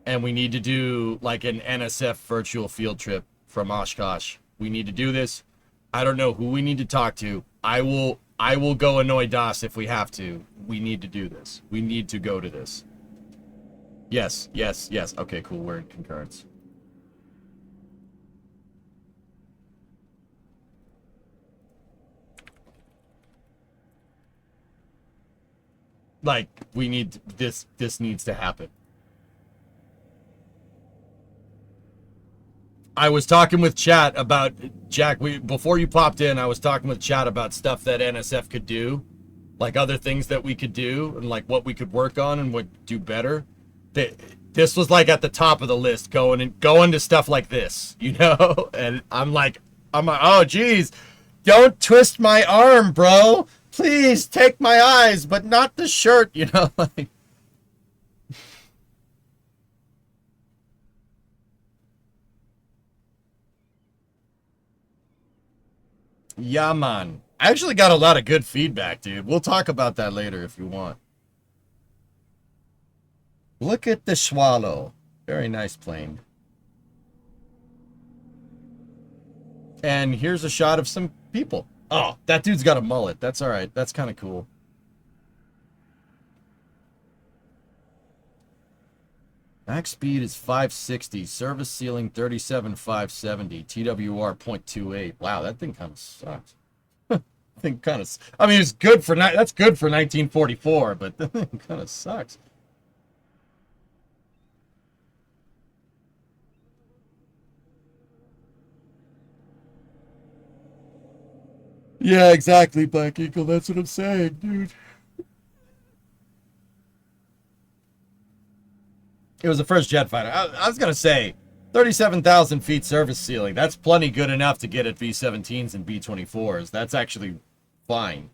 and we need to do like an NSF virtual field trip from Oshkosh. We need to do this. I don't know who we need to talk to. I will go annoy Das if we have to. We need to do this. We need to go to this. Yes. Okay, cool. We're in concurrence. Like, we need this needs to happen. I was talking with chat about Jack, before you popped in, I was talking with chat about stuff that NSF could do, like other things that we could do and like what we could work on and what do better. this was like at the top of the list, going to stuff like this, you know? And I'm like, oh geez, don't twist my arm, bro. Please take my eyes, but not the shirt, you know? Like, yeah, man. I actually got a lot of good feedback, dude. We'll talk about that later if you want. Look at the swallow. Very nice plane. And here's a shot of some people. Oh, that dude's got a mullet. That's all right. That's kind of cool. Max speed is 560. Service ceiling 37,570. TWR 0.28. Wow, that thing kind of sucks. Thing kind of. I mean, it's good for that's good for 1944, but the thing kind of sucks. Yeah, exactly, Black Eagle. That's what I'm saying, dude. It was the first jet fighter. I was gonna say, 37,000 feet service ceiling. That's plenty good enough to get at B-17s and B-24s. That's actually fine.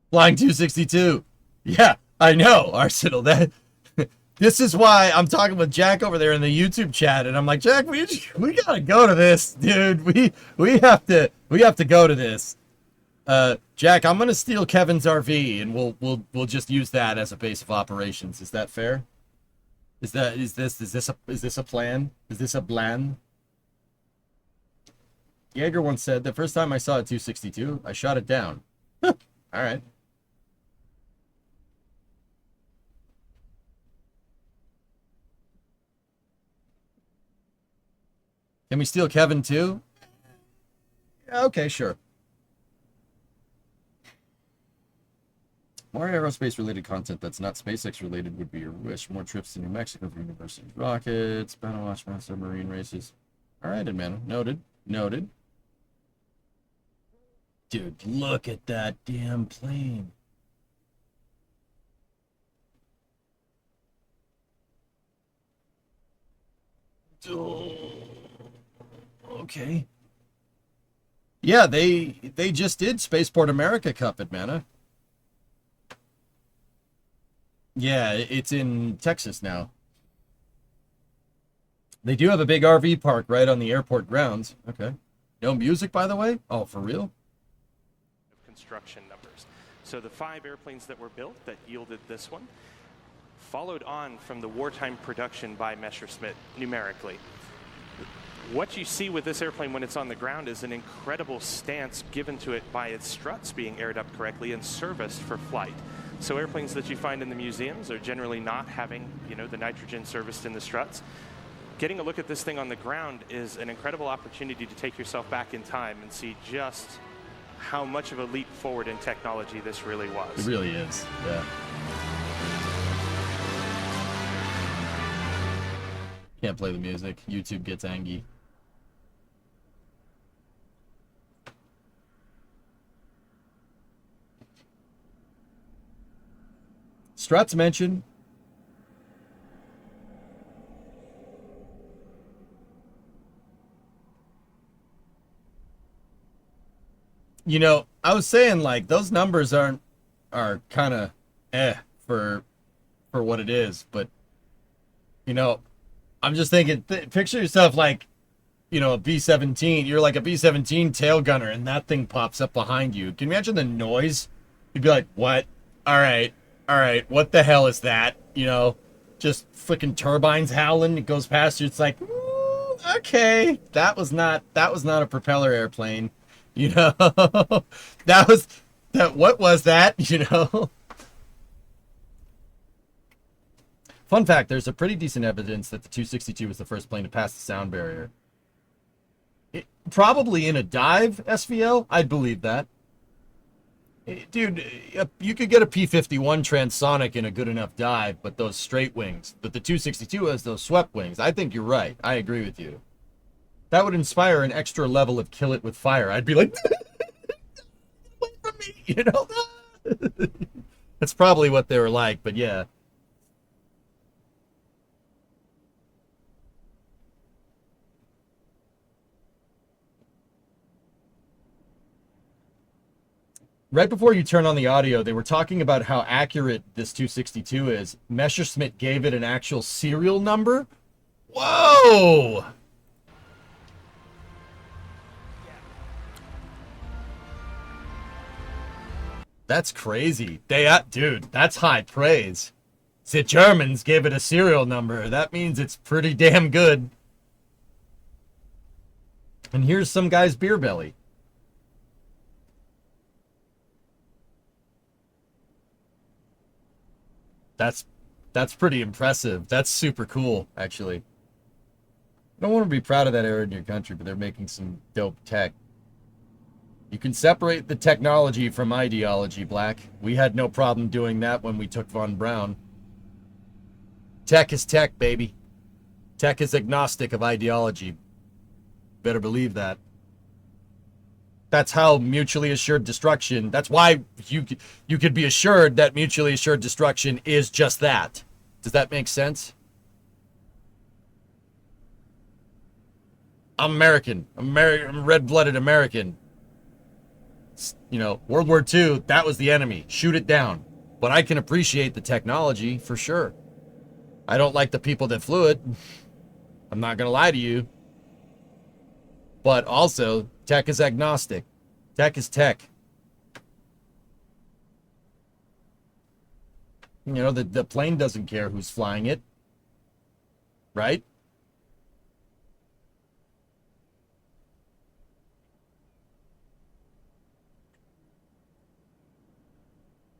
Flying 262. Yeah, I know, Arsenal. This is why I'm talking with Jack over there in the YouTube chat, and I'm like, Jack, we gotta go to this, dude. We have to go to this. Jack, I'm gonna steal Kevin's RV, and we'll just use that as a base of operations. Is that fair? Is this a plan? Is this a plan? Jaeger once said, the first time I saw a 262, I shot it down. All right. Can we steal Kevin too? Okay, sure. More aerospace related content that's not SpaceX related would be your wish. More trips to New Mexico for university rockets, battle watch submarine races. All right, man. Noted. Noted. Dude, look at that damn plane. Oh, okay. Yeah, they just did Spaceport America Cup at Mana. Yeah, it's in Texas now. They do have a big RV park right on the airport grounds. Okay. No music, by the way? Oh, for real? Construction numbers. So the 5 airplanes that were built that yielded this one followed on from the wartime production by Messerschmitt numerically. What you see with this airplane when it's on the ground is an incredible stance given to it by its struts being aired up correctly and serviced for flight. So airplanes that you find in the museums are generally not having, you know, the nitrogen serviced in the struts. Getting a look at this thing on the ground is an incredible opportunity to take yourself back in time and see just how much of a leap forward in technology this really was. It really is, yeah. Can't play the music. YouTube gets angry. Struts mentioned. You know, I was saying like those numbers are kind of for what it is, but you know, I'm just thinking, picture yourself like, you know, a B-17. You're like a B-17 tail gunner, and that thing pops up behind you. Can you imagine the noise? You'd be like, what? All right, what the hell is that? You know, just freaking turbines howling. It goes past you. It's like, okay, that was not a propeller airplane. You know, what was that? You know. Fun fact, there's a pretty decent evidence that the 262 was the first plane to pass the sound barrier. Probably in a dive SVL, I'd believe that. Dude, you could get a P-51 transonic in a good enough dive, but those straight wings. But the 262 has those swept wings. I think you're right. I agree with you. That would inspire an extra level of kill it with fire. I'd be like, away from me, you know? That's probably what they were like, but yeah. Right before you turn on the audio, they were talking about how accurate this 262 is. Messerschmitt gave it an actual serial number. Whoa! That's crazy. Dude, that's high praise. The Germans gave it a serial number. That means it's pretty damn good. And here's some guy's beer belly. That's pretty impressive. That's super cool, actually. I don't want to be proud of that era in your country, but they're making some dope tech. You can separate the technology from ideology, Black. We had no problem doing that when we took Von Braun. Tech is tech, baby. Tech is agnostic of ideology. Better believe that. That's how mutually assured destruction. That's why you could be assured that mutually assured destruction is just that. Does that make sense? I'm American. I'm a red-blooded American. You know, World War II, that was the enemy. Shoot it down. But I can appreciate the technology for sure. I don't like the people that flew it. I'm not going to lie to you. But also, tech is agnostic. Tech is tech. You know, the plane doesn't care who's flying it. Right?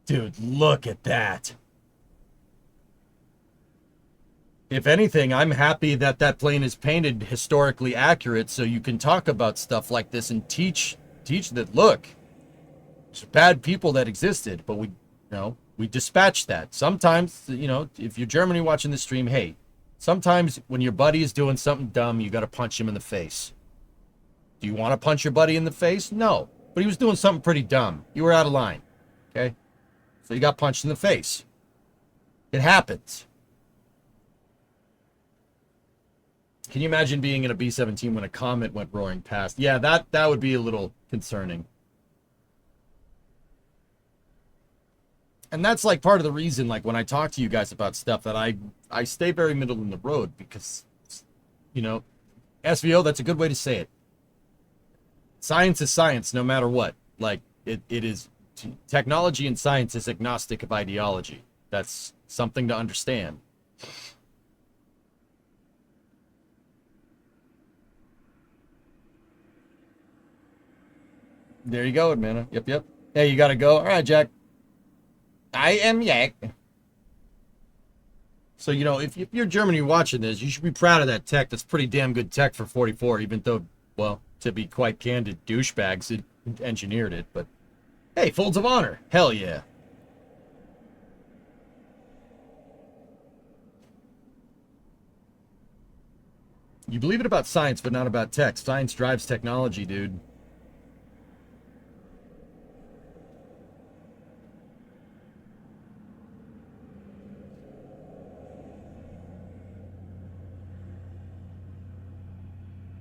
Dude, look at that. If anything, I'm happy that that plane is painted historically accurate so you can talk about stuff like this and teach that, look, there's bad people that existed, but we dispatched that. Sometimes, if you're Germany watching the stream, hey, sometimes when your buddy is doing something dumb, you got to punch him in the face. Do you want to punch your buddy in the face? No. But he was doing something pretty dumb. You were out of line. Okay? So you got punched in the face. It happens. Can you imagine being in a B-17 when a comet went roaring past? Yeah, that would be a little concerning. And that's like part of the reason, like when I talk to you guys about stuff, that I stay very middle in the road because, SVO, that's a good way to say it. Science is science no matter what. Like, it is, technology and science is agnostic of ideology. That's something to understand. There you go, man. Yep. Hey, you gotta go. All right, Jack. I am Yak. So, if you're Germany watching this, you should be proud of that tech. That's pretty damn good tech for 44, even though, well, to be quite candid, douchebags engineered it. But, hey, folds of honor. Hell yeah. You believe it about science, but not about tech. Science drives technology, dude.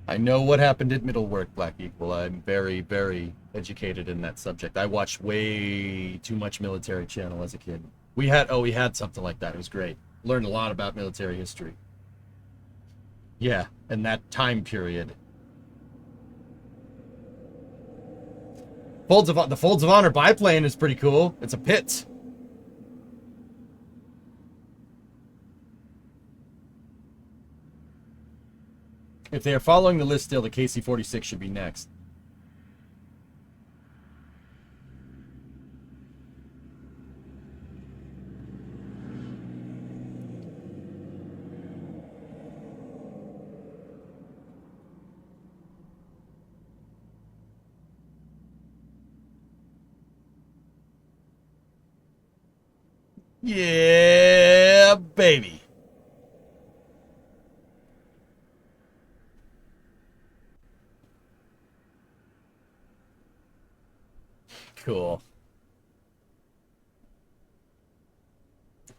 I know what happened at Middlework, Black Equal. I'm very, very educated in that subject. I watched way too much military channel as a kid. We had something like that. It was great. Learned a lot about military history. Yeah, and that time period. The Folds of Honor biplane is pretty cool. It's a Pitts. If they are following the list still, the KC-46 should be next. Yeah, baby. Cool.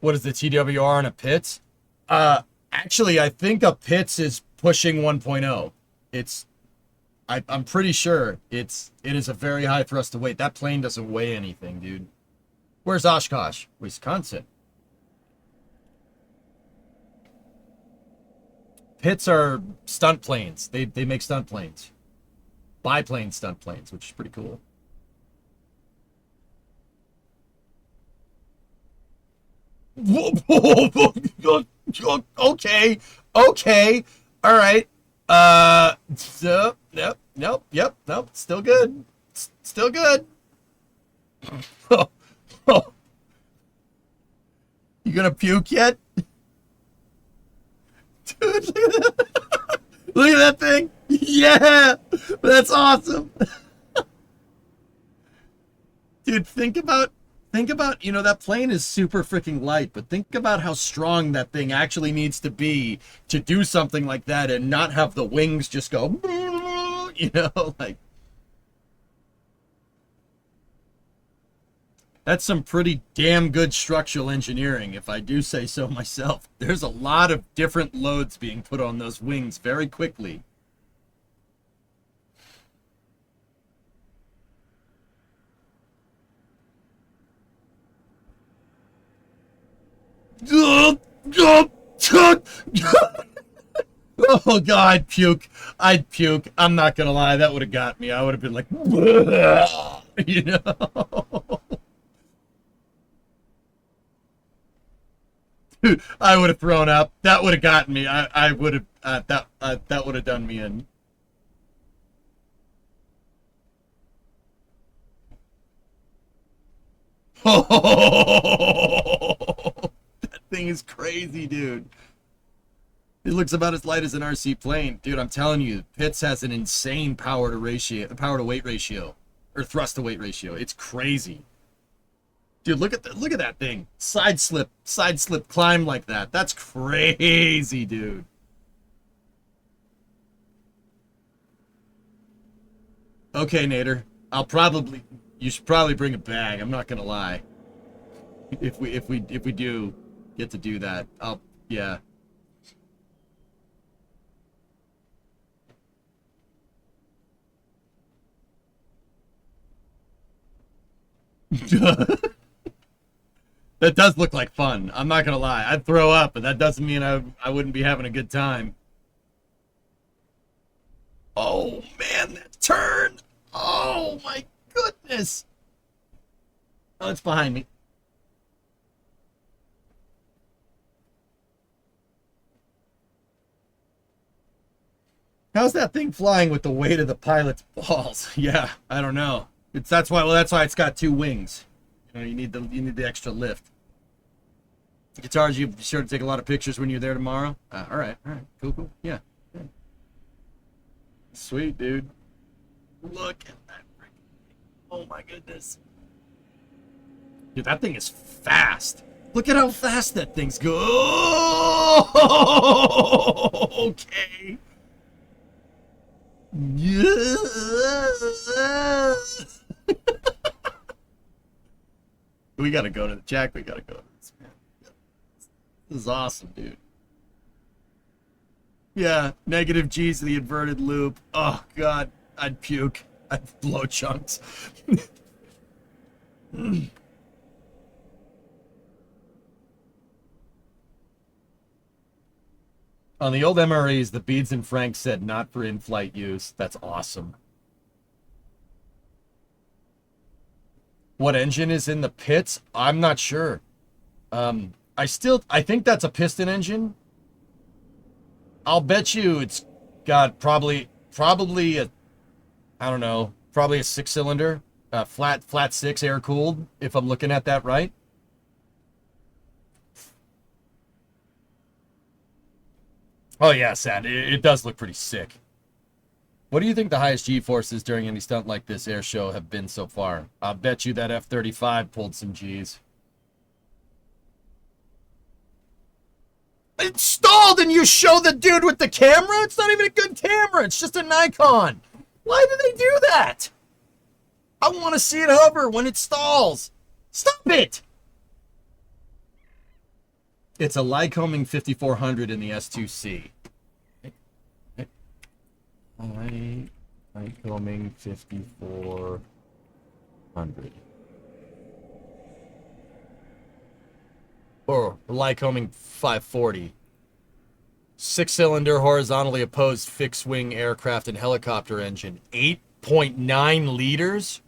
What is the TWR on a Pitts? Actually, I think a Pitts is pushing 1.0. It's, I'm pretty sure it is a very high thrust to weight. That plane doesn't weigh anything, dude. Where's Oshkosh? Wisconsin. Pitts are stunt planes. They make stunt planes. Biplane stunt planes, which is pretty cool. Okay. Okay. All right. So, yep. Nope. Still good. Still good. You gonna puke yet? Dude, look at that. Look at that thing. Yeah. That's awesome. Dude, think about, that plane is super freaking light, but think about how strong that thing actually needs to be to do something like that and not have the wings just go, like, that's some pretty damn good structural engineering, if I do say so myself. There's a lot of different loads being put on those wings very quickly. Oh God, puke. I'd puke. I'm not gonna lie, that would have got me. I would have been like, you know. Dude, I would have thrown up. That would have gotten me. I would have that would have done me in. That thing is crazy, dude. It looks about as light as an RC plane. Dude, I'm telling you, Pitts has an insane power to weight ratio. Or thrust to weight ratio. It's crazy. Dude, look at that thing. Side slip climb like that. That's crazy, dude. Okay, Nader. You should probably bring a bag. I'm not gonna lie. If we do get to do that, yeah. That does look like fun. I'm not gonna lie. I'd throw up, but that doesn't mean I wouldn't be having a good time. Oh man, that turn! Oh my goodness! Oh, it's behind me. How's that thing flying with the weight of the pilot's balls? Yeah, I don't know. That's why it's got two wings. You know, you need the extra lift. Guitars, you be sure to take a lot of pictures when you're there tomorrow. All right, cool, yeah. Sweet, dude. Look at that. Oh my goodness. Dude, that thing is fast. Look at how fast that thing's go. Okay. Yeah. We gotta go to the Jack. We gotta go to this, man. This is awesome, dude. Yeah, negative G's to the inverted loop. Oh God, I'd puke. I'd blow chunks. On the old MREs, the Beads and Frank said not for in-flight use. That's awesome. What engine is in the pits? I'm not sure. I think that's a piston engine. I'll bet you it's got probably a, I don't know, probably a 6-cylinder, flat 6 air cooled, if I'm looking at that right. Oh yeah, Sad. It does look pretty sick. What do you think the highest G-forces during any stunt like this air show have been so far? I'll bet you that F-35 pulled some Gs. It's stalled and you show the dude with the camera? It's not even a good camera. It's just a Nikon. Why do they do that? I want to see it hover when it stalls. Stop it! It's a Lycoming 5400 in the S2C. Lycoming 5400. Or Lycoming 540. 6-cylinder horizontally opposed fixed-wing aircraft and helicopter engine. 8.9 liters?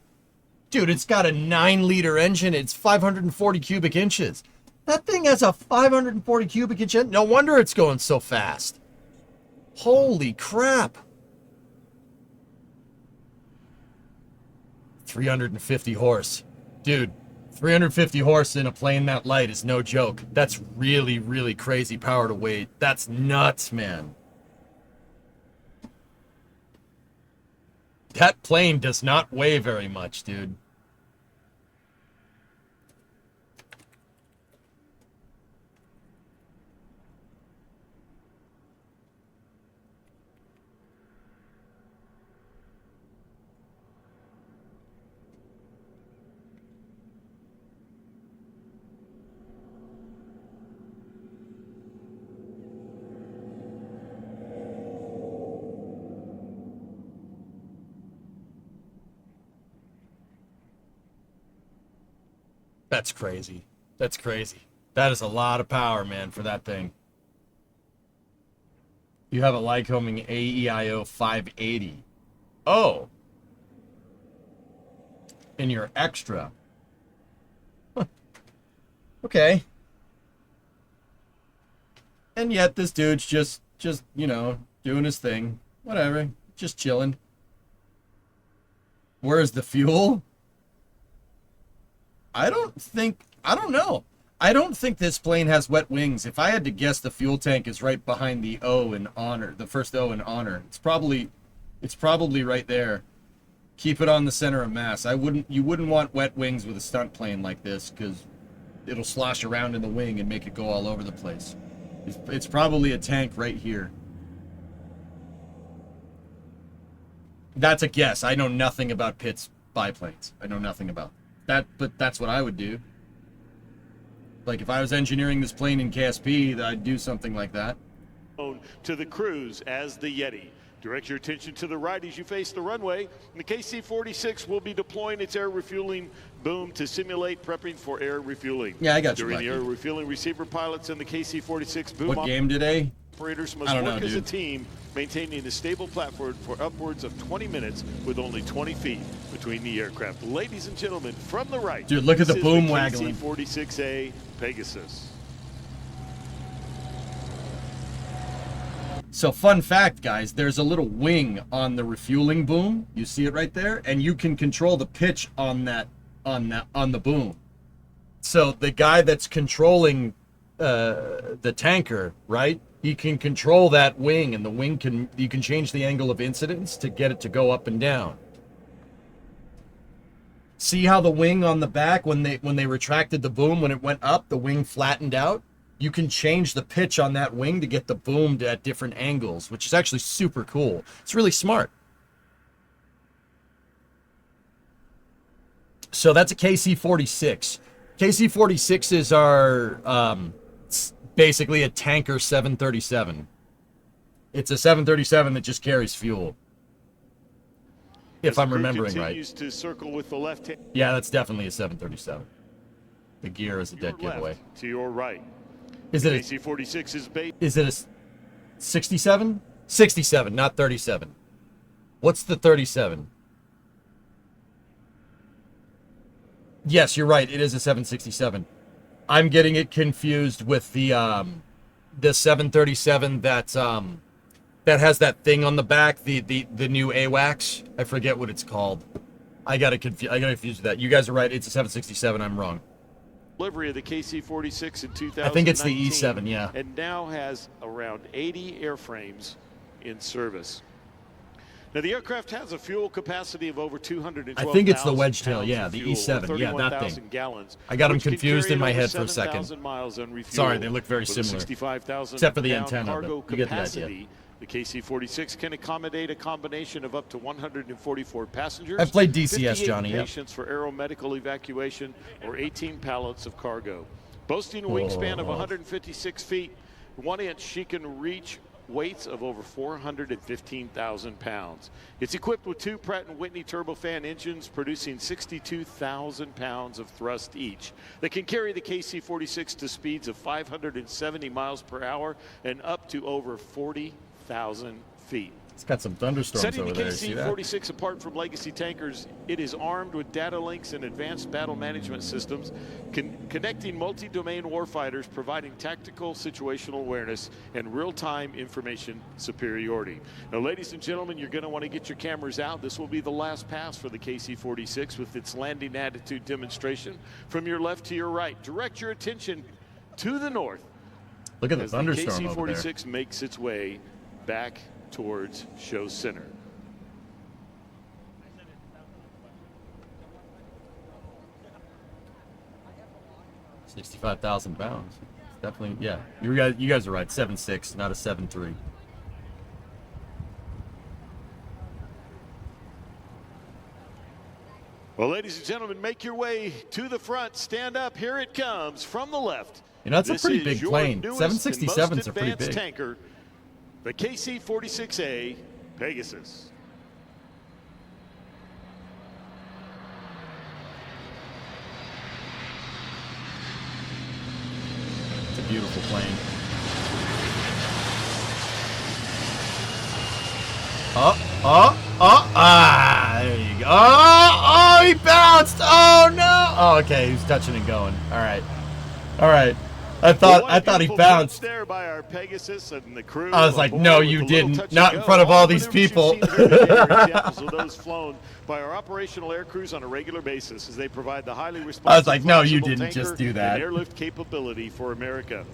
Dude, it's got a 9-liter engine. It's 540 cubic inches. That thing has a 540 cubic inch engine. No wonder it's going so fast. Holy crap. 350 horse. Dude, 350 horse in a plane that light is no joke. That's really, really crazy power to weight. That's nuts, man. That plane does not weigh very much, dude. That's crazy. That's crazy. That is a lot of power, man, for that thing. You have a Lycoming AEIO 580. Oh. In your extra. Huh. Okay. And yet this dude's just, you know, doing his thing. Whatever. Just chilling. Where's the fuel? I don't know. I don't think this plane has wet wings. If I had to guess, the fuel tank is right behind the O in honor, the first O in honor. It's probably right there. Keep it on the center of mass. You wouldn't want wet wings with a stunt plane like this, because it'll slosh around in the wing and make it go all over the place. It's probably a tank right here. That's a guess. I know nothing about Pitt's biplanes. I know nothing about that, but that's what I would do. Like, if I was engineering this plane in KSP, I'd do something like that. To the cruise as the Yeti. Direct your attention to the right as you face the runway. The KC-46 will be deploying its air refueling boom to simulate prepping for air refueling. Yeah, I got you. During the air refueling, receiver pilots and the KC-46 boom what game today? Operators must work as a team, maintaining a stable platform for upwards of 20 minutes with only 20 feet between the aircraft. Ladies and gentlemen, from the right, dude, look at the boom the waggling. KC-46A Pegasus. So, fun fact, guys, there's a little wing on the refueling boom. You see it right there, and you can control the pitch on the boom. So the guy that's controlling the tanker, right? He can control that wing, and the wing you can change the angle of incidence to get it to go up and down. See how the wing on the back, when they retracted the boom, when it went up, the wing flattened out? You can change the pitch on that wing to get the boom at different angles, which is actually super cool. It's really smart. So that's a KC-46. KC-46 is our basically a tanker 737. It's a 737 that just carries fuel. If I'm remembering right. To circle with the left hand. Yeah, that's definitely a 737. The gear is a dead giveaway. To your right. Is it a KC-46 is based? Is it a 67? 67, not 37. What's the 37? Yes, you're right. It is a 767. I'm getting it confused with the 737 that has that thing on the back, the new AWACS. I forget what it's called. I got confused with that. You guys are right. It's a 767. I'm wrong. Delivery of the KC-46 in 2019. I think it's the E7, yeah. And now has around 80 airframes in service. Now, the aircraft has a fuel capacity of over 212,000 I think it's the wedge tail, pounds yeah, of the fuel, E7, or yeah, that 31,000 thing. gallons, I got them which can confused carry in it my over head for a 7,000 second. miles unrefueled. Sorry, they look very With a similar. 65,000 Except for the pound antenna, cargo but you get the idea. capacity. The KC-46 can accommodate a combination of up to 144 passengers. I've played DCS, 58 Johnny, yep. patients for aeromedical evacuation, or 18 pallets of cargo. Boasting a wingspan of 156 feet, 1 inch, she can reach weights of over 415,000 pounds. It's equipped with 2 Pratt & Whitney turbofan engines producing 62,000 pounds of thrust each. They can carry the KC-46 to speeds of 570 miles per hour and up to over 40,000 feet. It's got some thunderstorms Setting over the there. See that? KC-46 apart from legacy tankers, it is armed with data links and advanced battle management systems, connecting multi-domain warfighters, providing tactical situational awareness and real-time information superiority. Now, ladies and gentlemen, you're going to want to get your cameras out. This will be the last pass for the KC-46 with its landing attitude demonstration. From your left to your right, direct your attention to the north. Look at the As thunderstorm the over there. KC-46 makes its way back towards show center. $65,000 pounds. It's definitely, yeah. You guys are right. 7.6, not a 7.3. Well, ladies and gentlemen, make your way to the front. Stand up. Here it comes from the left. You know, it's a This pretty is big your plane. newest 767s and most are pretty advanced big. tanker, the KC-46A Pegasus. It's a beautiful plane. There you go. Oh, he bounced. Oh, no. Oh, okay, he's touching and going. All right. I thought he bounced. There by our Pegasus and the crew. I was like, aboard no, with you a little didn't. touch and Not in go. front of all the these maneuvers people. you've seen here today are examples of those flown by our operational air crews on a regular basis as they provide the highly responsive. I was like, no, you flexible didn't just tanker do that. and airlift capability for America.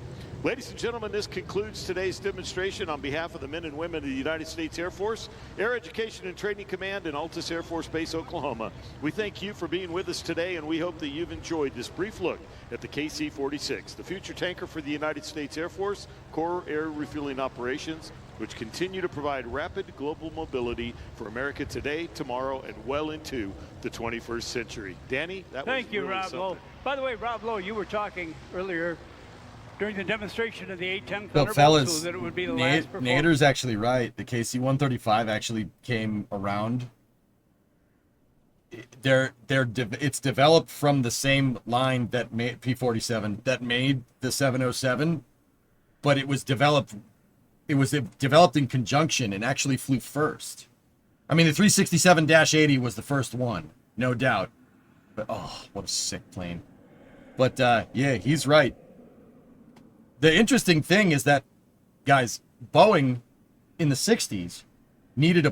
Ladies and gentlemen, this concludes today's demonstration on behalf of the men and women of the United States Air Force, Air Education and Training Command in Altus Air Force Base, Oklahoma. We thank you for being with us today, and we hope that you've enjoyed this brief look at the KC-46, the future tanker for the United States Air Force, Core Air Refueling Operations, which continue to provide rapid global mobility for America today, tomorrow, and well into the 21st century. Danny, that was Thank you, really Rob something. Lowe. By the way, Rob Lowe, you were talking earlier during the demonstration of the A-10 So, Thunderbolt, fellas, so that it would be the last performance. Nader's actually right. The KC-135 actually came around. It's developed from the same line that made P-47 that made the 707, but it was developed in conjunction and actually flew first. I mean, the 367-80 was the first one, no doubt. But oh, what a sick plane. But yeah, he's right. The interesting thing is that, guys, Boeing in the 60s needed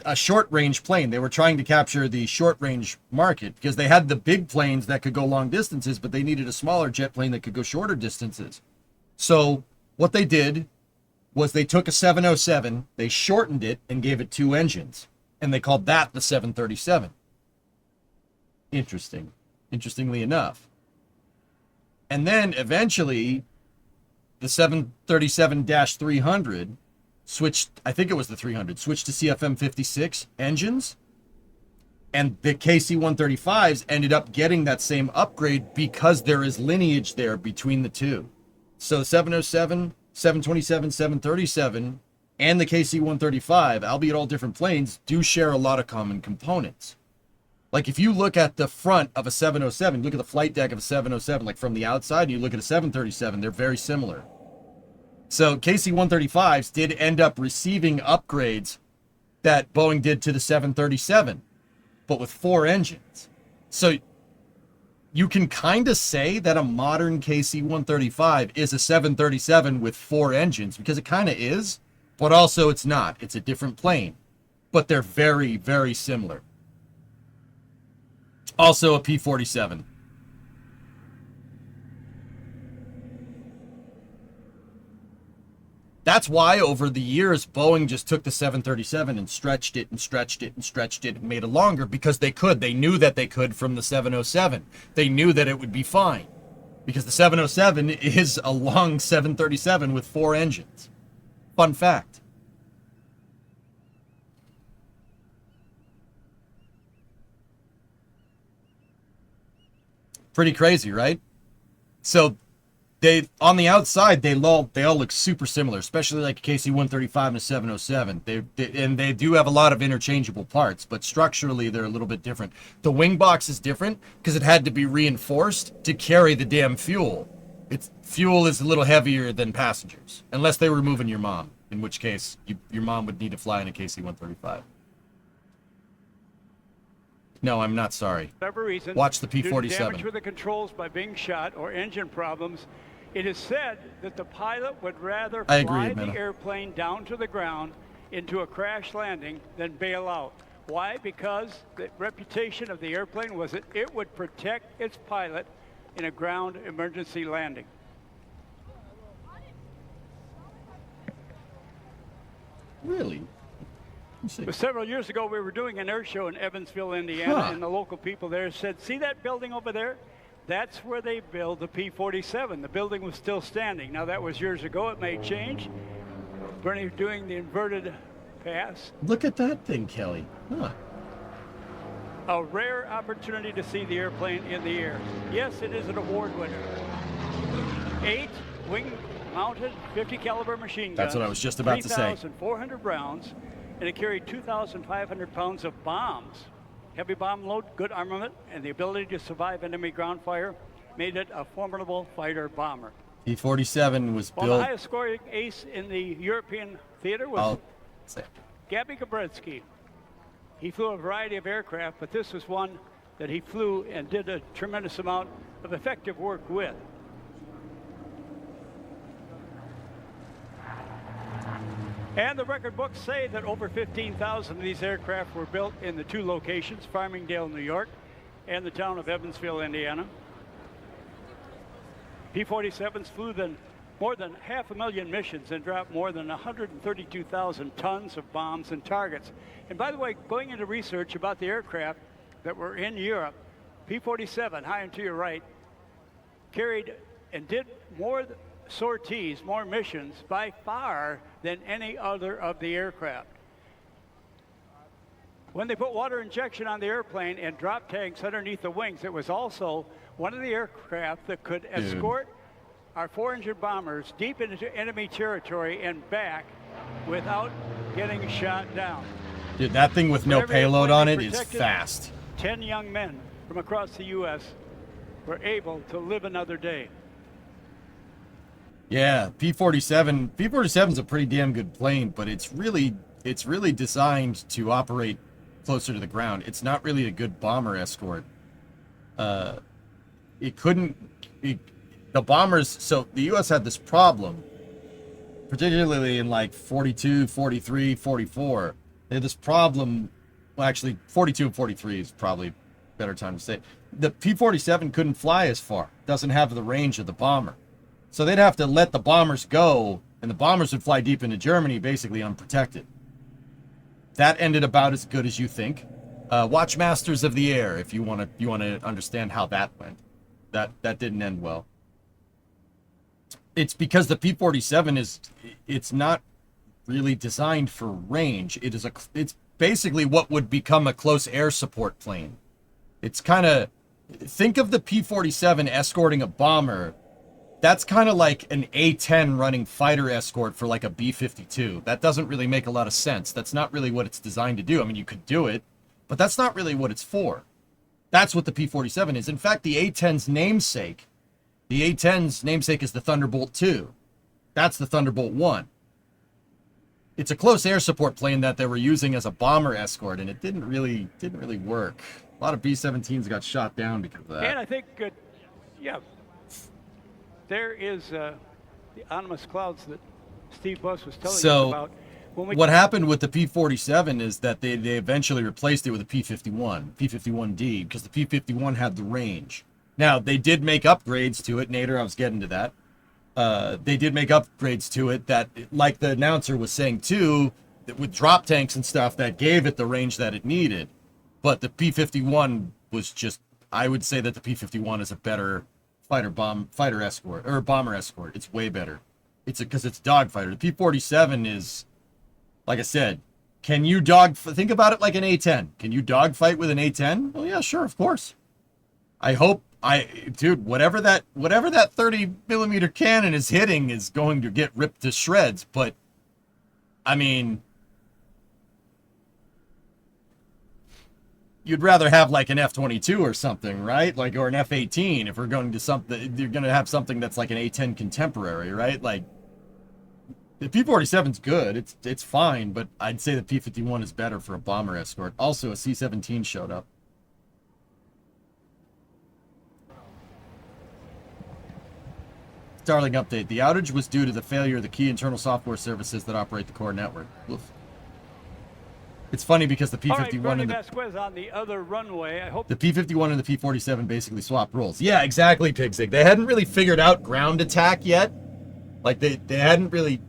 a short-range plane. They were trying to capture the short-range market because they had the big planes that could go long distances, but they needed a smaller jet plane that could go shorter distances. So what they did was they took a 707, they shortened it, and gave it 2 engines, and they called that the 737. Interestingly enough. And then eventually, the 737-300 switched, I think it was the 300, switched to CFM56 engines. And the KC-135s ended up getting that same upgrade because there is lineage there between the two. So 707, 727, 737, and the KC-135, albeit all different planes, do share a lot of common components. Like if you look at the front of a 707, look at the flight deck of a 707, like from the outside, and you look at a 737, they're very similar. So KC-135s did end up receiving upgrades that Boeing did to the 737, but with 4 engines. So you can kind of say that a modern KC-135 is a 737 with 4 engines, because it kind of is, but also it's not. It's a different plane, but they're very, very similar. Also a P-47. That's why over the years, Boeing just took the 737 and stretched it and stretched it and stretched it and made it longer because they could. They knew that they could from the 707. They knew that it would be fine because the 707 is a long 737 with 4 engines. Fun fact. Pretty crazy, right? So they, on the outside, they all look super similar, especially like a KC-135 and a 707. They do have a lot of interchangeable parts, but structurally they're a little bit different. The wing box is different because it had to be reinforced to carry the damn fuel. Fuel is a little heavier than passengers, unless they were moving your mom, in which case your mom would need to fly in a KC-135. No, I'm not sorry. Whatever reason, Watch the due to P-47. damage with the controls by being shot or engine problems, it is said that the pilot would rather I agree, fly the Meta. airplane down to the ground into a crash landing than bail out. Why? Because the reputation of the airplane was that it would protect its pilot in a ground emergency landing. Really? Let's see. But several years ago, we were doing an air show in Evansville, Indiana, and the local people there said, see that building over there? That's where they build the P-47. The building was still standing. Now, that was years ago. It may change. Bernie doing the inverted pass. Look at that thing, Kelly. Huh. A rare opportunity to see the airplane in the air. Yes, it is an award winner. 8 wing-mounted 50 caliber machine guns. That's what I was just about to say. 3,400 rounds, and it carried 2,500 pounds of bombs. Heavy bomb load, good armament, and the ability to survive enemy ground fire made it a formidable fighter bomber. P-47 was Well, the built. highest scoring ace in the European theater was I'll say. Gabby Gabretsky. He flew a variety of aircraft, but this was one that he flew and did a tremendous amount of effective work with. And the record books say that over 15,000 of these aircraft were built in the 2 locations, Farmingdale, New York, and the town of Evansville, Indiana. P-47s flew more than 500,000 missions and dropped more than 132,000 tons of bombs and targets. And by the way, going into research about the aircraft that were in Europe, P-47, high and to your right, carried and did more sorties, more missions by far than any other of the aircraft. When they put water injection on the airplane and drop tanks underneath the wings, it was also one of the aircraft that could escort our 4-engine bombers deep into enemy territory and back without getting shot down. Dude, that thing with no Every payload airplane on they it is protected, fast. 10 young men from across the U.S. were able to live another day. Yeah, P-47's a pretty damn good plane, but it's really designed to operate closer to the ground. It's not really a good bomber escort. The bombers, so the U.S. had this problem, particularly in like 42, 43, 44. They had this problem, well, actually, 42 and 43 is probably a better time to say. The P-47 couldn't fly as far, doesn't have the range of the bomber. So they'd have to let the bombers go, and the bombers would fly deep into Germany, basically unprotected. That ended about as good as you think. Watch Masters of the Air if you want to understand how that went. That didn't end well. It's because the P-47 it's not really designed for range. It's basically what would become a close air support plane. It's kind of, think of the P-47 escorting a bomber. That's kind of like an A-10 running fighter escort for like a B-52. That doesn't really make a lot of sense. That's not really what it's designed to do. I mean, you could do it, but that's not really what it's for. That's what the P-47 is. In fact, the A-10's namesake is the Thunderbolt II. That's the Thunderbolt 1. It's a close air support plane that they were using as a bomber escort, and it didn't really work. A lot of B-17s got shot down because of that. And I think, there is the ominous clouds that Steve Buss was telling us about. What happened with the P-47 is that they eventually replaced it with a P-51, P-51D, because the P-51 had the range. Now, they did make upgrades to it. Nader, I was getting to that. they did make upgrades to it that, like the announcer was saying too, that with drop tanks and stuff that gave it the range that it needed. But the P-51 was just, I would say that the P-51 is a better fighter escort or bomber escort. It's way better. Because it's a dogfighter. The P-47 is, like I said, can you think about it like an A-10. Can you dogfight with an A-10? Well, yeah, sure, of course. Dude, whatever that 30 millimeter cannon is hitting is going to get ripped to shreds. But I mean, you'd rather have like an F-22 or something, right? Like, or an F-18 if we're going to something. You're going to have something that's like an A-10 contemporary, right? Like, the P-47's good. It's fine, but I'd say the P-51 is better for a bomber escort. Also, a C-17 showed up. Starlink update. The outage was due to the failure of the key internal software services that operate the core network. Oof. It's funny because the P-51 and on the other runway. I hope the P-51 and the P-47 basically swapped roles. Yeah, exactly, Pigzig. They hadn't really figured out ground attack yet. Like, they hadn't really...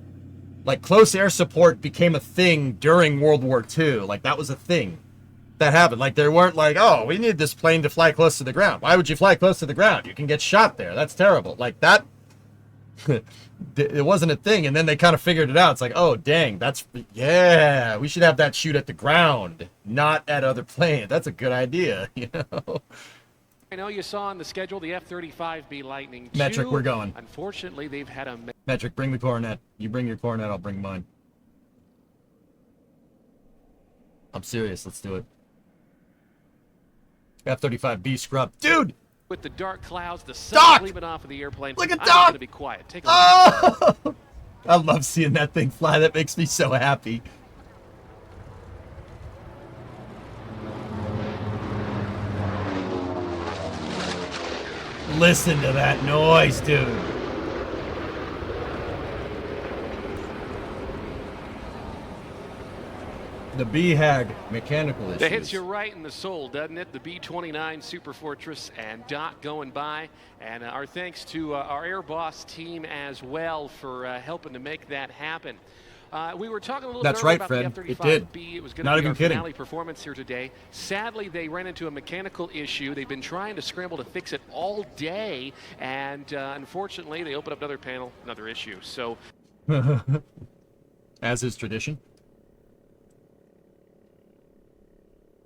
Like, close air support became a thing during World War II. Like, that was a thing that happened. Like, they weren't like, oh, we need this plane to fly close to the ground. Why would you fly close to the ground? You can get shot there. That's terrible. Like, that... it wasn't a thing, and then they kind of figured it out. It's like, oh dang, yeah, we should have that shoot at the ground, not at other planes. That's a good idea. I know you saw on the schedule the F-35B Lightning II. Metric, we're going. Unfortunately, they've had a Metric, bring the Coronet. You bring your Coronet, I'll bring mine. I'm serious, let's do it. F-35B scrub, dude. With the dark clouds, the sun gleaming off of the airplane. Look at I'm Doc! gonna be quiet. Take a look. Oh! I love seeing that thing fly. That makes me so happy. Listen to that noise, dude. The BHAG mechanical issues. That hits you right in the soul, doesn't it? The B-29 Super Fortress and Doc going by. And our thanks to our Air Boss team as well for helping to make that happen. We were talking a little bit right, about Fred. the It F-35B. did. It was going Not to be even our kidding. finale performance here today. Sadly, they ran into a mechanical issue. They've been trying to scramble to fix it all day. And unfortunately, they opened up another panel, another issue. So, as is tradition.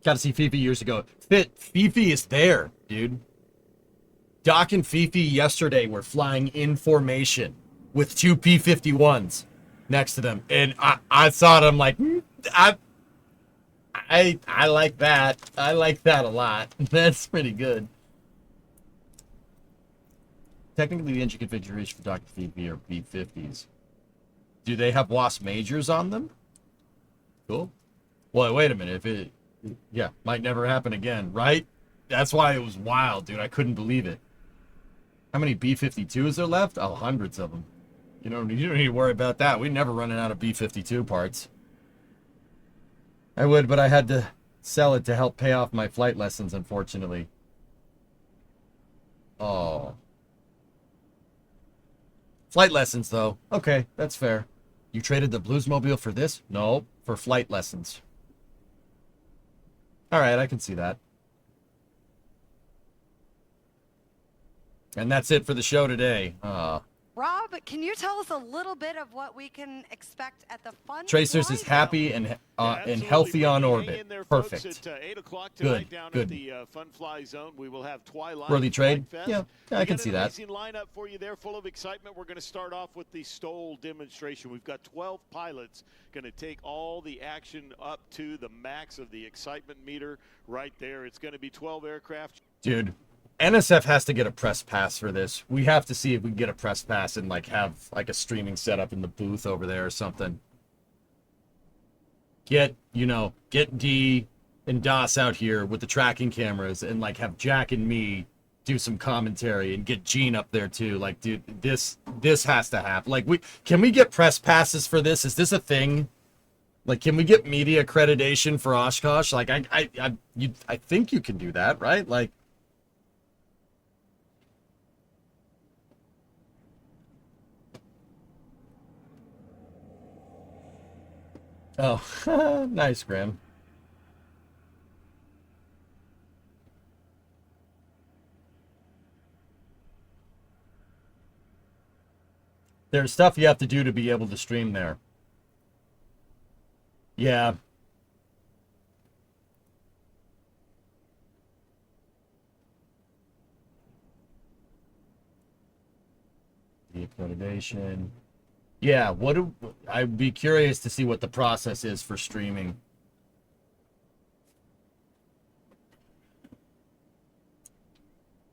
Got to see Fifi years ago. Fifi is there, dude. Doc and Fifi yesterday were flying in formation with two P-51s next to them, and I saw it. I'm like, I like that. I like that a lot. That's pretty good. Technically, the engine configuration for Doc and Fifi are B-50s. Do they have WASP majors on them? Cool. Well, wait a minute. If it Yeah, might never happen again, right? That's why it was wild, dude. I couldn't believe it. How many B-52s are left? Oh, hundreds of them. You don't need to worry about that. We're never running out of B-52 parts. I would, but I had to sell it to help pay off my flight lessons, unfortunately. Oh. Flight lessons, though. Okay, that's fair. You traded the Bluesmobile for this? No, for flight lessons. All right, I can see that. And that's it for the show today. Rob, can you tell us a little bit of what we can expect at the Fun Tracers Fly is happy and healthy on orbit. There, Perfect. Folks, at 8 o'clock Good, tonight down good. at the Fun Fly Zone, we will have Twilight. Early trade? Flight Fest. Yeah, I can see We got that. an amazing lineup for you there, full of excitement. We're going to start off with the STOL demonstration. We've got 12 pilots going to take all the action up to the max of the excitement meter right there. It's going to be 12 aircraft. Dude, NSF has to get a press pass for this. We have to see if we can get a press pass and like have like a streaming setup in the booth over there or something. Get D and DOS out here with the tracking cameras and like have Jack and me do some commentary and get Gene up there too. Like, dude, this has to happen. Like, can we get press passes for this? Is this a thing? Like, can we get media accreditation for Oshkosh? Like, I think you can do that, right? Like, Oh, nice, Graham. There's stuff you have to do to be able to stream there. Yeah. Deep motivation. Yeah, I'd be curious to see what the process is for streaming.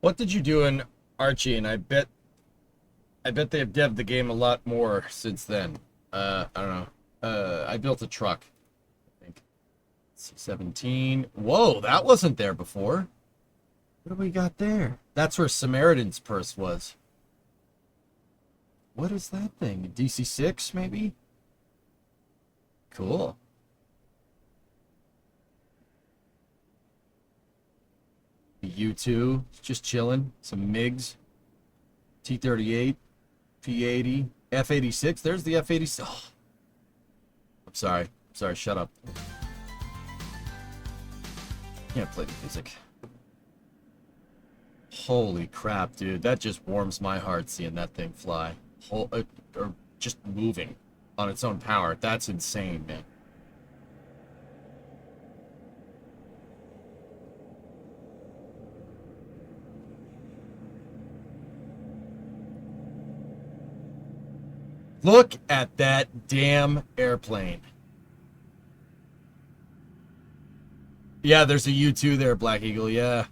What did you do in Archie? And I bet they have devved the game a lot more since then. I don't know. I built a truck, I think. C-17. Whoa, that wasn't there before. What do we got there? That's where Samaritan's purse was. What is that thing? A DC-6, maybe? Cool. U2, just chilling. Some MiGs. T-38, P-80, F-86. There's the F-86. Oh. I'm sorry. Shut up. Can't play the music. Holy crap, dude. That just warms my heart seeing that thing fly. Or just moving on its own power. That's insane, man. Look at that damn airplane. Yeah, there's a U-2 there, Black Eagle, yeah.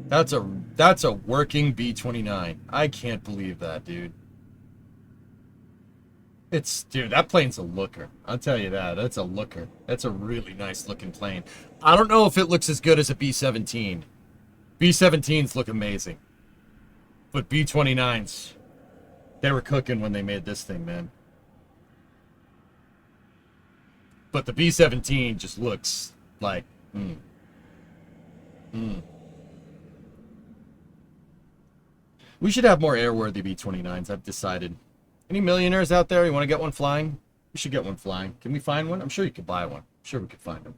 That's a working B-29. I can't believe that, dude. Dude, that plane's a looker. I'll tell you that. That's a looker. That's a really nice looking plane. I don't know if it looks as good as a B-17. B-17s look amazing. But B-29s, they were cooking when they made this thing, man. But the B-17 just looks like, We should have more airworthy B-29s, I've decided. Any millionaires out there? You want to get one flying? We should get one flying. Can we find one? I'm sure you could buy one. I'm sure we could find them.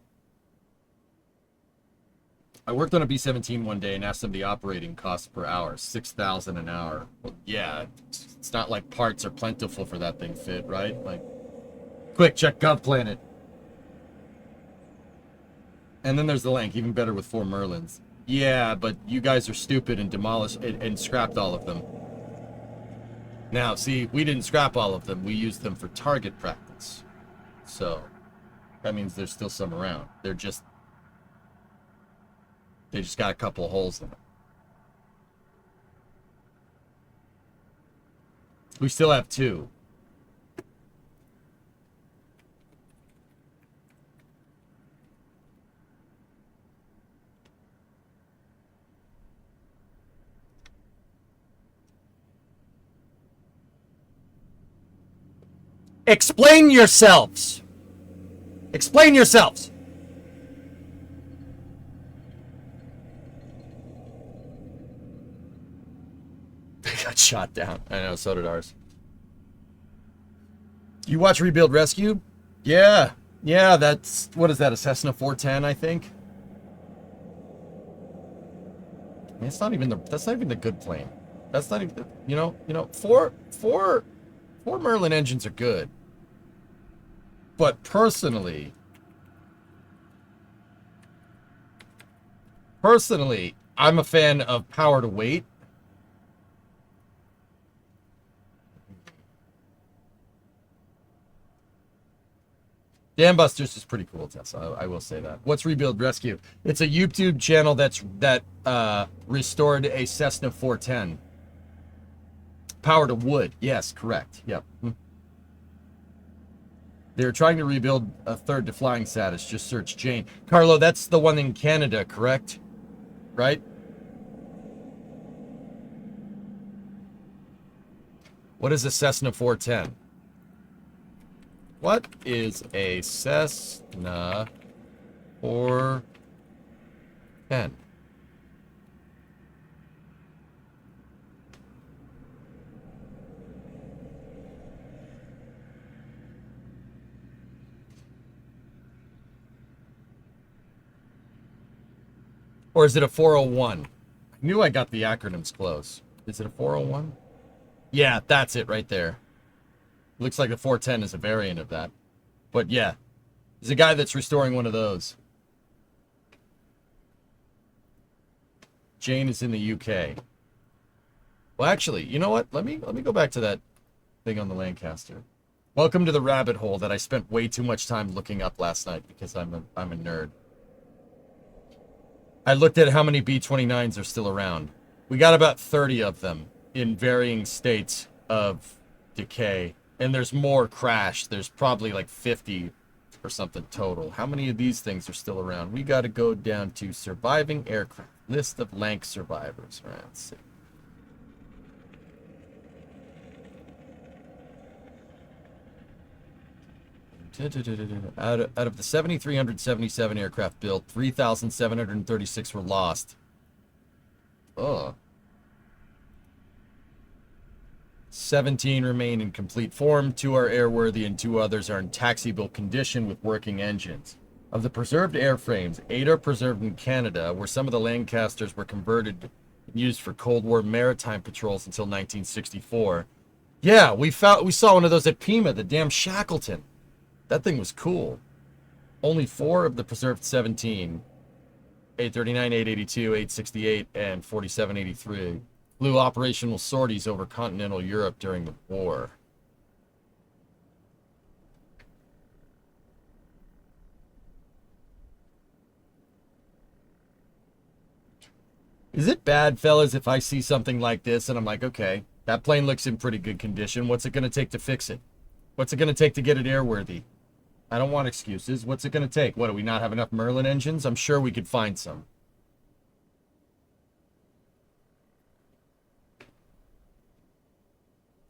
I worked on a B-17 one day and asked them the operating cost per hour. $6,000 an hour. Well, yeah, it's not like parts are plentiful for that thing fit, right? Like, quick, check GovPlanet. And then there's the Lank, even better with 4 Merlins. Yeah, but you guys are stupid and demolished and scrapped all of them. Now, see, we didn't scrap all of them. We used them for target practice. So, that means there's still some around. They just got a couple of holes in them. We still have 2. Explain yourselves. Explain yourselves. They got shot down. I know, so did ours. You watch Rebuild Rescue? Yeah. Yeah, that's, what is that, a Cessna 410, I think? I mean, that's not even the good plane. That's not even, you know, four Merlin engines are good. But personally, I'm a fan of power to weight. Dam Busters is pretty cool, Tessa. I will say that. What's Rebuild Rescue? It's a YouTube channel that restored a Cessna 410. Power to wood. Yes, correct. Yep. They're trying to rebuild a third to flying status. Just search Jane. Carlo, that's the one in Canada, correct? Right? What is a Cessna 410? What is a Cessna 410? Or is it a 401? I knew I got the acronyms close. Is it a 401? Yeah, that's it right there. Looks like the 410 is a variant of that. But yeah, there's a guy that's restoring one of those. Jane is in the UK. Well, actually, you know what? Let me go back to that thing on the Lancaster. Welcome to the rabbit hole that I spent way too much time looking up last night because I'm a nerd. I looked at how many B-29s are still around. We got about 30 of them in varying states of decay. And there's more crashed. There's probably like 50 or something total. How many of these things are still around? We got to go down to surviving aircraft. List of Lanc survivors. All right, let's see. Out of the 7,377 aircraft built, 3,736 were lost. Oh. 17 remain in complete form, 2 are airworthy, and 2 others are in taxiable condition with working engines. Of the preserved airframes, 8 are preserved in Canada, where some of the Lancasters were converted and used for Cold War maritime patrols until 1964. Yeah, we saw one of those at Pima, the damn Shackleton. That thing was cool. Only 4 of the preserved 17, 839, 882, 868, and 4783, flew operational sorties over continental Europe during the war. Is it bad, fellas, if I see something like this and I'm like, okay, that plane looks in pretty good condition. What's it going to take to fix it? What's it going to take to get it airworthy? I don't want excuses. What's it going to take? What, do we not have enough Merlin engines? I'm sure we could find some.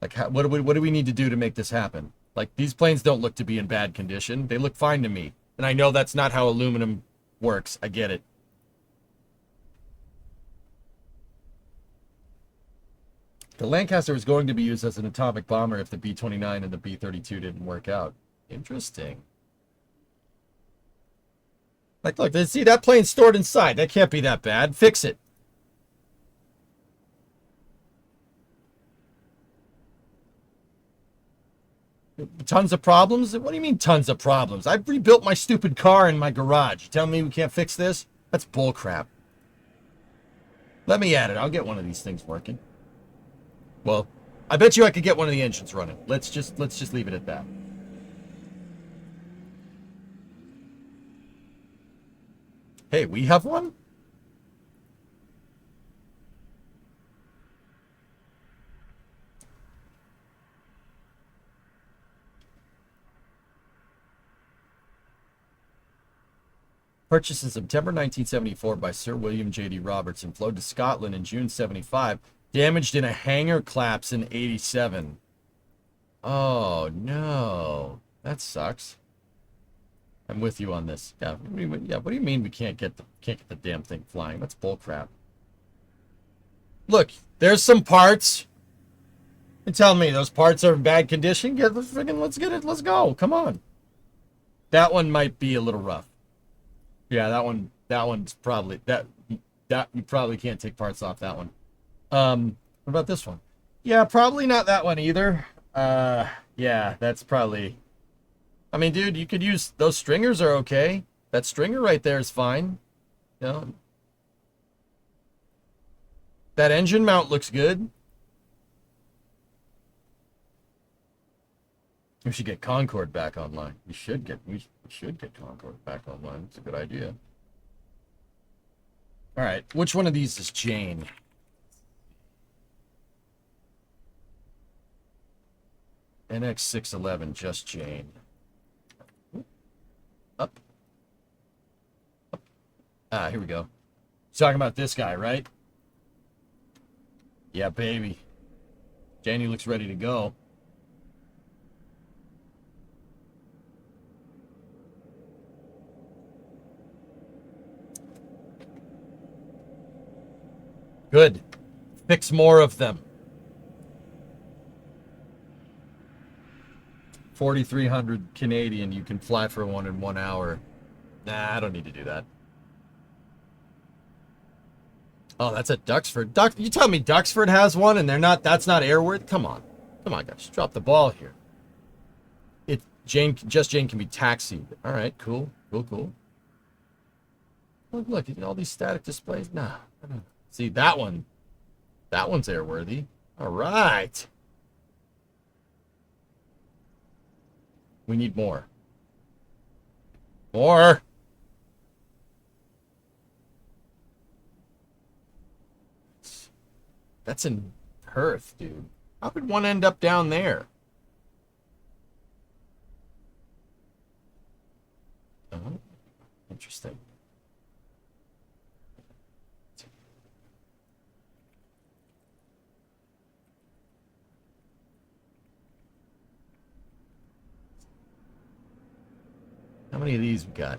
Like, what do we need to do to make this happen? Like, these planes don't look to be in bad condition. They look fine to me. And I know that's not how aluminum works. I get it. The Lancaster was going to be used as an atomic bomber if the B-29 and the B-32 didn't work out. Interesting. Like, look, see, that plane's stored inside. That can't be that bad. Fix it. Tons of problems? What do you mean tons of problems? I've rebuilt my stupid car in my garage. You tell me we can't fix this? That's bullcrap. Let me at it. I'll get one of these things working. Well, I bet you I could get one of the engines running. Let's just leave it at that. Hey, we have one? Purchased in September 1974 by Sir William J.D. Robertson, flowed to Scotland in June 75, damaged in a hangar collapse in 87. Oh, no. That sucks. I'm with you on this. Yeah, what do you mean we can't get the damn thing flying? That's bullcrap. Look, there's some parts. You tell me those parts are in bad condition? Let's get it. Let's go. Come on. That one might be a little rough. Yeah, that one's probably that you probably can't take parts off that one. What about this one? Yeah, probably not that one either. Yeah, that's probably. I mean, dude, you could use those stringers are okay. That stringer right there is fine. You know, that engine mount looks good. We should get Concorde back online. We should get Concorde back online. It's a good idea. All right, which one of these is Jane? NX611, just Jane. Up. Ah, here we go. Talking about this guy, right? Yeah, baby. Janie looks ready to go. Good. Fix more of them. 4,300 Canadian, you can fly for one in 1 hour. Nah, I don't need to do that. Oh, that's at Duxford. You tell me Duxford has one and that's not airworthy? Come on. Come on, guys. Drop the ball here. Jane can be taxied. All right, cool. Cool. Look, all these static displays. Nah. See, that one's airworthy. All right. We need more. More. That's in Perth, dude. How could one end up down there? Oh, interesting. How many of these we got?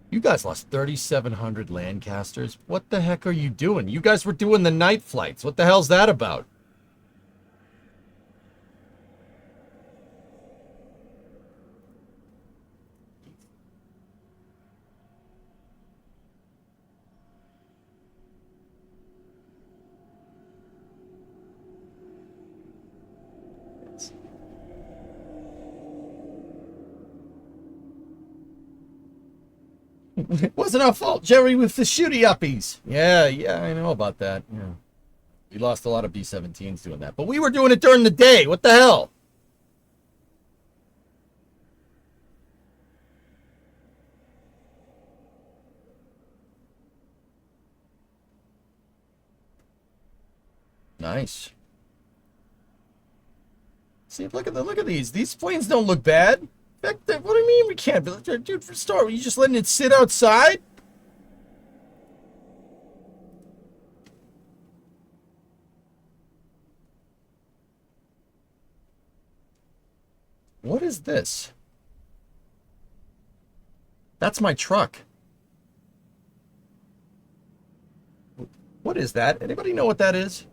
You guys lost 3,700 Lancasters. What the heck are you doing? You guys were doing the night flights. What the hell's that about? It wasn't our fault, Jerry, with the shooty uppies. Yeah, I know about that. Yeah. We lost a lot of B-17s doing that. But we were doing it during the day. What the hell? Nice. See, look at these. These planes don't look bad. What do you mean we can't? Dude, for start, you just letting it sit outside? What is this? That's my truck. What is that? Anybody know what that is?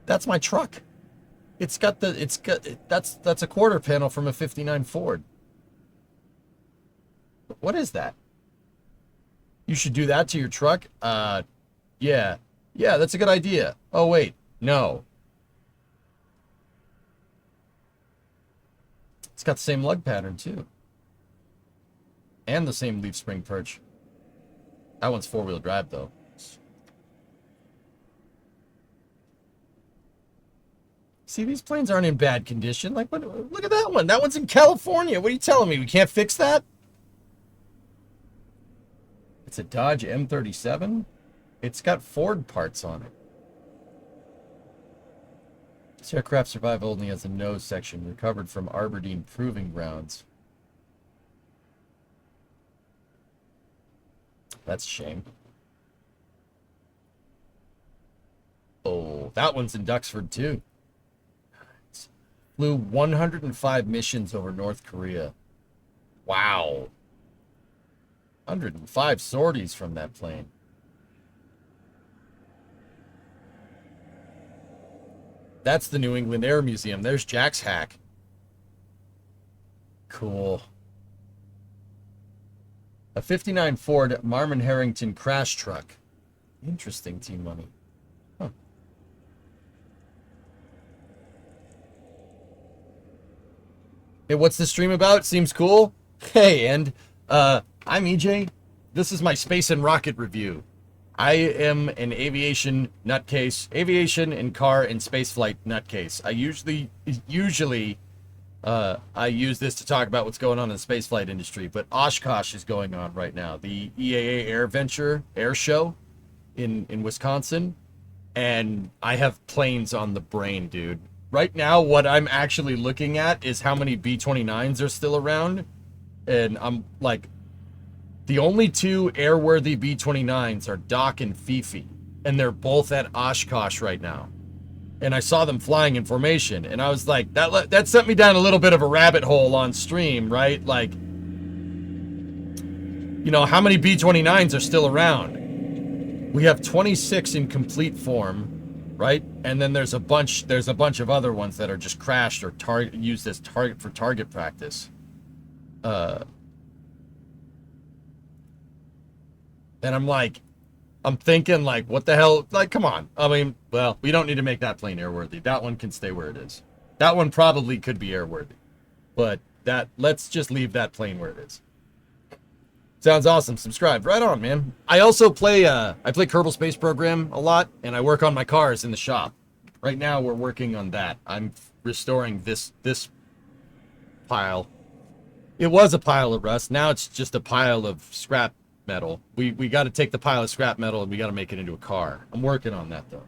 That's my truck. That's a quarter panel from a 59 Ford. What is that? You should do that to your truck? Yeah, that's a good idea. Oh, wait, no. It's got the same lug pattern, too. And the same leaf spring perch. That one's four-wheel drive, though. See, these planes aren't in bad condition. Like, look at that one. That one's in California. What are you telling me? We can't fix that? It's a Dodge M37. It's got Ford parts on it. This aircraft survived only as a nose section, recovered from Aberdeen Proving Grounds. That's a shame. Oh, that one's in Duxford, too. Flew 105 missions over North Korea. Wow. 105 sorties from that plane. That's the New England Air Museum. There's Jack's hack. Cool. A 59 Ford Marmon Harrington crash truck. Interesting, Team Money. Huh. Hey, what's the stream about? Seems cool. Hey, and I'm EJ. This is my space and rocket review. I am an aviation nutcase, aviation and car and spaceflight nutcase. I usually I use this to talk about what's going on in the spaceflight industry, but Oshkosh is going on right now. The EAA Air Venture Air Show in Wisconsin, and I have planes on the brain, dude. Right now, what I'm actually looking at is how many B-29s are still around. And I'm like, the only two airworthy B-29s are Doc and Fifi. And they're both at Oshkosh right now. And I saw them flying in formation. And I was like, that sent me down a little bit of a rabbit hole on stream, right? Like, you know, how many B-29s are still around? We have 26 in complete form. Right, and then there's a bunch of other ones that are just crashed or used as target practice. And I'm thinking, like, what the hell? Like, come on. I mean, well, we don't need to make that plane airworthy. That one can stay where it is. That one probably could be airworthy. But let's just leave that plane where it is. Sounds awesome. Subscribe. Right on, man. I also play, I play Kerbal Space Program a lot, and I work on my cars in the shop. Right now, we're working on that. I'm restoring this pile. It was a pile of rust. Now it's just a pile of scrap metal. We got to take the pile of scrap metal and we got to make it into a car. I'm working on that, though.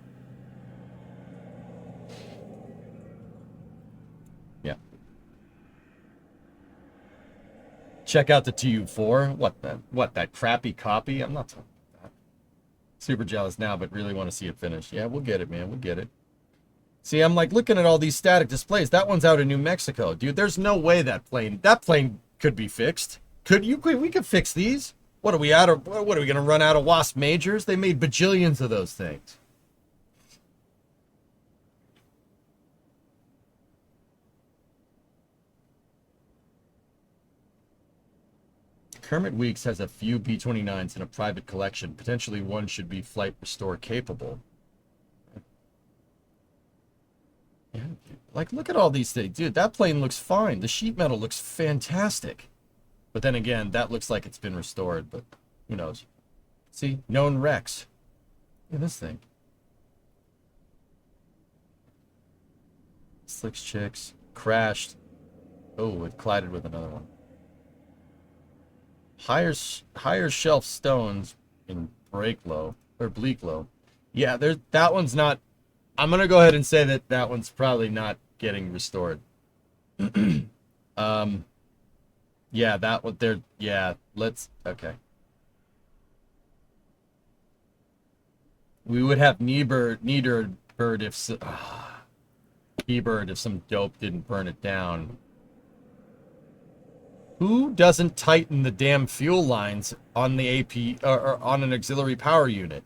Yeah. Check out the TU4. What, that crappy copy? I'm not talking about that. Super jealous now, but really want to see it finished. Yeah, we'll get it, man. We'll get it. See, I'm like looking at all these static displays. That one's out in New Mexico. Dude, there's no way that plane could be fixed. We could fix these. What are we going to run out of WASP majors? They made bajillions of those things. Kermit Weeks has a few B-29s in a private collection. Potentially one should be flight restore capable. Yeah, like, look at all these things. Dude, that plane looks fine. The sheet metal looks fantastic. But then again, that looks like it's been restored, but who knows? See, known wrecks. Look at this thing. Slicks chicks. Crashed. Oh, it collided with another one. Higher shelf stones in Breaklow, or Bleaklow. Yeah, that one's not... I'm going to go ahead and say that one's probably not getting restored. Yeah, that one there. Yeah, okay. We would have Kneebird if some dope didn't burn it down. Who doesn't tighten the damn fuel lines on the AP or on an auxiliary power unit?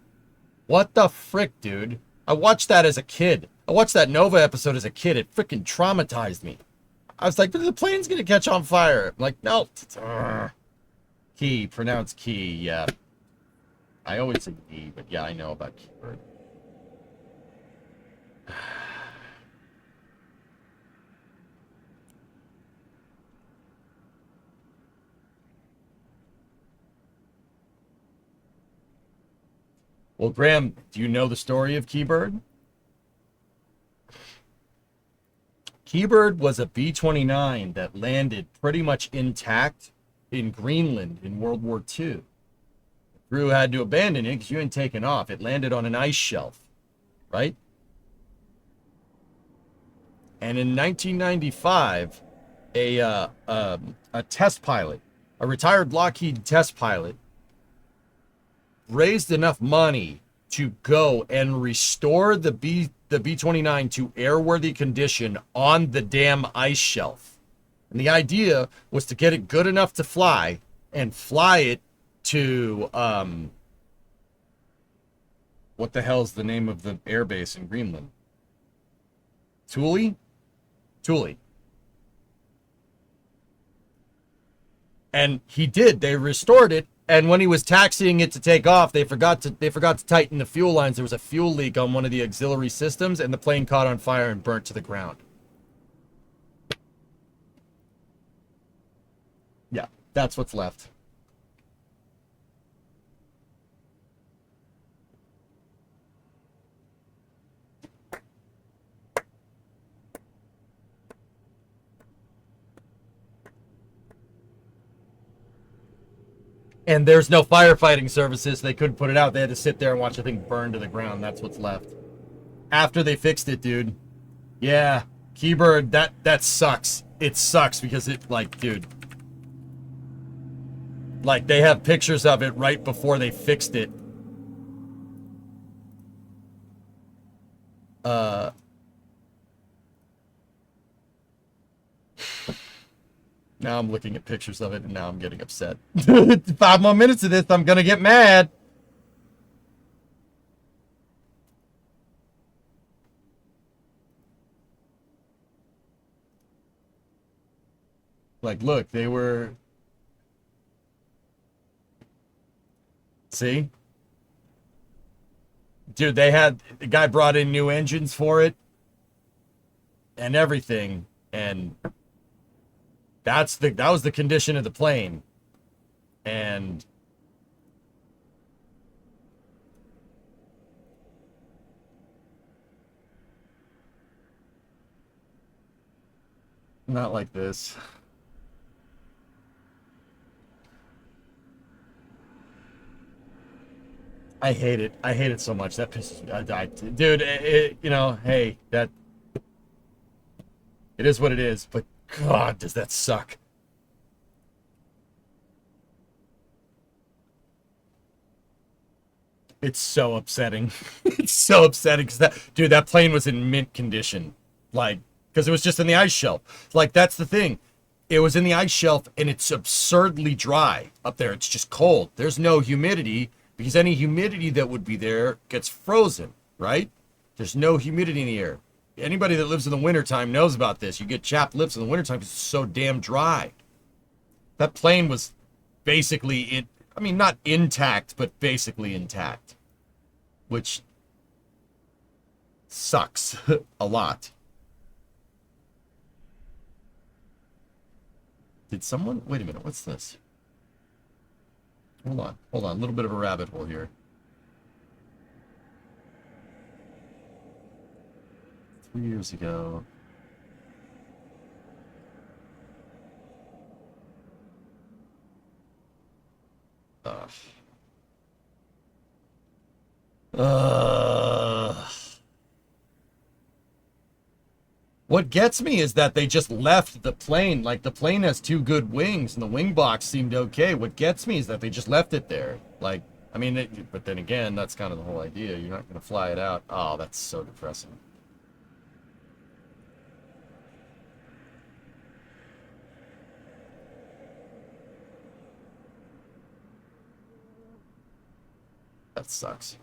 What the frick, dude? I watched that as a kid. I watched that Nova episode as a kid. It freaking traumatized me. I was like, but the plane's gonna catch on fire. I'm like, no. Key, pronounced key, yeah. I always say key, but yeah, I know about keyword. Well, Graham, do you know the story of Keybird? Keybird was a B-29 that landed pretty much intact in Greenland in World War II. The crew had to abandon it because you ain't taken off. It landed on an ice shelf, right? And in 1995, a test pilot, a retired Lockheed test pilot, raised enough money to go and restore the B-29 to airworthy condition on the damn ice shelf. And the idea was to get it good enough to fly and fly it to, what the hell's the name of the air base in Greenland? Thule? Thule. And he did. They restored it. And when he was taxiing it to take off, they forgot to tighten the fuel lines. There was a fuel leak on one of the auxiliary systems, and the plane caught on fire and burnt to the ground. Yeah, that's what's left. And there's no firefighting services. They couldn't put it out. They had to sit there and watch the thing burn to the ground. That's what's left. After they fixed it, dude. Yeah, Keybird, that sucks. It sucks because it, like, dude. Like, they have pictures of it right before they fixed it. Now I'm looking at pictures of it, and now I'm getting upset. 5 more minutes of this, I'm gonna get mad. Like, look, they were... See? Dude, the guy brought in new engines for it and everything, and that was the condition of the plane. And not like this. I hate it. I hate it so much. That pisses me. Dude, hey, it is what it is. But God, does that suck? It's so upsetting. It's so upsetting because that plane was in mint condition, like, because it was just in the ice shelf. Like, that's the thing. It was in the ice shelf and it's absurdly dry up there. It's just cold. There's no humidity because any humidity that would be there gets frozen, right? There's no humidity in the air. Anybody that lives in the wintertime knows about this. You get chapped lips in the wintertime because it's so damn dry. That plane was basically not intact, but basically intact, which sucks a lot. Did someone... Wait a minute, what's this? Hold on, a little bit of a rabbit hole here. Three years ago... What gets me is that they just left the plane. Like, the plane has two good wings, and the wing box seemed okay. What gets me is that they just left it there. Like, but then again, that's kind of the whole idea. You're not going to fly it out. Oh, that's so depressing. That sucks.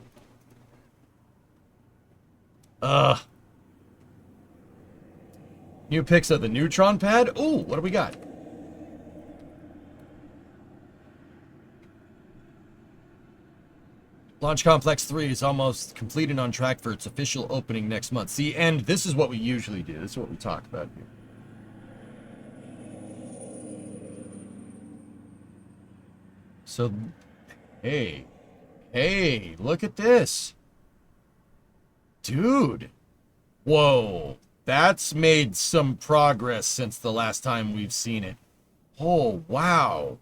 New pics of the Neutron pad. Ooh, what do we got? Launch Complex 3 is almost complete and on track for its official opening next month. See, and this is what we usually do. This is what we talk about here. So, hey, look at this. Dude. Whoa. That's made some progress since the last time we've seen it. Oh, wow.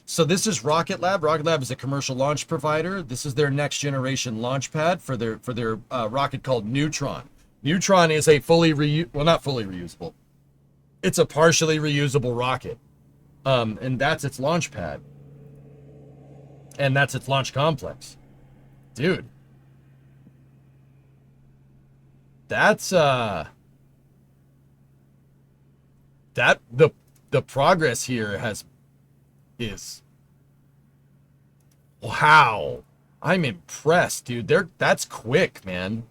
So this is Rocket Lab. Rocket Lab is a commercial launch provider. This is their next generation launch pad for their rocket called Neutron. Neutron is a not fully reusable. It's a partially reusable rocket. And that's its launch pad. And that's its launch complex. Dude. That's the progress here is wow. I'm impressed, dude. That's quick, man.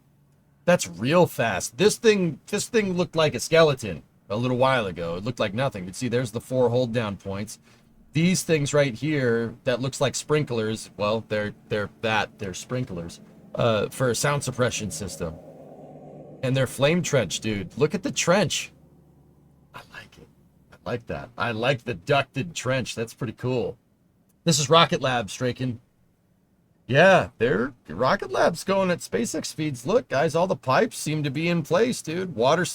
That's real fast. This thing looked like a skeleton a little while ago. It looked like nothing. But see, there's the 4 hold down points. These things right here that looks like sprinklers, well, they're sprinklers for a sound suppression system. And they're flame trench, dude. Look at the trench. I like it. I like that. I like the ducted trench. That's pretty cool. This is Rocket Lab, Straken. Yeah, Rocket Lab's going at SpaceX speeds. Look, guys, all the pipes seem to be in place, dude. Water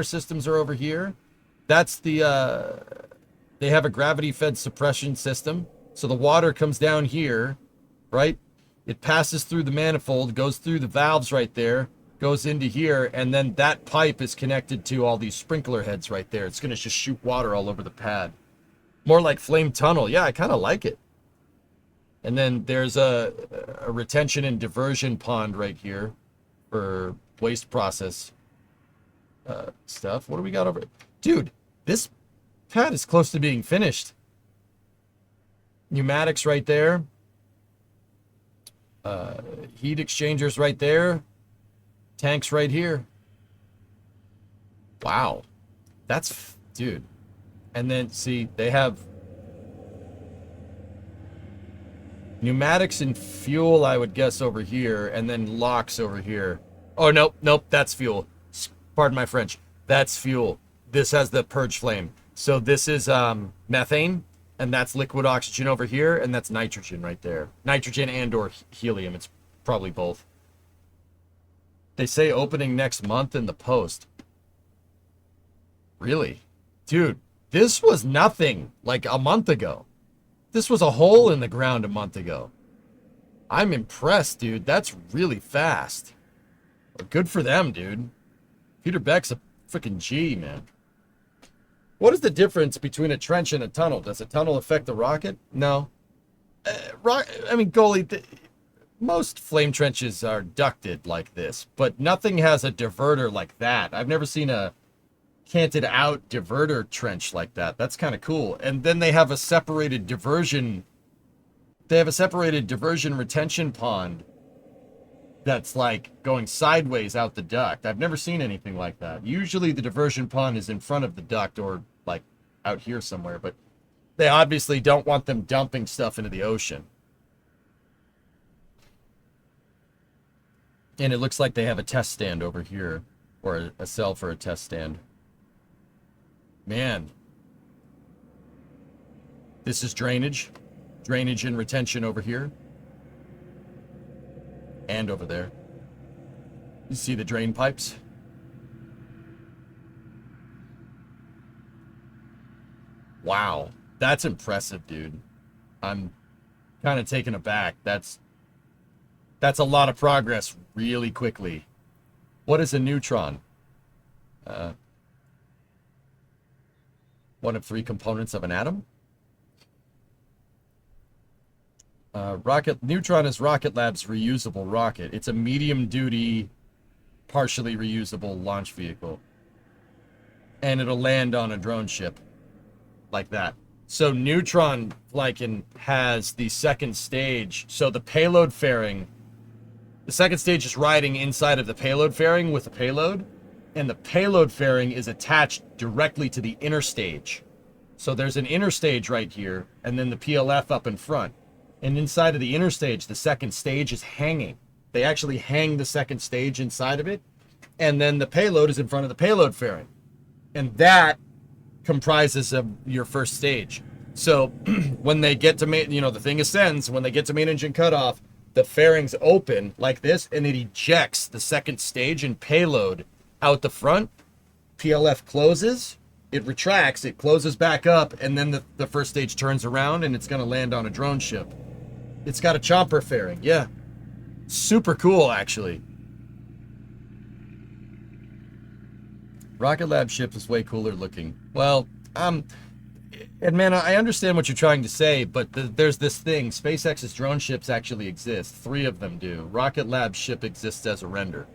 systems are over here. That's they have a gravity-fed suppression system. So the water comes down here, right? It passes through the manifold, goes through the valves right there, goes into here, and then that pipe is connected to all these sprinkler heads right there. It's going to just shoot water all over the pad. More like flame tunnel. Yeah, I kind of like it. And then there's a retention and diversion pond right here for waste process stuff. What do we got over? Dude, this pad is close to being finished. Pneumatics right there. Heat exchangers right there. Tanks right here. Wow. Dude. And then, see, they have pneumatics and fuel, I would guess, over here, and then locks over here. Oh, nope, that's fuel. Pardon my French. That's fuel. This has the purge flame. So this is methane, and that's liquid oxygen over here, and that's nitrogen right there. Nitrogen and or helium. It's probably both. They say opening next month in the post. Really? Dude, this was nothing like a month ago. This was a hole in the ground a month ago. I'm impressed, dude. That's really fast. Good for them, dude. Peter Beck's a freaking G, man. What is the difference between a trench and a tunnel? Does a tunnel affect the rocket? No. I mean, goalie, most flame trenches are ducted like this, but nothing has a diverter like that. I've never seen a canted out diverter trench like that. That's kind of cool. And then they have a separated diversion. They have a separated diversion retention pond that's like going sideways out the duct. I've never seen anything like that. Usually the diversion pond is in front of the duct or like out here somewhere, but they obviously don't want them dumping stuff into the ocean. And it looks like they have a test stand over here, or a cell for a test stand. Man. This is drainage. Drainage and retention over here. And over there. You see the drain pipes? Wow. That's impressive, dude. I'm kind of taken aback. That's a lot of progress really quickly. What is a neutron? One of three components of an atom? Neutron is Rocket Lab's reusable rocket. It's a medium-duty, partially reusable launch vehicle. And it'll land on a drone ship. Like that. So Neutron, has the second stage. So the payload fairing... The second stage is riding inside of the payload fairing with the payload. And the payload fairing is attached directly to the inner stage. So there's an inner stage right here, and then the PLF up in front. And inside of the inner stage, the second stage is hanging. They actually hang the second stage inside of it. And then the payload is in front of the payload fairing. And that comprises of your first stage. So when they get to main, the thing ascends, when they get to main engine cutoff, the fairings open like this, and it ejects the second stage and payload out the front. PLF closes, it retracts, it closes back up, and then the first stage turns around, and it's going to land on a drone ship. It's got a chopper fairing, yeah. Super cool, actually. Rocket Lab ship is way cooler looking. Well, and man, I understand what you're trying to say, but there's this thing. SpaceX's drone ships actually exist. 3 of them do. Rocket Lab ship exists as a render.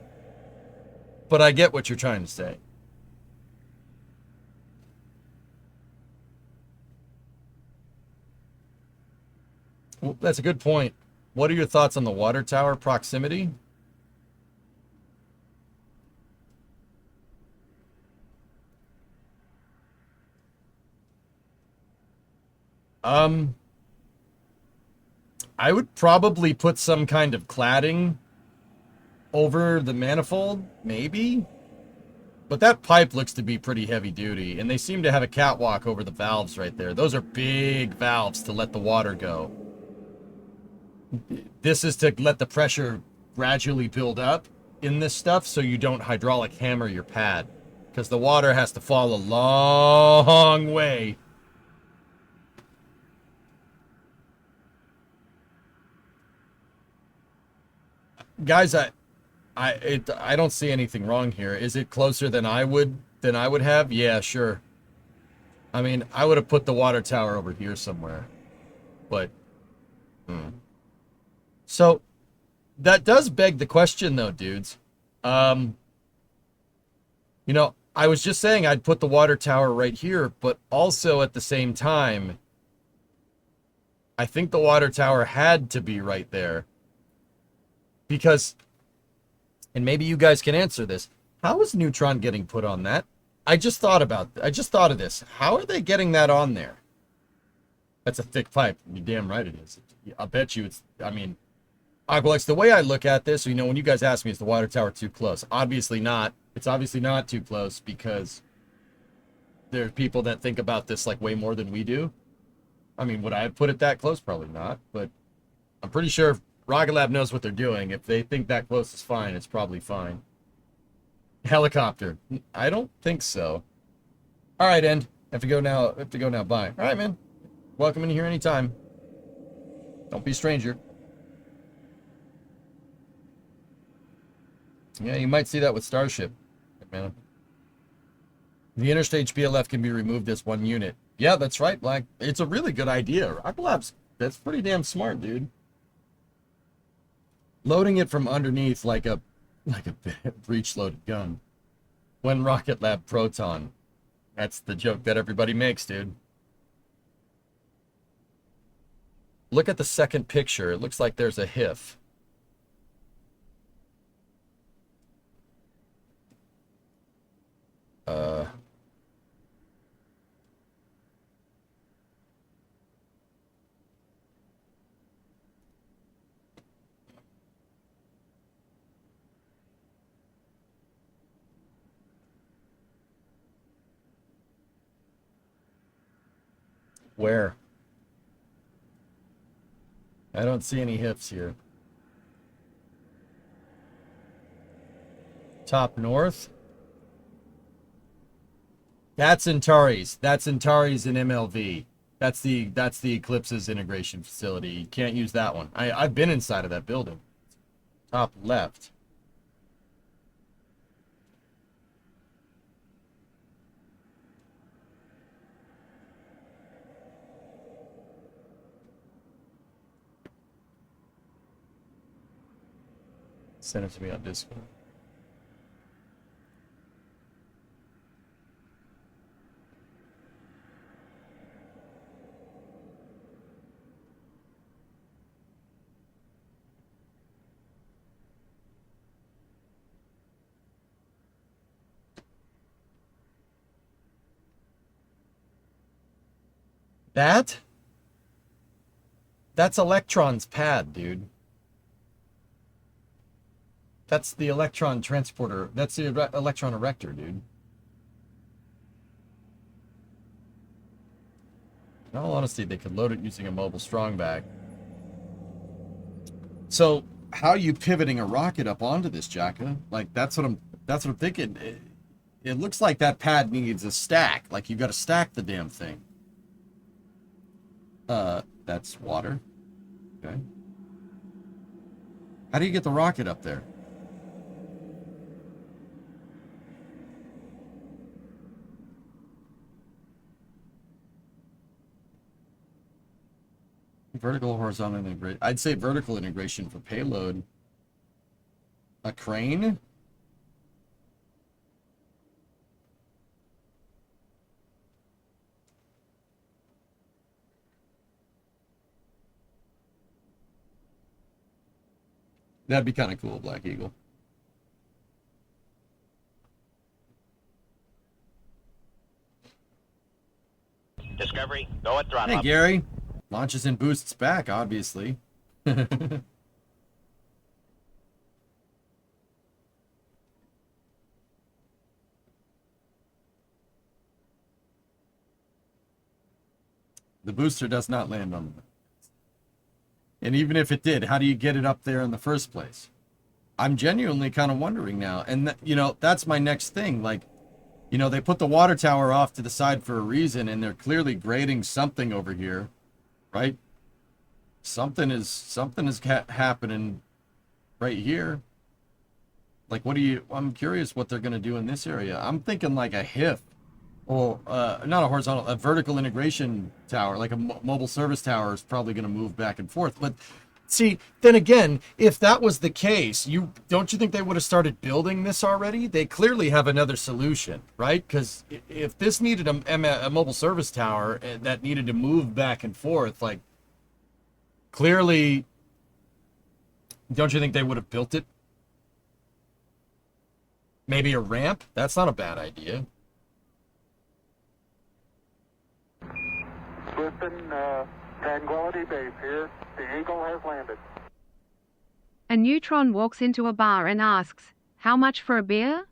But I get what you're trying to say. Well, that's a good point. What are your thoughts on the water tower proximity? I would probably put some kind of cladding over the manifold, maybe. But that pipe looks to be pretty heavy duty, and they seem to have a catwalk over the valves right there. Those are big valves to let the water go. This is to let the pressure gradually build up in this stuff so you don't hydraulic hammer your pad, because the water has to fall a long way. Guys, I don't see anything wrong here. Is it closer than I would have? Yeah, sure. I mean, I would have put the water tower over here somewhere. But so that does beg the question though, dudes. I was just saying I'd put the water tower right here, but also at the same time, I think the water tower had to be right there. Because, and maybe you guys can answer this, how is Neutron getting put on that? I just thought of this. How are they getting that on there? That's a thick pipe. You're damn right it is. I bet you it's, I mean, Alex, the way I look at this, when you guys ask me, is the water tower too close? Obviously not. It's obviously not too close because there are people that think about this like way more than we do. I mean, would I have put it that close? Probably not, but I'm pretty sure Rocket Lab knows what they're doing. If they think that close is fine, it's probably fine. Helicopter. I don't think so. All right, End. Have to go now. Bye. All right, man. Welcome in here anytime. Don't be a stranger. Yeah, you might see that with Starship. Man. The interstage PLF can be removed as one unit. Yeah, that's right, Black. It's a really good idea. Rocket Lab's, that's pretty damn smart, dude. Loading it from underneath like a breech-loaded gun. When Rocket Lab Proton. That's the joke that everybody makes, dude. Look at the second picture. It looks like there's a HIF. Where? I don't see any HIFs here. Top north? That's Antares. That's Antares and MLV. That's the Eclipse's integration facility. You can't use that one. I've been inside of that building. Top left. Send it to me on Discord. That's Electron's pad, dude. That's the electron transporter. That's the electron erector, dude. In all honesty, they could load it using a mobile strong bag. So, how are you pivoting a rocket up onto this, Jacka? Like, that's what I'm thinking. It looks like that pad needs a stack. Like, you got to stack the damn thing. That's water. Okay. How do you get the rocket up there? Vertical, horizontal integration. I'd say vertical integration for payload. A crane? That'd be kind of cool, Black Eagle. Discovery, go at throttle Hey, up. Gary. Launches and boosts back, obviously. The booster does not land on them. And even if it did, how do you get it up there in the first place? I'm genuinely kind of wondering now. And, that's my next thing. Like, they put the water tower off to the side for a reason, and they're clearly grading something over here, right? Something is happening right here. Like, I'm curious what they're going to do in this area. I'm thinking like a HIF. Or, not a horizontal, a vertical integration tower, like a mobile service tower is probably going to move back and forth. But see, then again, if that was the case, don't you think they would have started building this already? They clearly have another solution, right? Because if this needed a mobile service tower that needed to move back and forth, like, clearly, don't you think they would have built it? Maybe a ramp? That's not a bad idea. Houston, Tranquility Base here. The Eagle has landed. A neutron walks into a bar and asks, "How much for a beer?"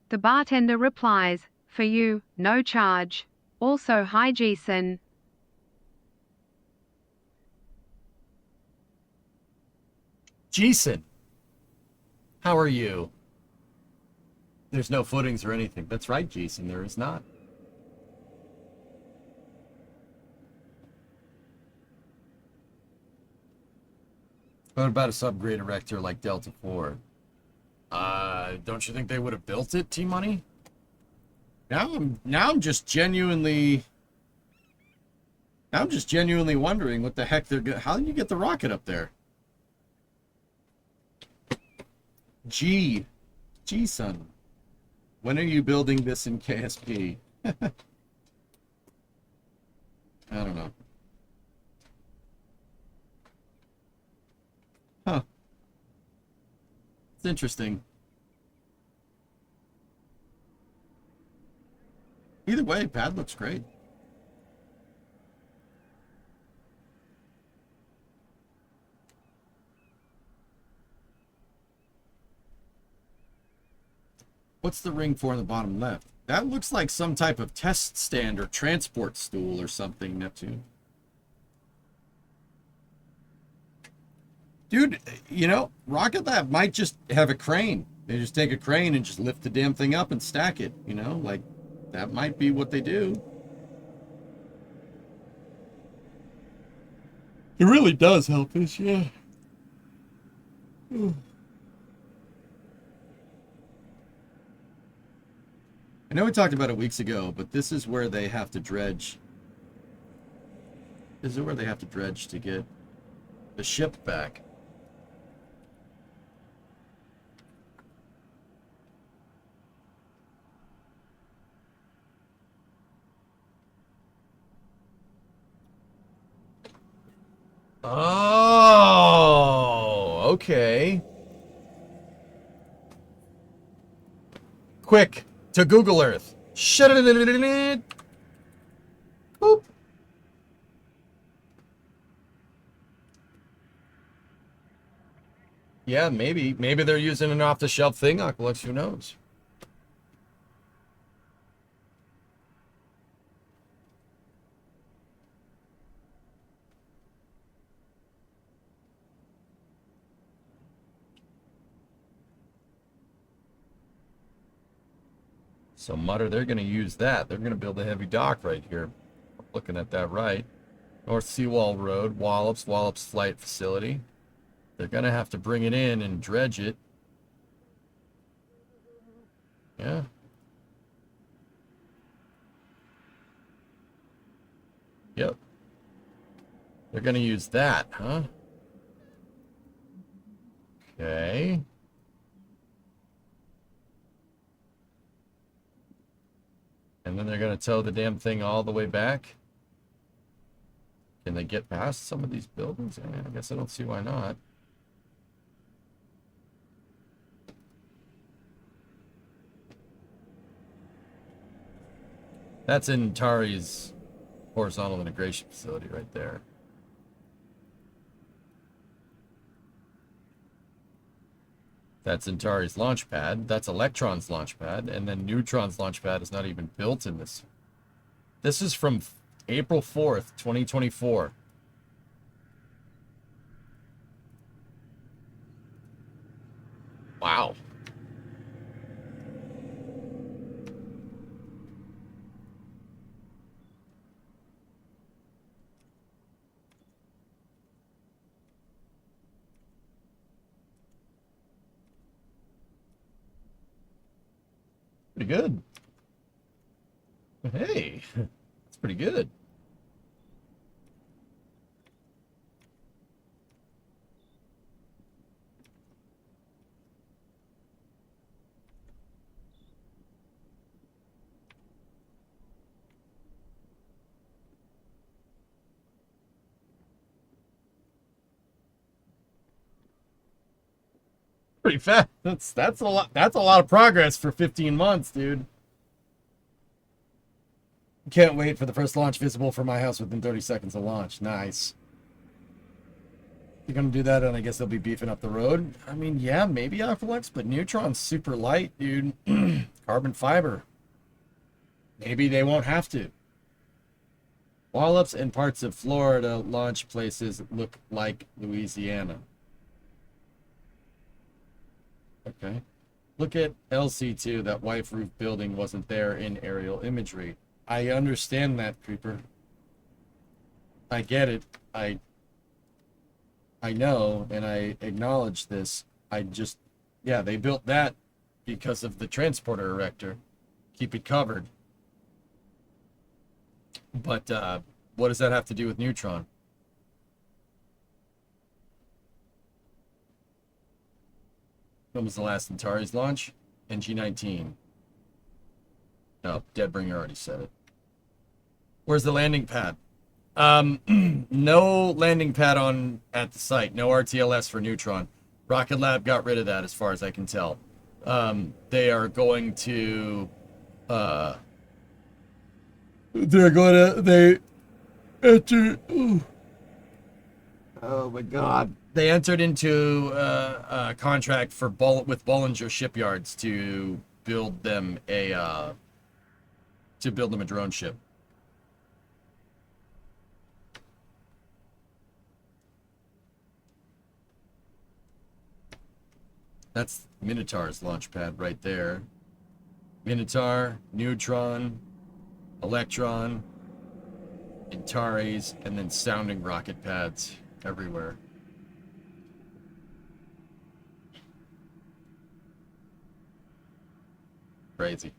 The bartender replies, "For you, no charge." Also, hi Jason. Jason, how are you? There's no footings or anything. That's right, Jason, there is not. What about a subgrade erector like Delta 4? Don't you think they would have built it, T-Money? Now I'm just genuinely wondering what the heck how did you get the rocket up there? G-Son. When are you building this in KSP? I don't know. Huh. It's interesting. Either way, pad looks great. What's the ring for in the bottom left? That looks like some type of test stand or transport stool or something, Neptune. Dude, you know, Rocket Lab might just have a crane. They just take a crane and just lift the damn thing up and stack it, you know? Like, that might be what they do. It really does help us, yeah. I know we talked about it weeks ago, but this is where they have to dredge. This is where they have to dredge to get the ship back. Oh, okay. Quick, to Google Earth. Shut it. Boop. Yeah, maybe they're using an off-the-shelf thing, Oculus, who knows? So Mutter, they're going to use that. They're going to build a heavy dock right here. Looking at that right. North Seawall Road, Wallops Flight Facility. They're going to have to bring it in and dredge it. Yeah. Yep. They're going to use that, huh? Okay. And then they're going to tow the damn thing all the way back. Can they get past some of these buildings? I guess I don't see why not. That's in Tari's horizontal integration facility right there. That's Centauri's launch pad. That's Electron's launch pad. And then Neutron's launch pad is not even built in this. This is from April 4th, 2024. Wow. Pretty good. Hey, that's pretty good. Pretty fast. That's a lot. That's a lot of progress for 15 months, dude. Can't wait for the first launch visible from my house within 30 seconds of launch. Nice. You're gonna do that, and I guess they'll be beefing up the road. I mean, yeah, maybe Aqualux, but Neutron's super light, dude. Carbon fiber. Maybe they won't have to. Wallops and parts of Florida launch places look like Louisiana. Okay. Look at LC2. That white roof building wasn't there in aerial imagery. I understand that, Creeper. I get it. I know, and I acknowledge this. Yeah, they built that because of the transporter erector. Keep it covered. But what does that have to do with Neutron? When was the last Antares launch? NG-19. No, Deadbringer already said it. Where's the landing pad? No landing pad at the site. No RTLS for Neutron. Rocket Lab got rid of that, as far as I can tell. They are going to. They entered. Oh my God! They entered into a contract with Bollinger Shipyards to build them a drone ship. That's Minotaur's launch pad right there. Minotaur, Neutron, Electron, Antares, and then sounding rocket pads everywhere. Crazy.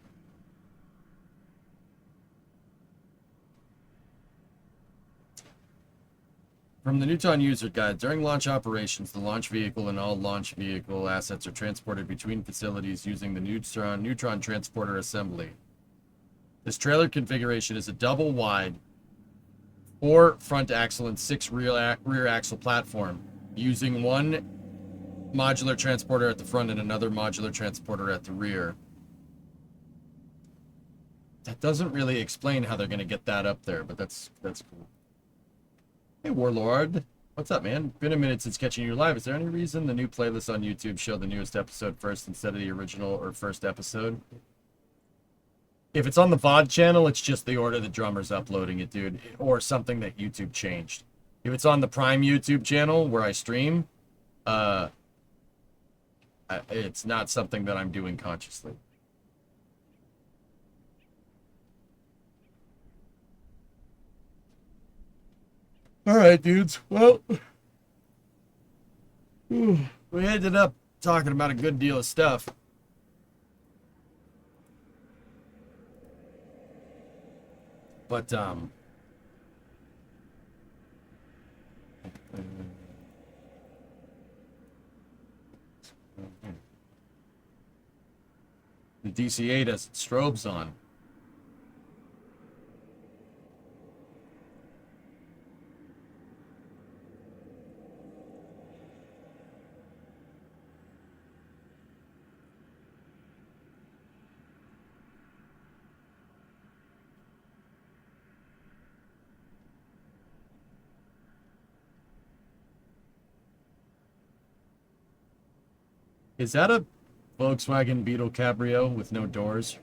From the Neutron user guide, during launch operations, the launch vehicle and all launch vehicle assets are transported between facilities using the Neutron transporter assembly. This trailer configuration is a double wide 4 front axle and 6 rear axle platform, using one modular transporter at the front and another modular transporter at the rear. That doesn't really explain how they're going to get that up there, but that's cool. Hey, Warlord. What's up, man? Been a minute since catching you live. Is there any reason the new playlist on YouTube show the newest episode first instead of the original or first episode? If it's on the VOD channel, it's just the order the drummer's uploading it, dude. Or something that YouTube changed. If it's on the Prime YouTube channel where I stream, it's not something that I'm doing consciously. All right, dudes. Well, we ended up talking about a good deal of stuff. But, the DC-8 has its strobes on. Is that a Volkswagen Beetle Cabrio with no doors?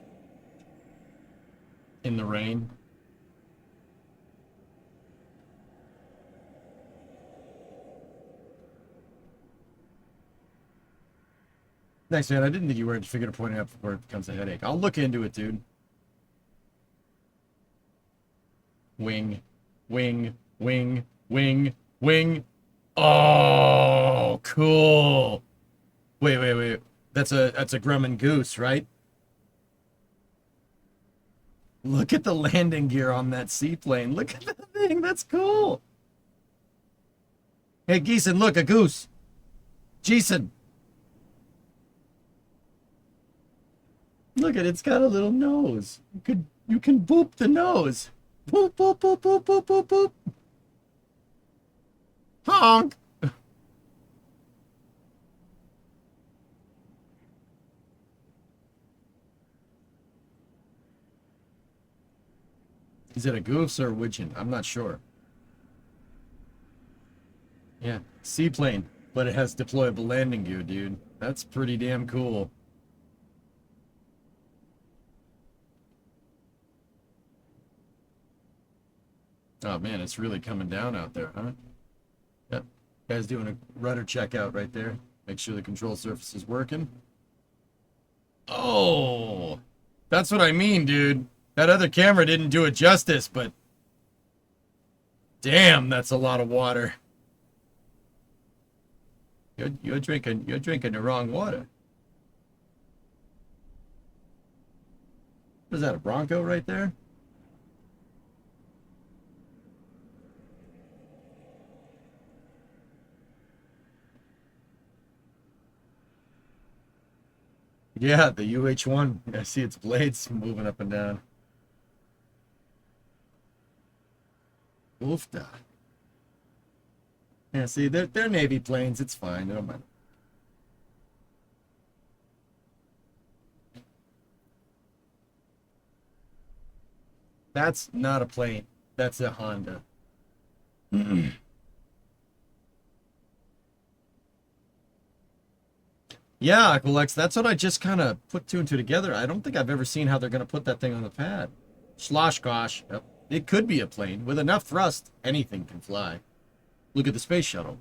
In the rain? Thanks, man. I didn't think you were. Figured to point it out before it becomes a headache. I'll look into it, dude. Wing. Wing. Wing. Wing. Wing. Oh, cool. Wait. That's a Grumman Goose, right? Look at the landing gear on that seaplane. Look at that thing. That's cool. Hey, Geeson, look, a goose. Jason. Look at it. It's got a little nose. You can boop the nose. Boop, boop, boop, boop, boop, boop, boop. Honk. Is it a Goose or a Widgeon? I'm not sure. Yeah, seaplane, but it has deployable landing gear, dude. That's pretty damn cool. Oh man, it's really coming down out there, huh? Yep. Guys doing a rudder checkout right there. Make sure the control surface is working. Oh, that's what I mean, dude. That other camera didn't do it justice, but damn, that's a lot of water. You're drinking the wrong water. What is that, a Bronco right there? Yeah, the UH-1. I see its blades moving up and down. Oofda. Yeah, see, they're Navy planes. It's fine. They don't mind. That's not a plane. That's a Honda. Yeah, Aqualex, that's what I just kind of put two and two together. I don't think I've ever seen how they're going to put that thing on the pad. Slosh gosh. Yep. It could be a plane. With enough thrust, anything can fly. Look at the space shuttle.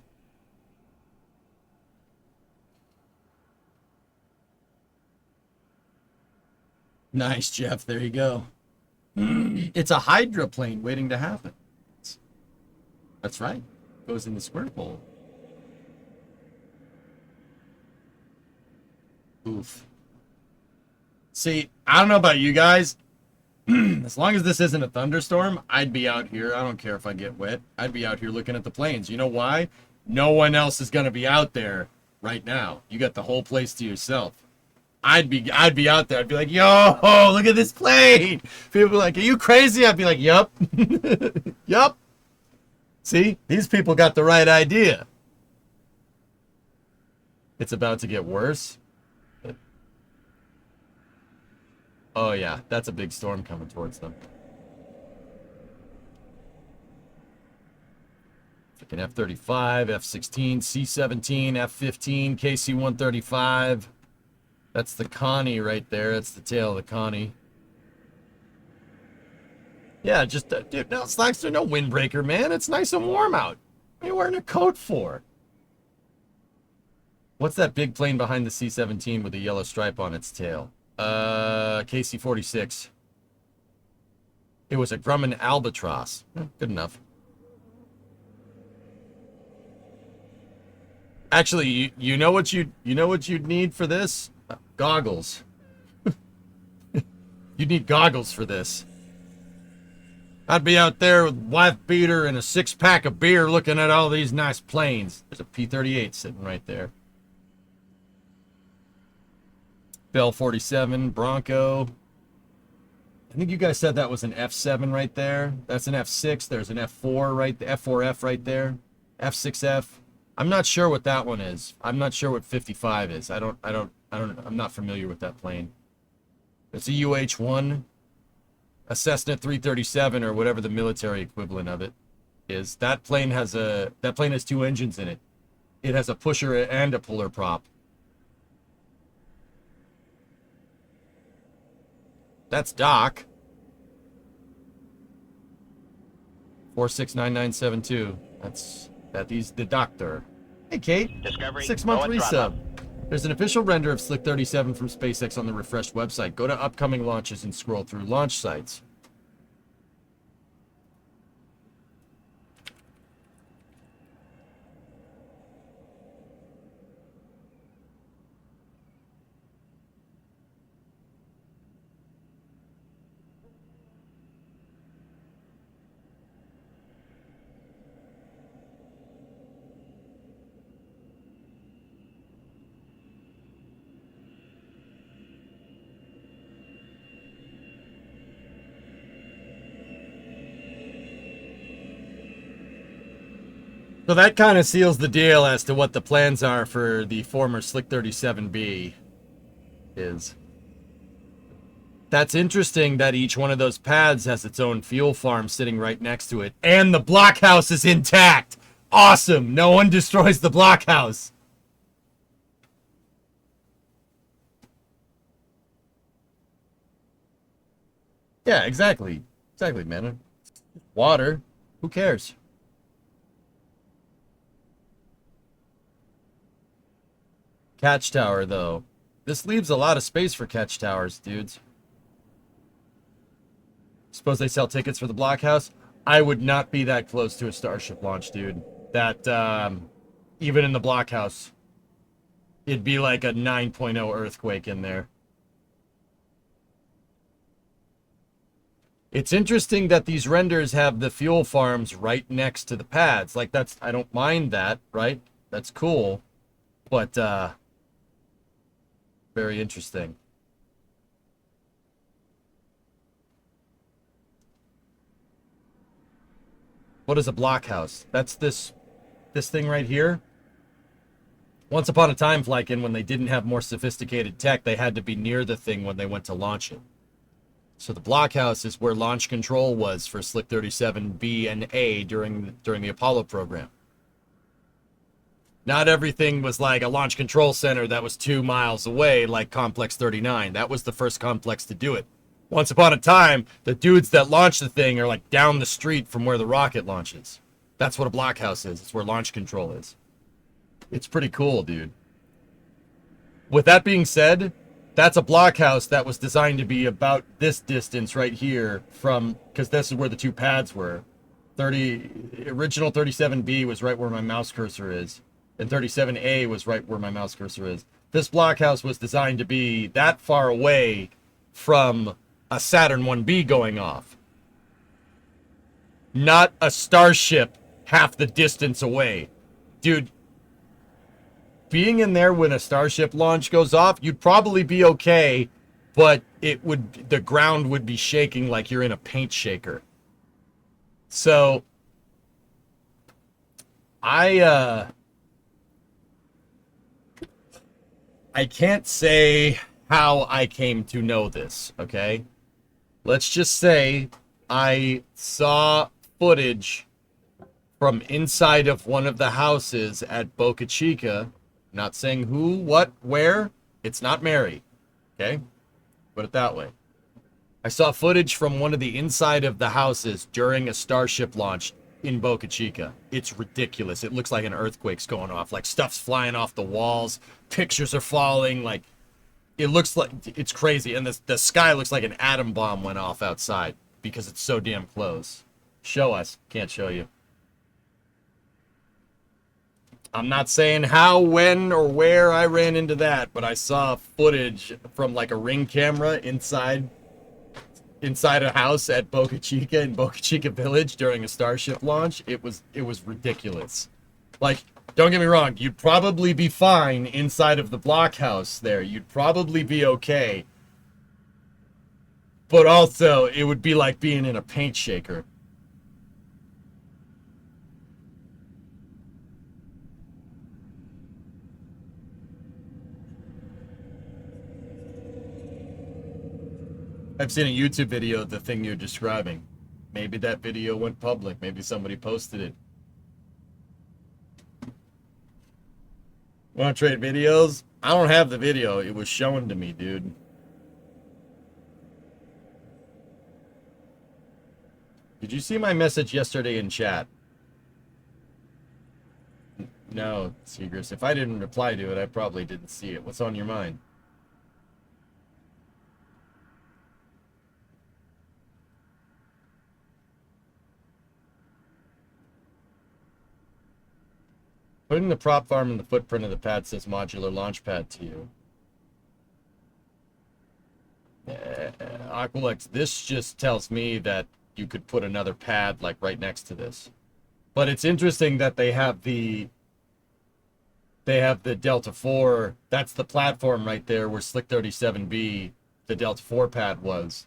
Nice, Jeff. There you go. It's a hydroplane waiting to happen. That's right. Goes in the square hole. Oof. See, I don't know about you guys. As long as this isn't a thunderstorm, I'd be out here. I don't care if I get wet. I'd be out here looking at the planes. You know why? No one else is going to be out there right now. You got the whole place to yourself. I'd be out there. I'd be like, yo, look at this plane. People be like, are you crazy? I'd be like, yup. Yup. See, these people got the right idea. It's about to get worse. Oh yeah, that's a big storm coming towards them. Like an F-35, F-16, C-17, F-15, KC-135. That's the Connie right there. That's the tail of the Connie. Yeah, just, dude, no, it's nice. There's no windbreaker, man. It's nice and warm out. What are you wearing a coat for? What's that big plane behind the C-17 with a yellow stripe on its tail? KC-46. It was a Grumman Albatross. Good enough. Actually, you know what you'd need for this? Goggles. You'd need goggles for this. I'd be out there with wife beater and a 6-pack of beer looking at all these nice planes. There's a P-38 sitting right there. Bell 47, Bronco. I think you guys said that was an F7 right there. That's an F6. There's an F4 right, the F4F right there. F6F. I'm not sure what that one is. I'm not sure what 55 is. I'm not familiar with that plane. It's a UH-1, a Cessna 337 or whatever the military equivalent of it is. That plane has 2 engines in it. It has a pusher and a puller prop. That's Doc. 469972. He's the doctor. Hey, Kate. Discovery. 6-month go and throttle. resub. There's an official render of Slick 37 from SpaceX on the refreshed website. Go to upcoming launches and scroll through launch sites. So that kind of seals the deal as to what the plans are for the former Slick 37B is. That's interesting that each one of those pads has its own fuel farm sitting right next to it. And the blockhouse is intact. Awesome. No one destroys the blockhouse. Yeah, exactly. Exactly, man. Water. Who cares? Catch tower, though. This leaves a lot of space for catch towers, dudes. Suppose they sell tickets for the blockhouse? I would not be that close to a Starship launch, dude. That, even in the blockhouse, it'd be like a 9.0 earthquake in there. It's interesting that these renders have the fuel farms right next to the pads. Like, I don't mind that, right? That's cool. But, very interesting. What is a blockhouse? That's this thing right here. Once upon a time, Flykin, when they didn't have more sophisticated tech, they had to be near the thing when they went to launch it. So the blockhouse is where launch control was for Slick 37B and A during the Apollo program. Not everything was like a launch control center that was 2 miles away like Complex 39. That was the first complex to do it. Once upon a time, the dudes that launch the thing are like down the street from where the rocket launches. That's what a blockhouse is. It's where launch control is. It's pretty cool, dude. With that being said, that's a blockhouse that was designed to be about this distance right here from, because this is where the two pads were. Original 37B was right where my mouse cursor is, and 37A was right where my mouse cursor is. This blockhouse was designed to be that far away from a Saturn 1B going off. Not a Starship half the distance away. Dude, being in there when a Starship launch goes off, you'd probably be okay, but the ground would be shaking like you're in a paint shaker. So, I can't say how I came to know this, okay? Let's just say I saw footage from inside of one of the houses at Boca Chica. Not saying who, what, where. It's not Mary, okay? Put it that way. I saw footage from one of the inside of the houses during a Starship launch in Boca Chica. It's ridiculous. It looks like an earthquake's going off. Like, stuff's flying off the walls. Pictures are falling. Like, it looks like it's crazy. And the sky looks like an atom bomb went off outside because it's so damn close. Show us. Can't show you. I'm not saying how, when, or where I ran into that, but I saw footage from like a Ring camera inside a house at Boca Chica in Boca Chica Village during a Starship launch. It was ridiculous. Like, don't get me wrong, you'd probably be fine inside of the blockhouse there. You'd probably be okay. But also, it would be like being in a paint shaker. I've seen a YouTube video of the thing you're describing. Maybe that video went public. Maybe somebody posted it. Want to trade videos? I don't have the video. It was shown to me, dude. Did you see my message yesterday in chat? No, Seagrass. If I didn't reply to it, I probably didn't see it. What's on your mind? Putting the prop farm in the footprint of the pad says modular launch pad to you. Aqualex, this just tells me that you could put another pad like right next to this. But it's interesting that they have the Delta 4. That's the platform right there where Slick 37B, the Delta 4 pad was.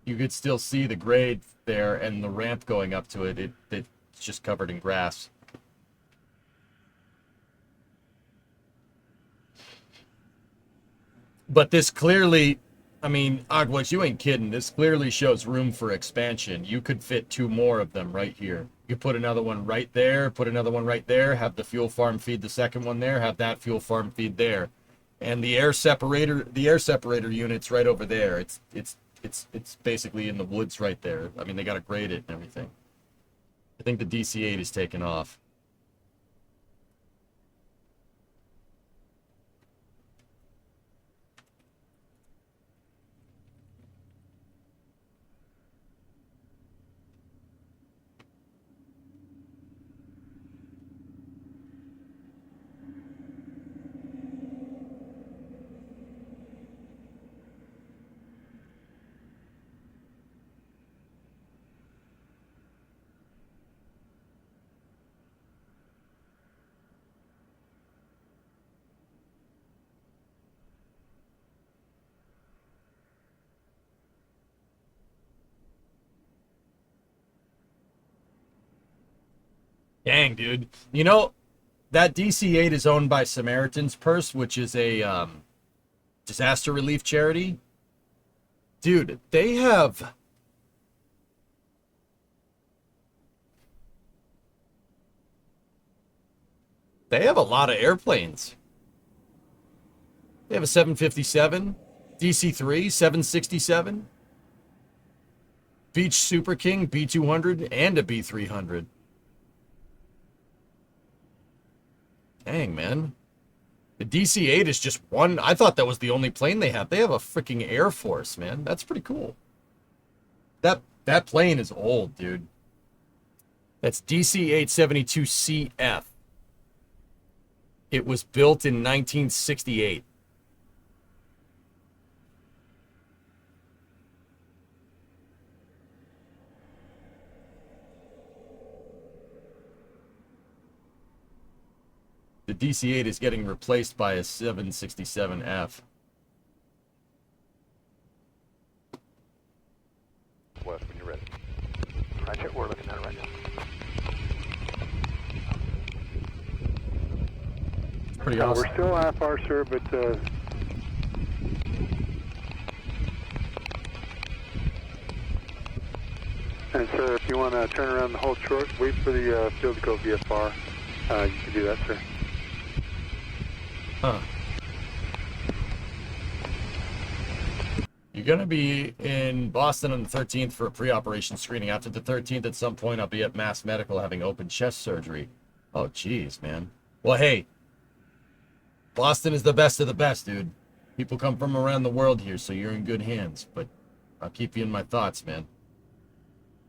You could still see the grade there and the ramp going up to it. It's just covered in grass. But this clearly, I mean, Aguas, you ain't kidding. This clearly shows room for expansion. You could fit 2 more of them right here. You put another one right there, put another one right there, have the fuel farm feed the second one there, have that fuel farm feed there. And the air separator unit's right over there. It's basically in the woods right there. I mean, they got to grade it and everything. I think the DC-8 is taken off. Dang, dude. You know, that DC-8 is owned by Samaritan's Purse, which is a disaster relief charity. Dude, they have a lot of airplanes. They have a 757, DC-3, 767, Beach Super King, B200, and a B300. Dang, man. The DC-8 is just one. I thought that was the only plane they have. They have a freaking Air Force, man. That's pretty cool. That plane is old, dude. That's DC-872CF. It was built in 1968. The DC-8 is getting replaced by a 767F. West, when you're ready. Roger, we're looking at it right now. Pretty awesome. We're still IFR, sir, but and sir, if you want to turn around and hold short, wait for the field to go VFR. You can do that, sir. Huh. You're going to be in Boston on the 13th for a pre-operation screening. After the 13th, at some point, I'll be at Mass Medical having open chest surgery. Oh, jeez, man. Well, hey, Boston is the best of the best, dude. People come from around the world here, so you're in good hands. But I'll keep you in my thoughts, man.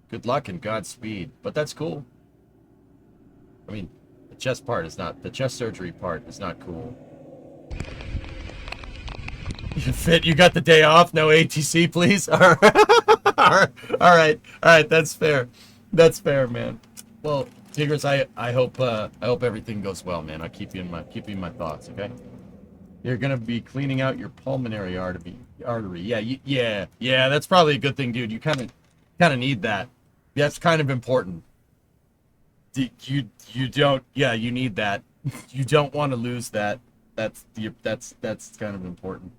Good luck and Godspeed. But that's cool. I mean, the chest surgery part is not cool. You fit? You got the day off? No ATC, please? All right. That's fair. That's fair, man. Well, Tigris, I hope everything goes well, man. I'll keep you in my thoughts, okay? You're gonna be cleaning out your pulmonary artery. Yeah. That's probably a good thing, dude. You kind of need that. That's kind of important. You don't. Yeah, you need that. You don't want to lose that. That's kind of important.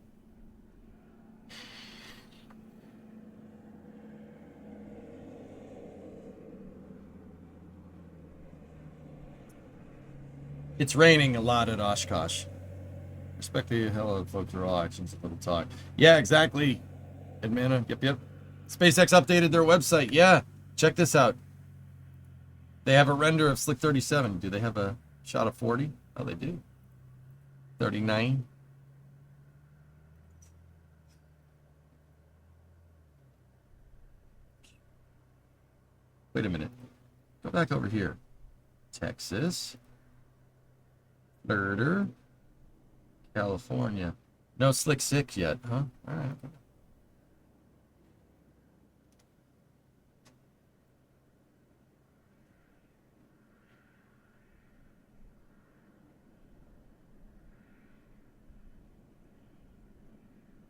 It's raining a lot at Oshkosh. Respect the hell out of folks for all actions, a little talk. Yeah, exactly. Edmana, yep. SpaceX updated their website. Yeah, check this out. They have a render of Slick 37. Do they have a shot of 40? Oh, they do. 39. Wait a minute. Go back over here. Texas. Murder. California. No Slick 6 yet, huh? All right.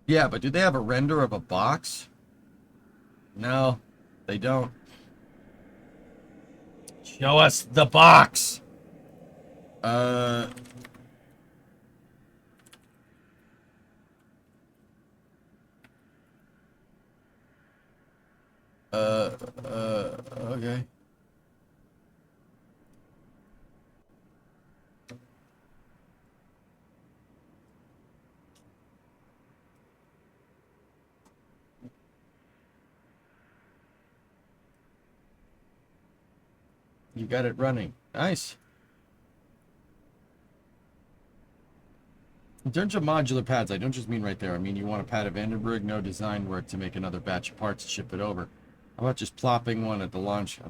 Yeah, but do they have a render of a box? No, they don't. Show us the box. Okay. You got it running. Nice. In terms of modular pads, I don't just mean right there. I mean, you want a pad of Vandenberg, no design work to make another batch of parts to ship it over. How about just plopping one at the launch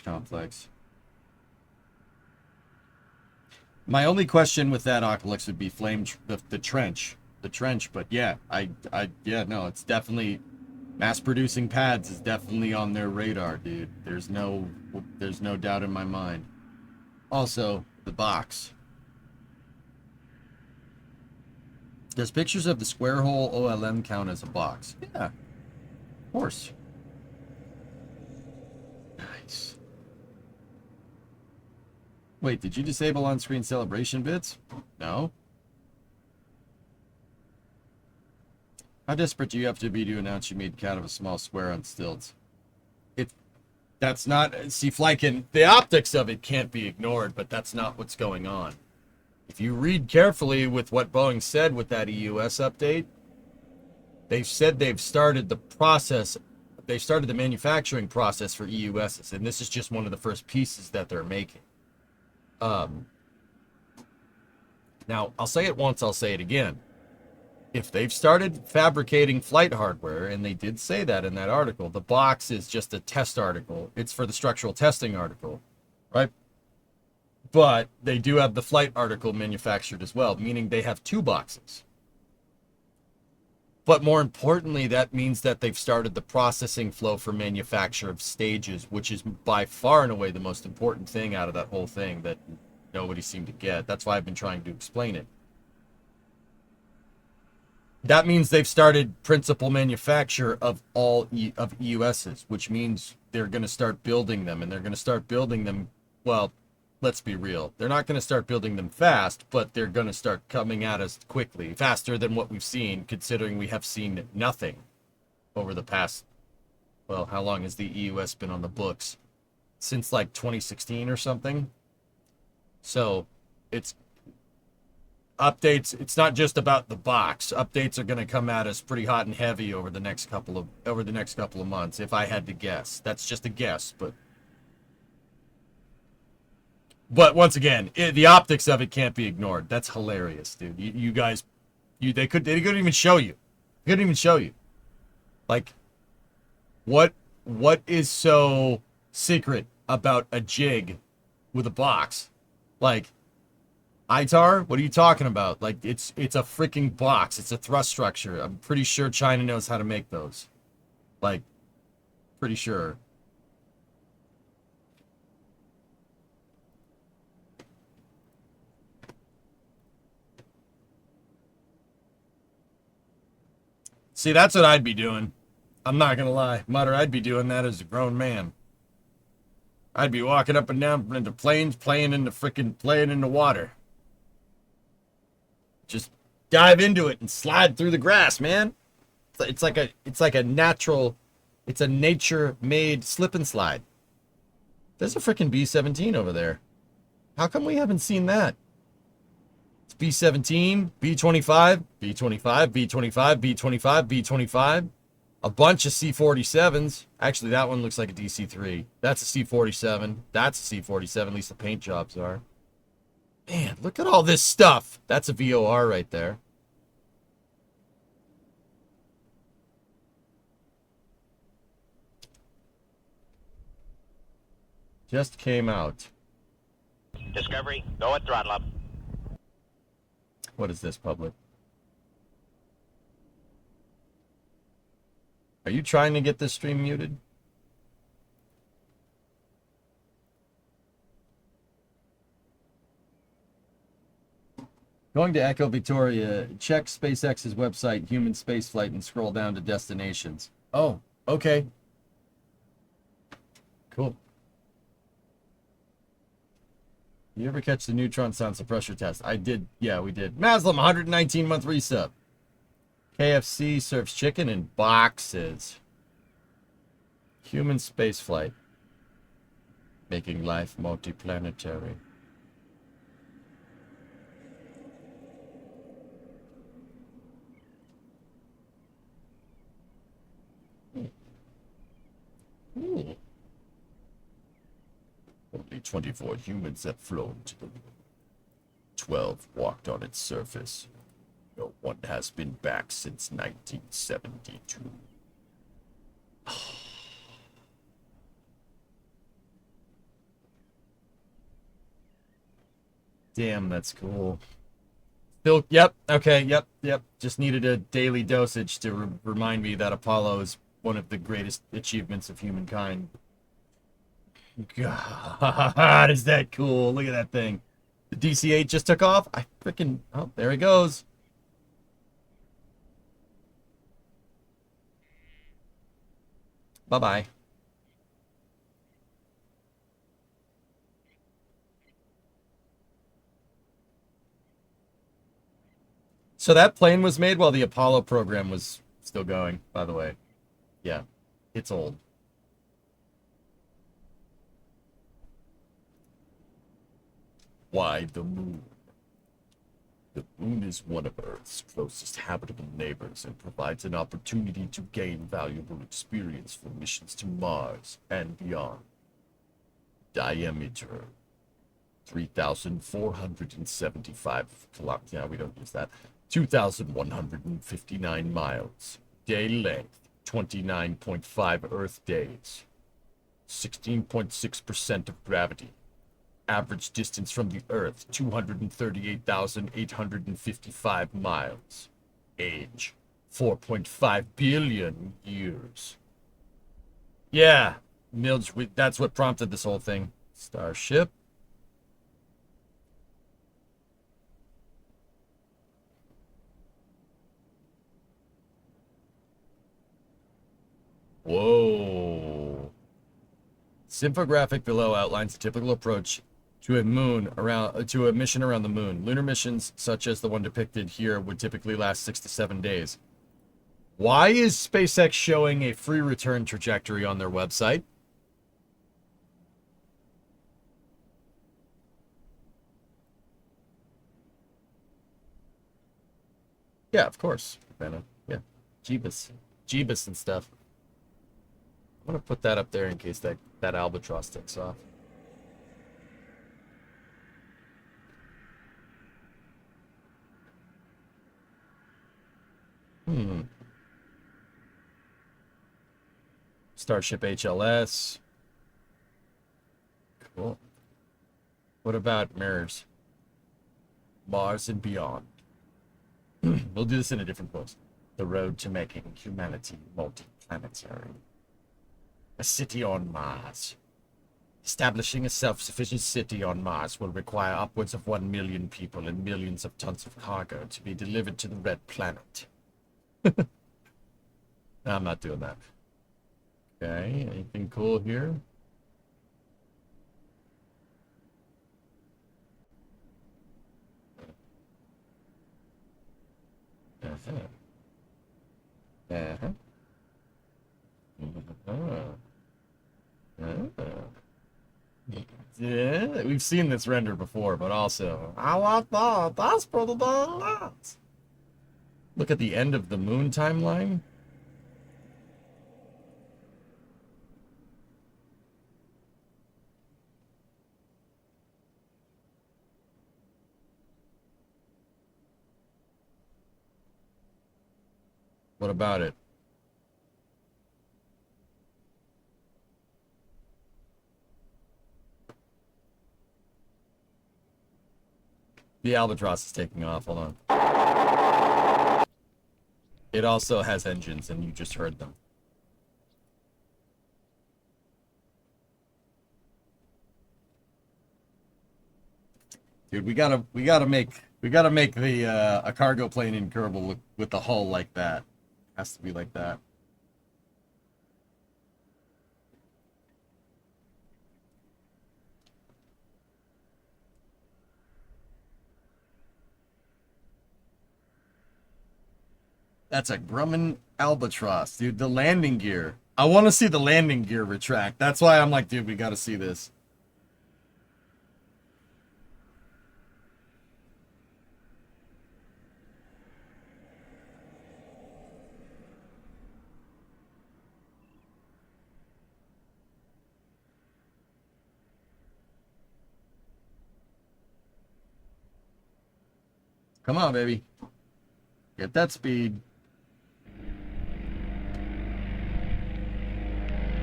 complex? My only question with that Oculus would be the trench. The trench, but yeah, yeah, no, it's definitely mass producing pads is definitely on their radar, dude. There's no doubt in my mind. Also, the box. Does pictures of the square hole OLM count as a box? Yeah, of course. Nice. Wait, did you disable on-screen celebration bits? No. How desperate do you have to be to announce you made cat of a small square on stilts? That's not... See, Flykin, the optics of it can't be ignored, but that's not what's going on. If you read carefully with what Boeing said with that EUS update, they've said they've started the process, they started the manufacturing process for EUSs, and this is just one of the first pieces that they're making. Now, I'll say it once, I'll say it again. If they've started fabricating flight hardware, and they did say that in that article, the box is just a test article. It's for the structural testing article, right? But they do have the flight article manufactured as well, meaning they have two boxes. But more importantly, that means that they've started the processing flow for manufacture of stages, which is by far and away the most important thing out of that whole thing that nobody seemed to get. That's why I've been trying to explain it. That means they've started principal manufacture of all of EUSs, which means they're going to start building them, and they're going to start building them, well, let's be real. They're not going to start building them fast, but they're going to start coming at us quickly, faster than what we've seen, considering we have seen nothing over the past, well, how long has the EUS been on the books? Since like 2016 or something. So it's updates. It's not just about the box. Updates are going to come at us pretty hot and heavy over the next couple of months, if I had to guess. That's just a guess, but once again, the optics of it can't be ignored. That's hilarious, dude. You guys, they couldn't even show you. They couldn't even show you. Like, what is so secret about a jig with a box? Like, ITAR, what are you talking about? Like, it's a freaking box. It's a thrust structure. I'm pretty sure China knows how to make those. Like, pretty sure. See, that's what I'd be doing. I'm not gonna lie. Mutter, I'd be doing that as a grown man. I'd be walking up and down into planes, playing in the water. Just dive into it and slide through the grass, man. It's like a natural, it's a nature-made slip and slide. There's a freaking B-17 over there. How come we haven't seen that? It's B-17, B-25, B-25, B-25, B-25, B-25. A bunch of C-47s. Actually, that one looks like a DC-3. That's a C-47. That's a C-47, at least the paint jobs are. Man, look at all this stuff. That's a VOR right there. Just came out. Discovery, go at throttle up. What is this, public? Are you trying to get this stream muted? Going to Echo Victoria, check SpaceX's website, human spaceflight, and scroll down to destinations. Oh, okay. Cool. You ever catch the neutron sound suppressor test? I did. Yeah, we did. Maslam, 119-month resub. KFC serves chicken in boxes. Human spaceflight. Making life multiplanetary. Ooh. Only 24 humans have flown to the moon. 12 walked on its surface. No one has been back since 1972. Damn, that's cool. Still, yep, okay, yep. Just needed a daily dosage to remind me that Apollo is one of the greatest achievements of humankind. God, is that cool? Look at that thing. The DC-8 just took off. I freaking... Oh, there he goes. Bye-bye. So that plane was made while the Apollo program was still going, by the way. Yeah, it's old. Why the moon? The moon is one of Earth's closest habitable neighbors and provides an opportunity to gain valuable experience for missions to Mars and beyond. Diameter 3,475 kilometers. Yeah, we don't use that. 2,159 miles. Day length 29.5 Earth days. 16.6% of gravity. Average distance from the Earth, 238,855 miles. Age, 4.5 billion years. Yeah, Milge, that's what prompted this whole thing. Starship. Whoa. Infographic below outlines the typical approach to a mission around the moon. Lunar missions, such as the one depicted here, would typically last 6 to 7 days. Why is SpaceX showing a free return trajectory on their website? Yeah, of course. Yeah, Jeebus and stuff. I'm gonna put that up there in case that albatross takes off. Starship HLS. Cool. What about mirrors? Mars and beyond. We'll do this in a different post. The road to making humanity multiplanetary. A city on Mars. Establishing a self-sufficient city on Mars will require upwards of 1 million people and millions of tons of cargo to be delivered to the Red Planet. I'm not doing that. Okay, anything cool here? Yeah, we've seen this render before, but also, I like that. That's pretty darn nice. Look at the end of the moon timeline. What about it? The albatross is taking off. Hold on. It also has engines, and you just heard them. Dude, we gotta make the a cargo plane in Kerbal look with the hull like that. Has to be like that. That's a Grumman albatross, dude. The landing gear. I want to see the landing gear retract. That's why I'm like, dude, we got to see this. Come on, baby. Get that speed.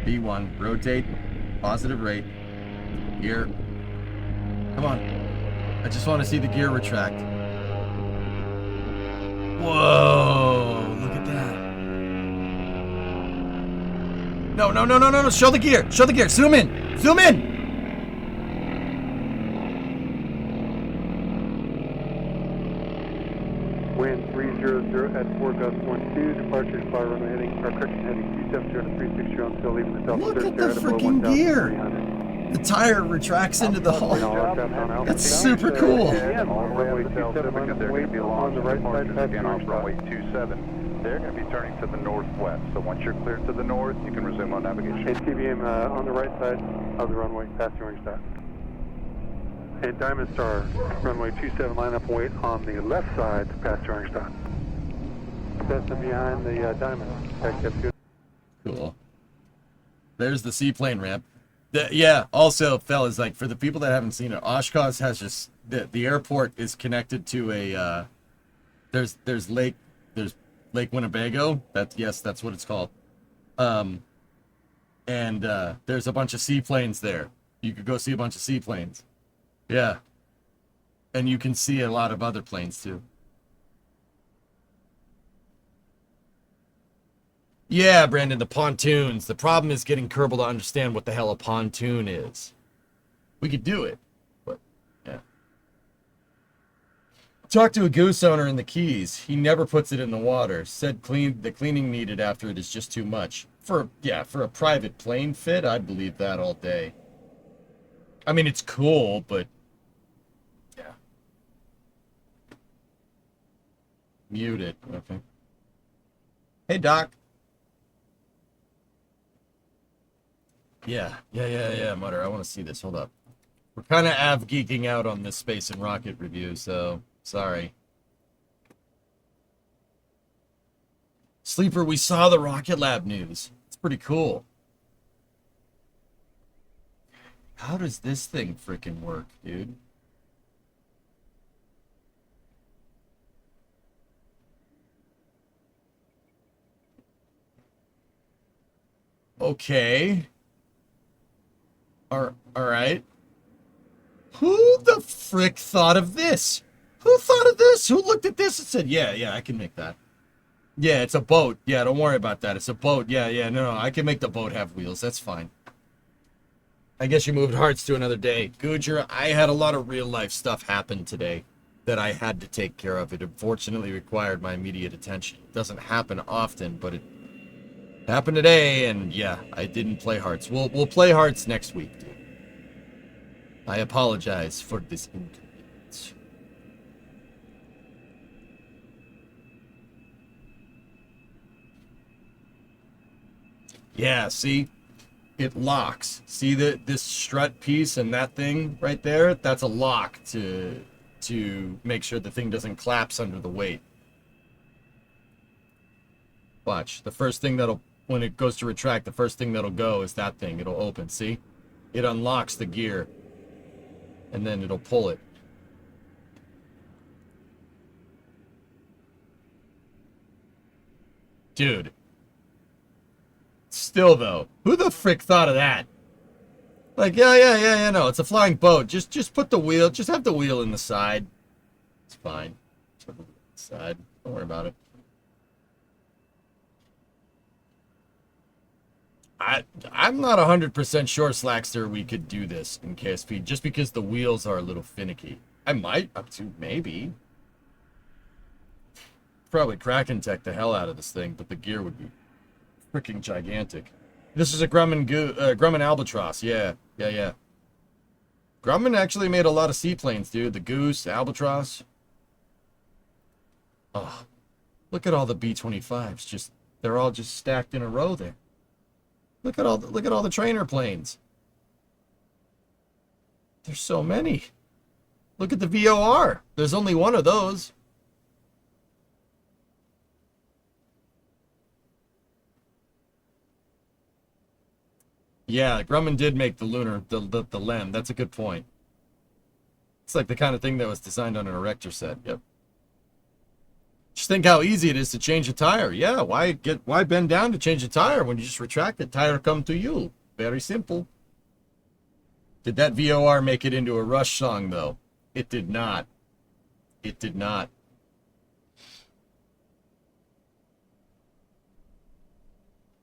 B1, rotate, positive rate, gear. Come on. I just want to see the gear retract. Whoa, look at that. No, no, no, no, no, no, show the gear, zoom in, zoom in. Wind 300 at 4 gusts 12, departure by runway heading, or correction heading 270 to 360 on still leaving the south. Look at the freaking gear. The tire retracts into the hull. That's super cool. On runway 27 minus weight on the right side, passing off runway 27. They're going to be turning to the northwest, so once you're clear to the north, you can resume on navigation. TBM on the right side of the runway, passing range stop. And Diamond Star, runway 27, line up and wait on the left side, past turning stop. That's behind the Diamond. That's good. Cool. There's the seaplane ramp. Yeah, also, fellas, like, for the people that haven't seen it, Oshkosh has just, the airport is connected to a, there's Lake Winnebago. That's what it's called. And there's a bunch of seaplanes there. You could go see a bunch of seaplanes. Yeah. And you can see a lot of other planes too. Yeah, Brandon, the pontoons. The problem is getting Kerbal to understand what the hell a pontoon is. We could do it, but yeah. Talked to a goose owner in the Keys. He never puts it in the water. Said the cleaning needed after it is just too much. For a private plane fit, I'd believe that all day. I mean, it's cool, but yeah. Mute it. Okay. Hey, Doc. Yeah, Mutter, I want to see this. Hold up. We're kind of geeking out on this space and rocket review, so sorry. Sleeper, we saw the Rocket Lab news. It's pretty cool. How does this thing freaking work, dude? Okay. All right. Who the frick thought of this? Who thought of this? Who looked at this and said, yeah, I can make that. Yeah, it's a boat. Yeah, don't worry about that. It's a boat. Yeah, no, I can make the boat have wheels. That's fine. I guess you moved hearts to another day. Gujar, I had a lot of real life stuff happen today that I had to take care of. It unfortunately required my immediate attention. It doesn't happen often, but it happened today, and yeah, I didn't play hearts. We'll play hearts next week, dude. I apologize for this inconvenience. Yeah, see? It locks. See this strut piece and that thing right there? That's a lock to make sure the thing doesn't collapse under the weight. Watch. The first thing when it goes to retract, the first thing that'll go is that thing. It'll open, see? It unlocks the gear. And then it'll pull it. Dude. Still, though, who the frick thought of that? Like, yeah, no, it's a flying boat. Just put the wheel, just have the wheel in the side. It's fine. Just have the wheel in the side. Don't worry about it. I'm not 100% sure, Slackster, we could do this in KSP, just because the wheels are a little finicky. I might, up to, maybe. Probably Kraken tech the hell out of this thing, but the gear would be freaking gigantic. This is a Grumman Albatross, yeah. Grumman actually made a lot of seaplanes, dude. The Goose, Albatross. Oh, look at all the B-25s. They're all just stacked in a row there. Look at all the trainer planes. There's so many. Look at the VOR. There's only one of those. Yeah, Grumman did make the lunar, the LEM. That's a good point. It's like the kind of thing that was designed on an erector set. Yep. Just think how easy it is to change a tire. Yeah, why bend down to change a tire when you just retract the tire come to you? Very simple. Did that VOR make it into a Rush song though? It did not. It did not.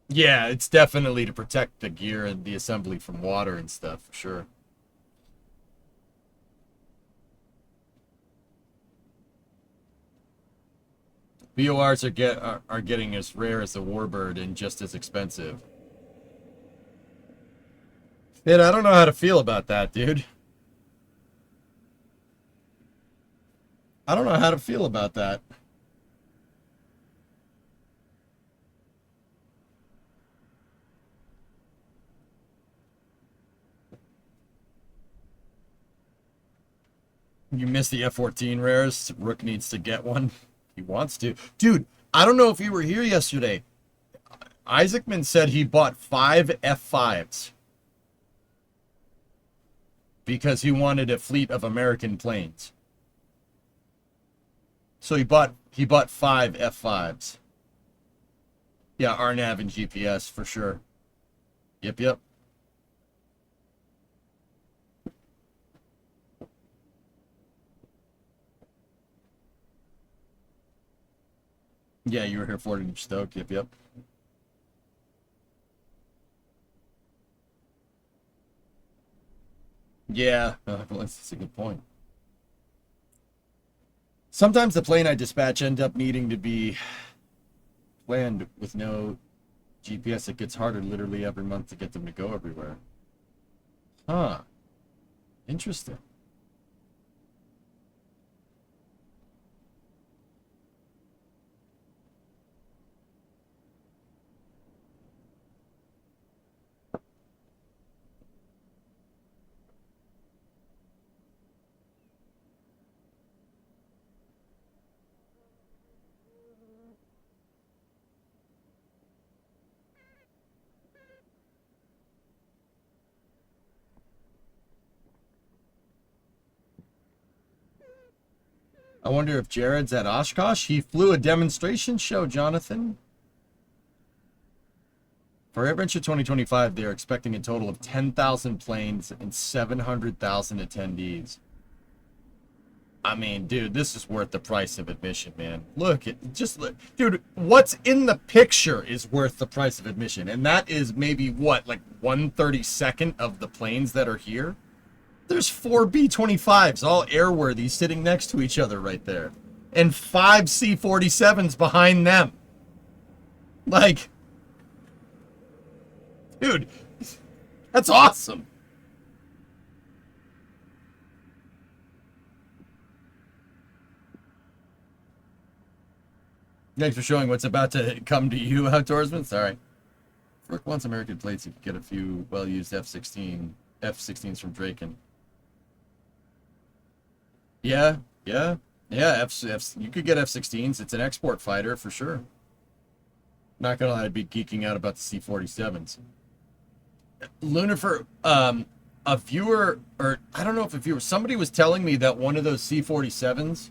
Yeah, it's definitely to protect the gear and the assembly from water and stuff, for sure. VORs are getting as rare as the Warbird and just as expensive. Man, I don't know how to feel about that, dude. I don't know how to feel about that. You missed the F-14 rares. Rook needs to get one. He wants to. Dude, I don't know if you were here yesterday. Isaacman said he bought 5 F-5s because he wanted a fleet of American planes. So he bought 5 F-5s. Yeah, RNAV and GPS for sure. Yep. Yeah, you were here for it in Stoke. Yep. Yeah, that's a good point. Sometimes the plane I dispatch end up needing to be planned with no GPS. It gets harder literally every month to get them to go everywhere. Huh. Interesting. I wonder if Jared's at Oshkosh. He flew a demonstration show, Jonathan. For AirVenture 2025, they're expecting a total of 10,000 planes and 700,000 attendees. I mean, dude, this is worth the price of admission, man. Look, dude, what's in the picture is worth the price of admission. And that is maybe, what, like 1/32nd of the planes that are here? There's 4 B-25s, all airworthy, sitting next to each other right there. And 5 C-47s behind them. Like, dude, that's awesome. Thanks for showing what's about to come to you, outdoorsman. Sorry. Rook wants American plates. You could get a few well-used F-16s from Draken. Yeah. You could get F-16s. It's an export fighter for sure. Not gonna lie, I'd be geeking out about the C-47s. Lunifer, a viewer, or I don't know if a viewer, somebody was telling me that one of those C-47s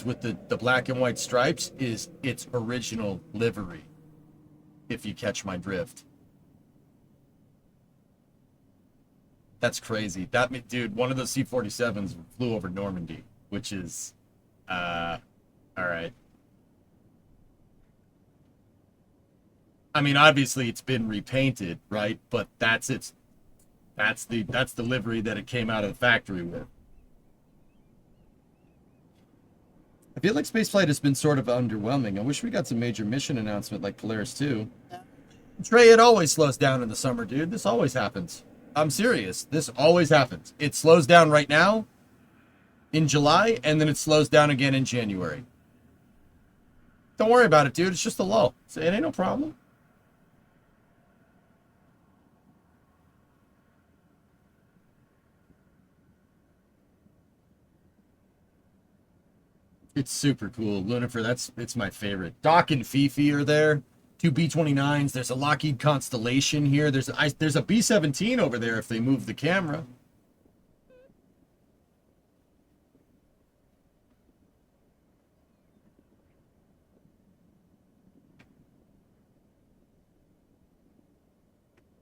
with the black and white stripes is its original livery, if you catch my drift. That's crazy. Dude, one of those C-47s flew over Normandy, which is, all right. I mean, obviously it's been repainted, right? But that's the livery that it came out of the factory with. I feel like spaceflight has been sort of underwhelming. I wish we got some major mission announcement like Polaris 2. Trey, it always slows down in the summer, dude. This always happens. I'm serious. This always happens. It slows down right now in July, and then it slows down again in January. Don't worry about it, dude. It's just a lull. It ain't no problem. It's super cool. Lucifer, it's my favorite. Doc and Fifi are there. Two B-29s. There's a Lockheed Constellation here. There's a B-17 over there if they move the camera.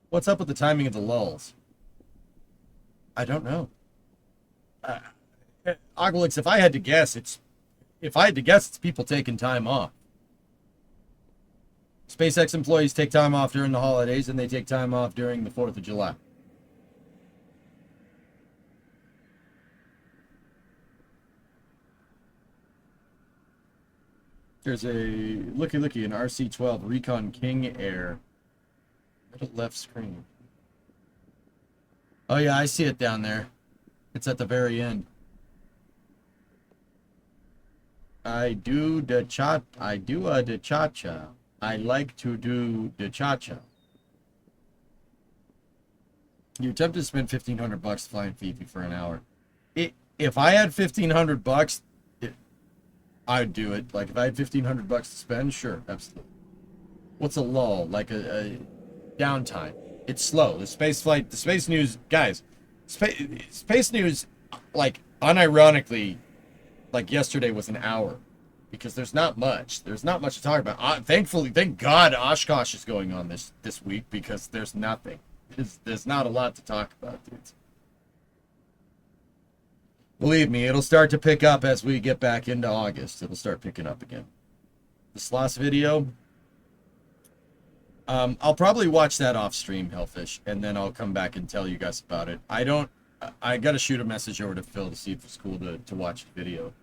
What's up with the timing of the lulls? I don't know. Oglix, if I had to guess, it's people taking time off. SpaceX employees take time off during the holidays, and they take time off during the 4th of July. There's a looky an RC-12 Recon King Air. Middle left screen. Oh yeah, I see it down there. It's at the very end. I do the cha-cha. I like to do the cha-cha. You're tempted to spend $1,500 flying Fifi for an hour. If I had $1,500, I'd do it. Like if I had $1,500 to spend, sure, absolutely. What's a lull? Like a downtime. It's slow. The space news, guys. Space news, like unironically, like yesterday was an hour, because there's not much. There's not much to talk about. Thankfully, thank God, Oshkosh is going on this week, because there's nothing. There's not a lot to talk about, dudes. Believe me, it'll start to pick up as we get back into August. It'll start picking up again. The Sloss video. I'll probably watch that off stream, Hellfish, and then I'll come back and tell you guys about it. I gotta shoot a message over to Phil to see if it's cool to watch the video.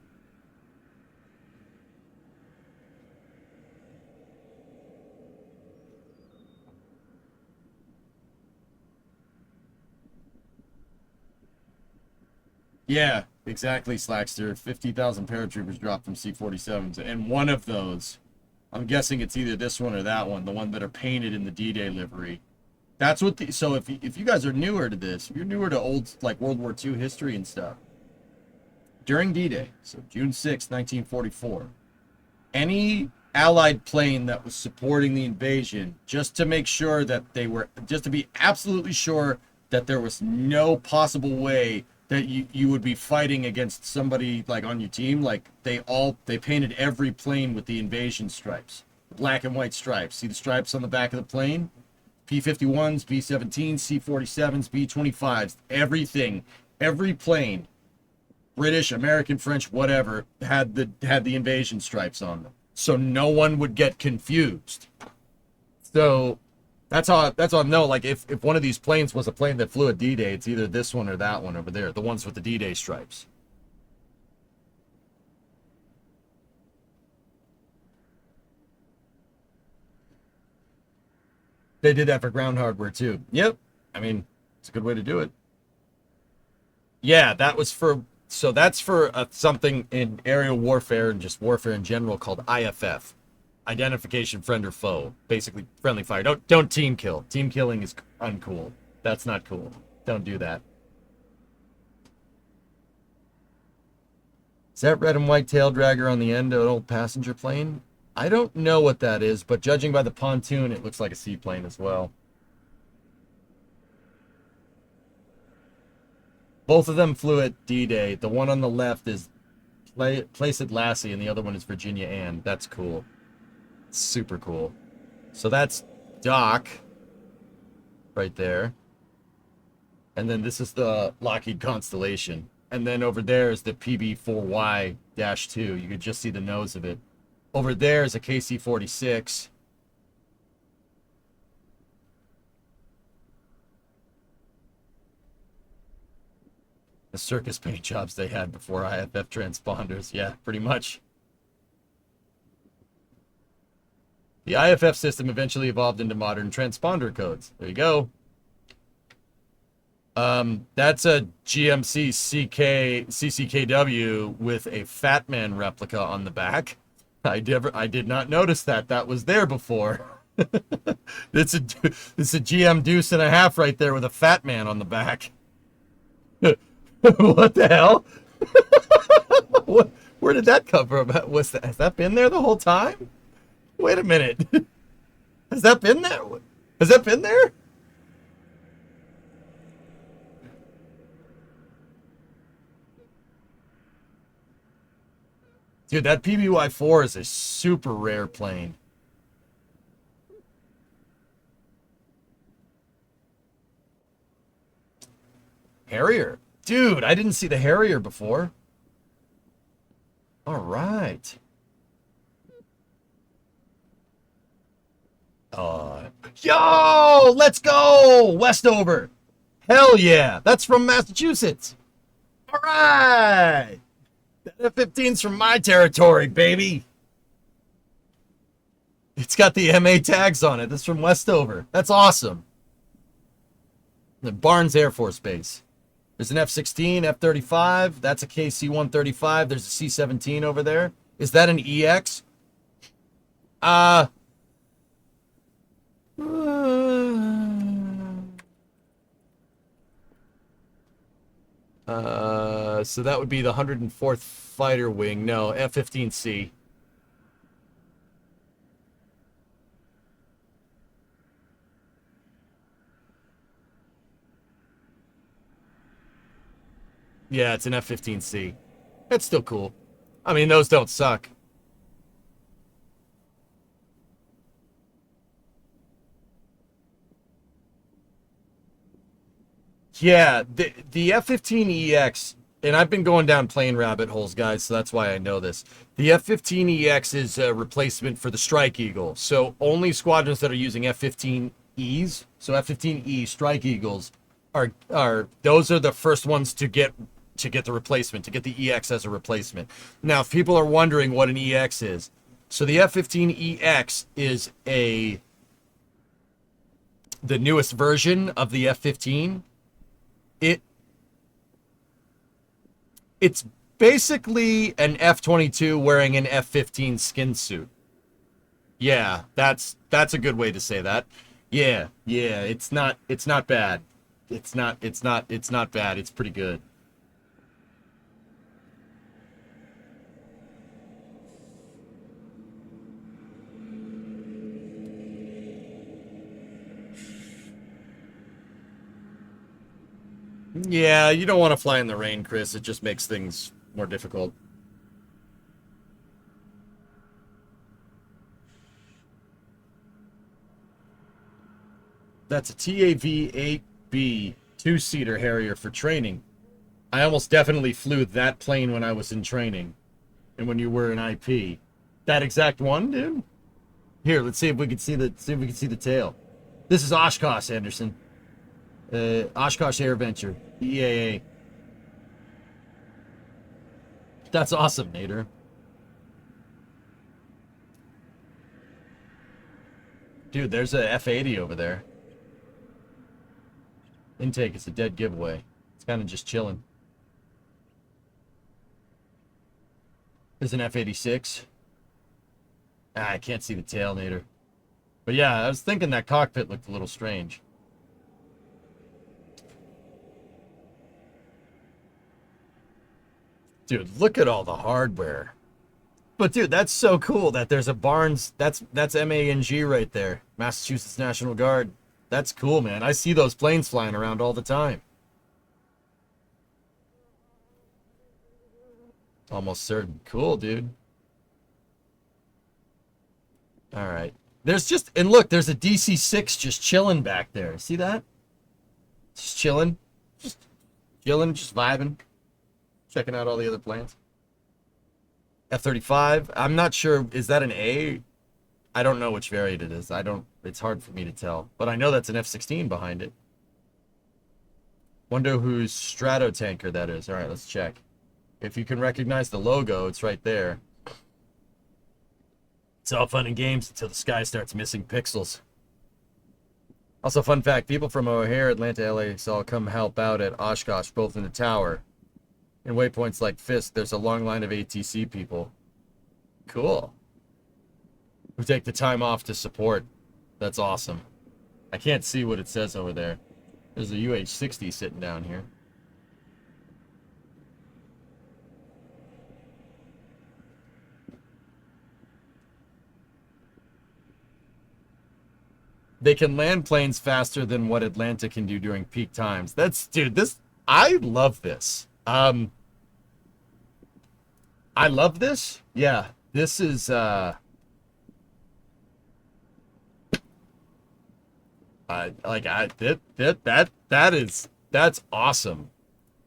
Yeah, exactly, Slackster. 50,000 paratroopers dropped from C-47s, and one of those, I'm guessing it's either this one or that one, the one that are painted in the D-Day livery. That's what so if you guys are newer to this, if you're newer to old, like, World War II history and stuff, during D-Day, so June 6, 1944, any Allied plane that was supporting the invasion, just to make sure that just to be absolutely sure that there was no possible way that you would be fighting against somebody like on your team, like they painted every plane with the invasion stripes, black and white stripes. See the stripes on the back of the plane? P-51s, B-17s, C-47s, B-25s, everything, every plane, British, American, French, whatever, had the invasion stripes on them, so no one would get confused. So that's how I know, like, if one of these planes was a plane that flew at D-Day, it's either this one or that one over there, the ones with the D-Day stripes. They did that for ground hardware too. Yep. I mean, it's a good way to do it. Yeah, that's for something in aerial warfare and just warfare in general called IFF. Identification friend or foe. Basically friendly fire. Don't team kill. Team killing is uncool. That's not cool. Don't do that. Is that red and white tail dragger on the end of an old passenger plane? I don't know what that is, but judging by the pontoon, it looks like a seaplane as well. Both of them flew at D-Day. The one on the left is Placid Lassie, and the other one is Virginia Ann. That's cool. Super cool. So that's Doc right there. And then this is the Lockheed Constellation. And then over there is the PB-4Y-2. You could just see the nose of it. Over there is a KC-46. The circus paint jobs they had before IFF transponders. Yeah, pretty much. The IFF system eventually evolved into modern transponder codes. There you go. That's a GMC CCKW with a Fat Man replica on the back. I did not notice that. That was there before. It's a GM deuce and a half right there with a fat man on the back. What the hell? Where did that come from? Has that been there the whole time? Wait a minute. Has that been there? Has that been there? Dude, that PBY-4 is a super rare plane. Harrier. Dude, I didn't see the Harrier before. All right. Yo, let's go! Westover. Hell yeah. That's from Massachusetts. All right. That F-15's from my territory, baby. It's got the MA tags on it. That's from Westover. That's awesome. The Barnes Air Force Base. There's an F-16, F-35. That's a KC-135. There's a C-17 over there. Is that an EX? So that would be the 104th Fighter Wing. No, F-15C. Yeah, it's an F-15C. That's still cool. I mean, those don't suck. Yeah, the F-15EX, and I've been going down plane rabbit holes, guys, so that's why I know this. The F-15EX is a replacement for the Strike Eagle. So only squadrons that are using F-15Es, so F-15E Strike Eagles, are those are the first ones to get the replacement, to get the EX as a replacement. Now, if people are wondering what an EX is, so the F-15EX is the newest version of the F-15. It's basically an F-22 wearing an F-15 skin suit. Yeah, that's a good way to say that. Yeah, it's not bad. It's not bad. It's pretty good. Yeah, you don't want to fly in the rain, Chris. It just makes things more difficult. That's a TAV-8B two-seater Harrier for training. I almost definitely flew that plane when I was in training and when you were in IP. That exact one, dude? Here, let's see if we can see the tail. This is Oshkosh, Anderson. Oshkosh Air Venture, EAA. That's awesome, Nader. Dude, there's a F-80 over there. Intake is a dead giveaway. It's kind of just chilling. There's an F-86. I can't see the tail, Nader. But yeah, I was thinking that cockpit looked a little strange. Dude, look at all the hardware. But dude, that's so cool that there's a Barnes. That's MANG right there. Massachusetts National Guard. That's cool, man. I see those planes flying around all the time. Almost certain. Cool, dude. All right. And look, there's a DC-6 just chilling back there. See that? Just chilling. Just vibing. Checking out all the other planes. F-35. I'm not sure. Is that an A? I don't know which variant it is. It's hard for me to tell. But I know that's an F-16 behind it. Wonder whose Stratotanker that is. All right, let's check. If you can recognize the logo, it's right there. It's all fun and games until the sky starts missing pixels. Also, fun fact, people from O'Hare, Atlanta, LA, all come help out at Oshkosh, both in the tower. In waypoints like Fisk, there's a long line of ATC people. Cool. who take the time off to support. That's awesome. I can't see what it says over there. There's a UH-60 sitting down here. They can land planes faster than what Atlanta can do during peak times. Dude, I love this. I love this. Yeah, this is, that's awesome.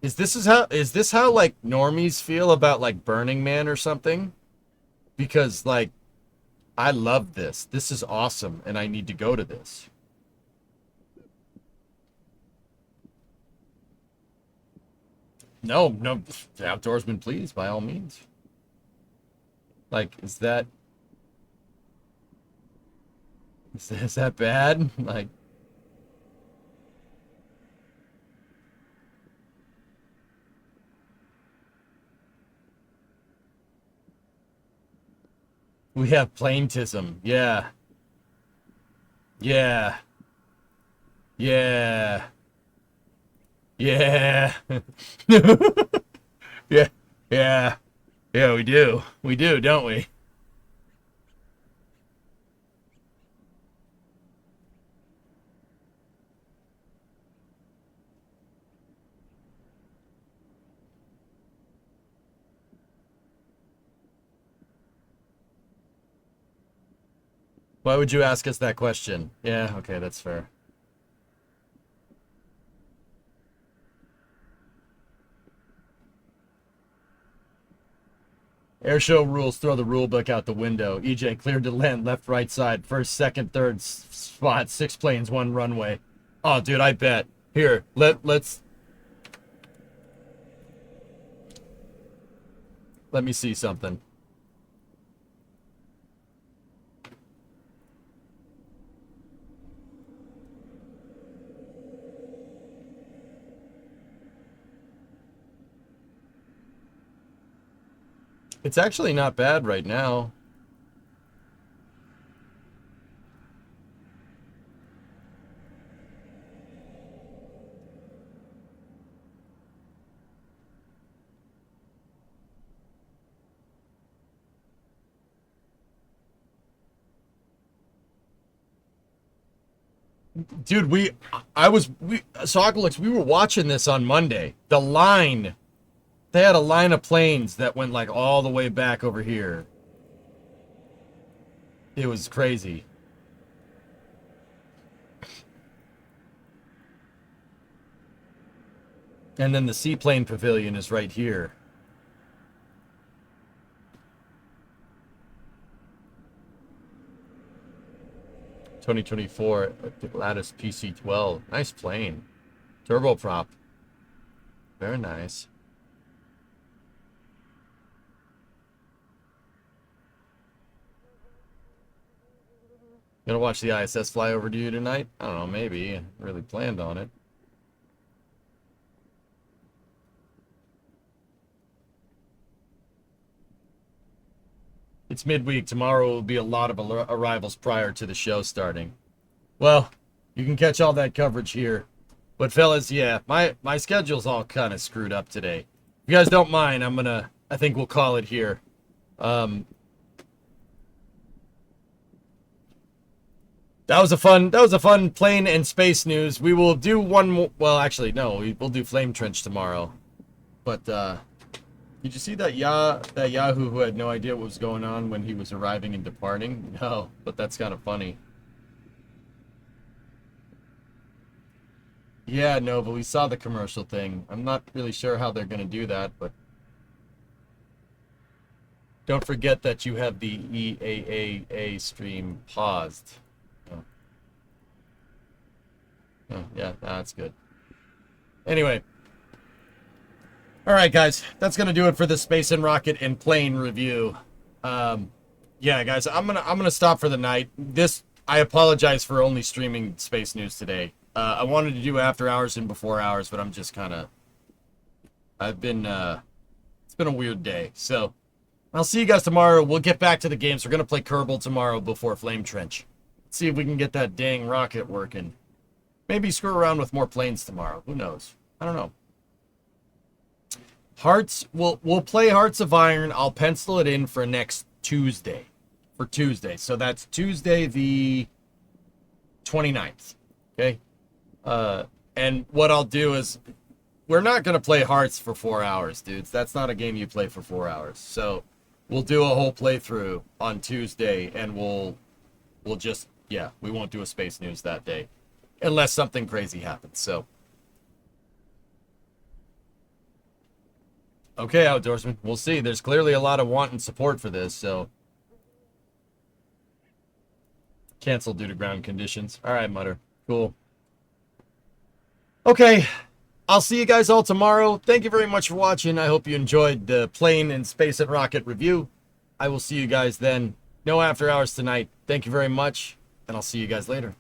Is this how like normies feel about like Burning Man or something? Because like, I love this. This is awesome, and I need to go to this. No, the outdoorsman, please, by all means. Like, is that bad? Like, we have planetism. Yeah. Yeah. Yeah. Yeah. Yeah. Yeah. Yeah, we do. We do, don't we? Why would you ask us that question? Yeah, okay, that's fair. Airshow rules throw the rule book out the window. EJ cleared to land left, right side. First, second, third spot. 6 planes, 1 runway. Oh, dude, I bet. Here, let's... Let me see something. It's actually not bad right now. Dude, Socolix, we were watching this on Monday. The line... They had a line of planes that went like all the way back over here. It was crazy. And then the seaplane pavilion is right here. (2024) Lattice PC-12. Nice plane. Turboprop. Very nice. Gonna watch the ISS fly over to you tonight? I don't know, maybe. I really planned on it. It's midweek. Tomorrow will be a lot of arrivals prior to the show starting. Well, you can catch all that coverage here. But fellas, yeah, my schedule's all kind of screwed up today. If you guys don't mind, I think we'll call it here. That was a fun plane and space news. We will do one more. Well, actually, no, we'll do Flame Trench tomorrow. But did you see that Yahoo who had no idea what was going on when he was arriving and departing? No, but that's kind of funny. Yeah, Nova, we saw the commercial thing. I'm not really sure how they're gonna do that, but don't forget that you have the EAAA stream paused. Oh, yeah, that's good. Anyway. Alright, guys. That's going to do it for the Space and Rocket and Plane review. Yeah, guys, I'm gonna stop for the night. I apologize for only streaming space news today. I wanted to do after hours and before hours, but I'm just kind of... it's been a weird day. So, I'll see you guys tomorrow. We'll get back to the games. We're going to play Kerbal tomorrow before Flame Trench. See if we can get that dang rocket working. Maybe screw around with more planes tomorrow. Who knows? I don't know. Hearts, we'll play Hearts of Iron. I'll pencil it in for next Tuesday. For Tuesday. So that's Tuesday the 29th. Okay? And what I'll do is, we're not going to play Hearts for 4 hours, dudes. That's not a game you play for 4 hours. So we'll do a whole playthrough on Tuesday, and we'll just, yeah, we won't do a Space News that day. Unless something crazy happens, so. Okay, Outdoorsman, we'll see. There's clearly a lot of want and support for this, so. Cancel due to ground conditions. All right, Mutter. Cool. Okay, I'll see you guys all tomorrow. Thank you very much for watching. I hope you enjoyed the plane and space and rocket review. I will see you guys then. No after hours tonight. Thank you very much, and I'll see you guys later.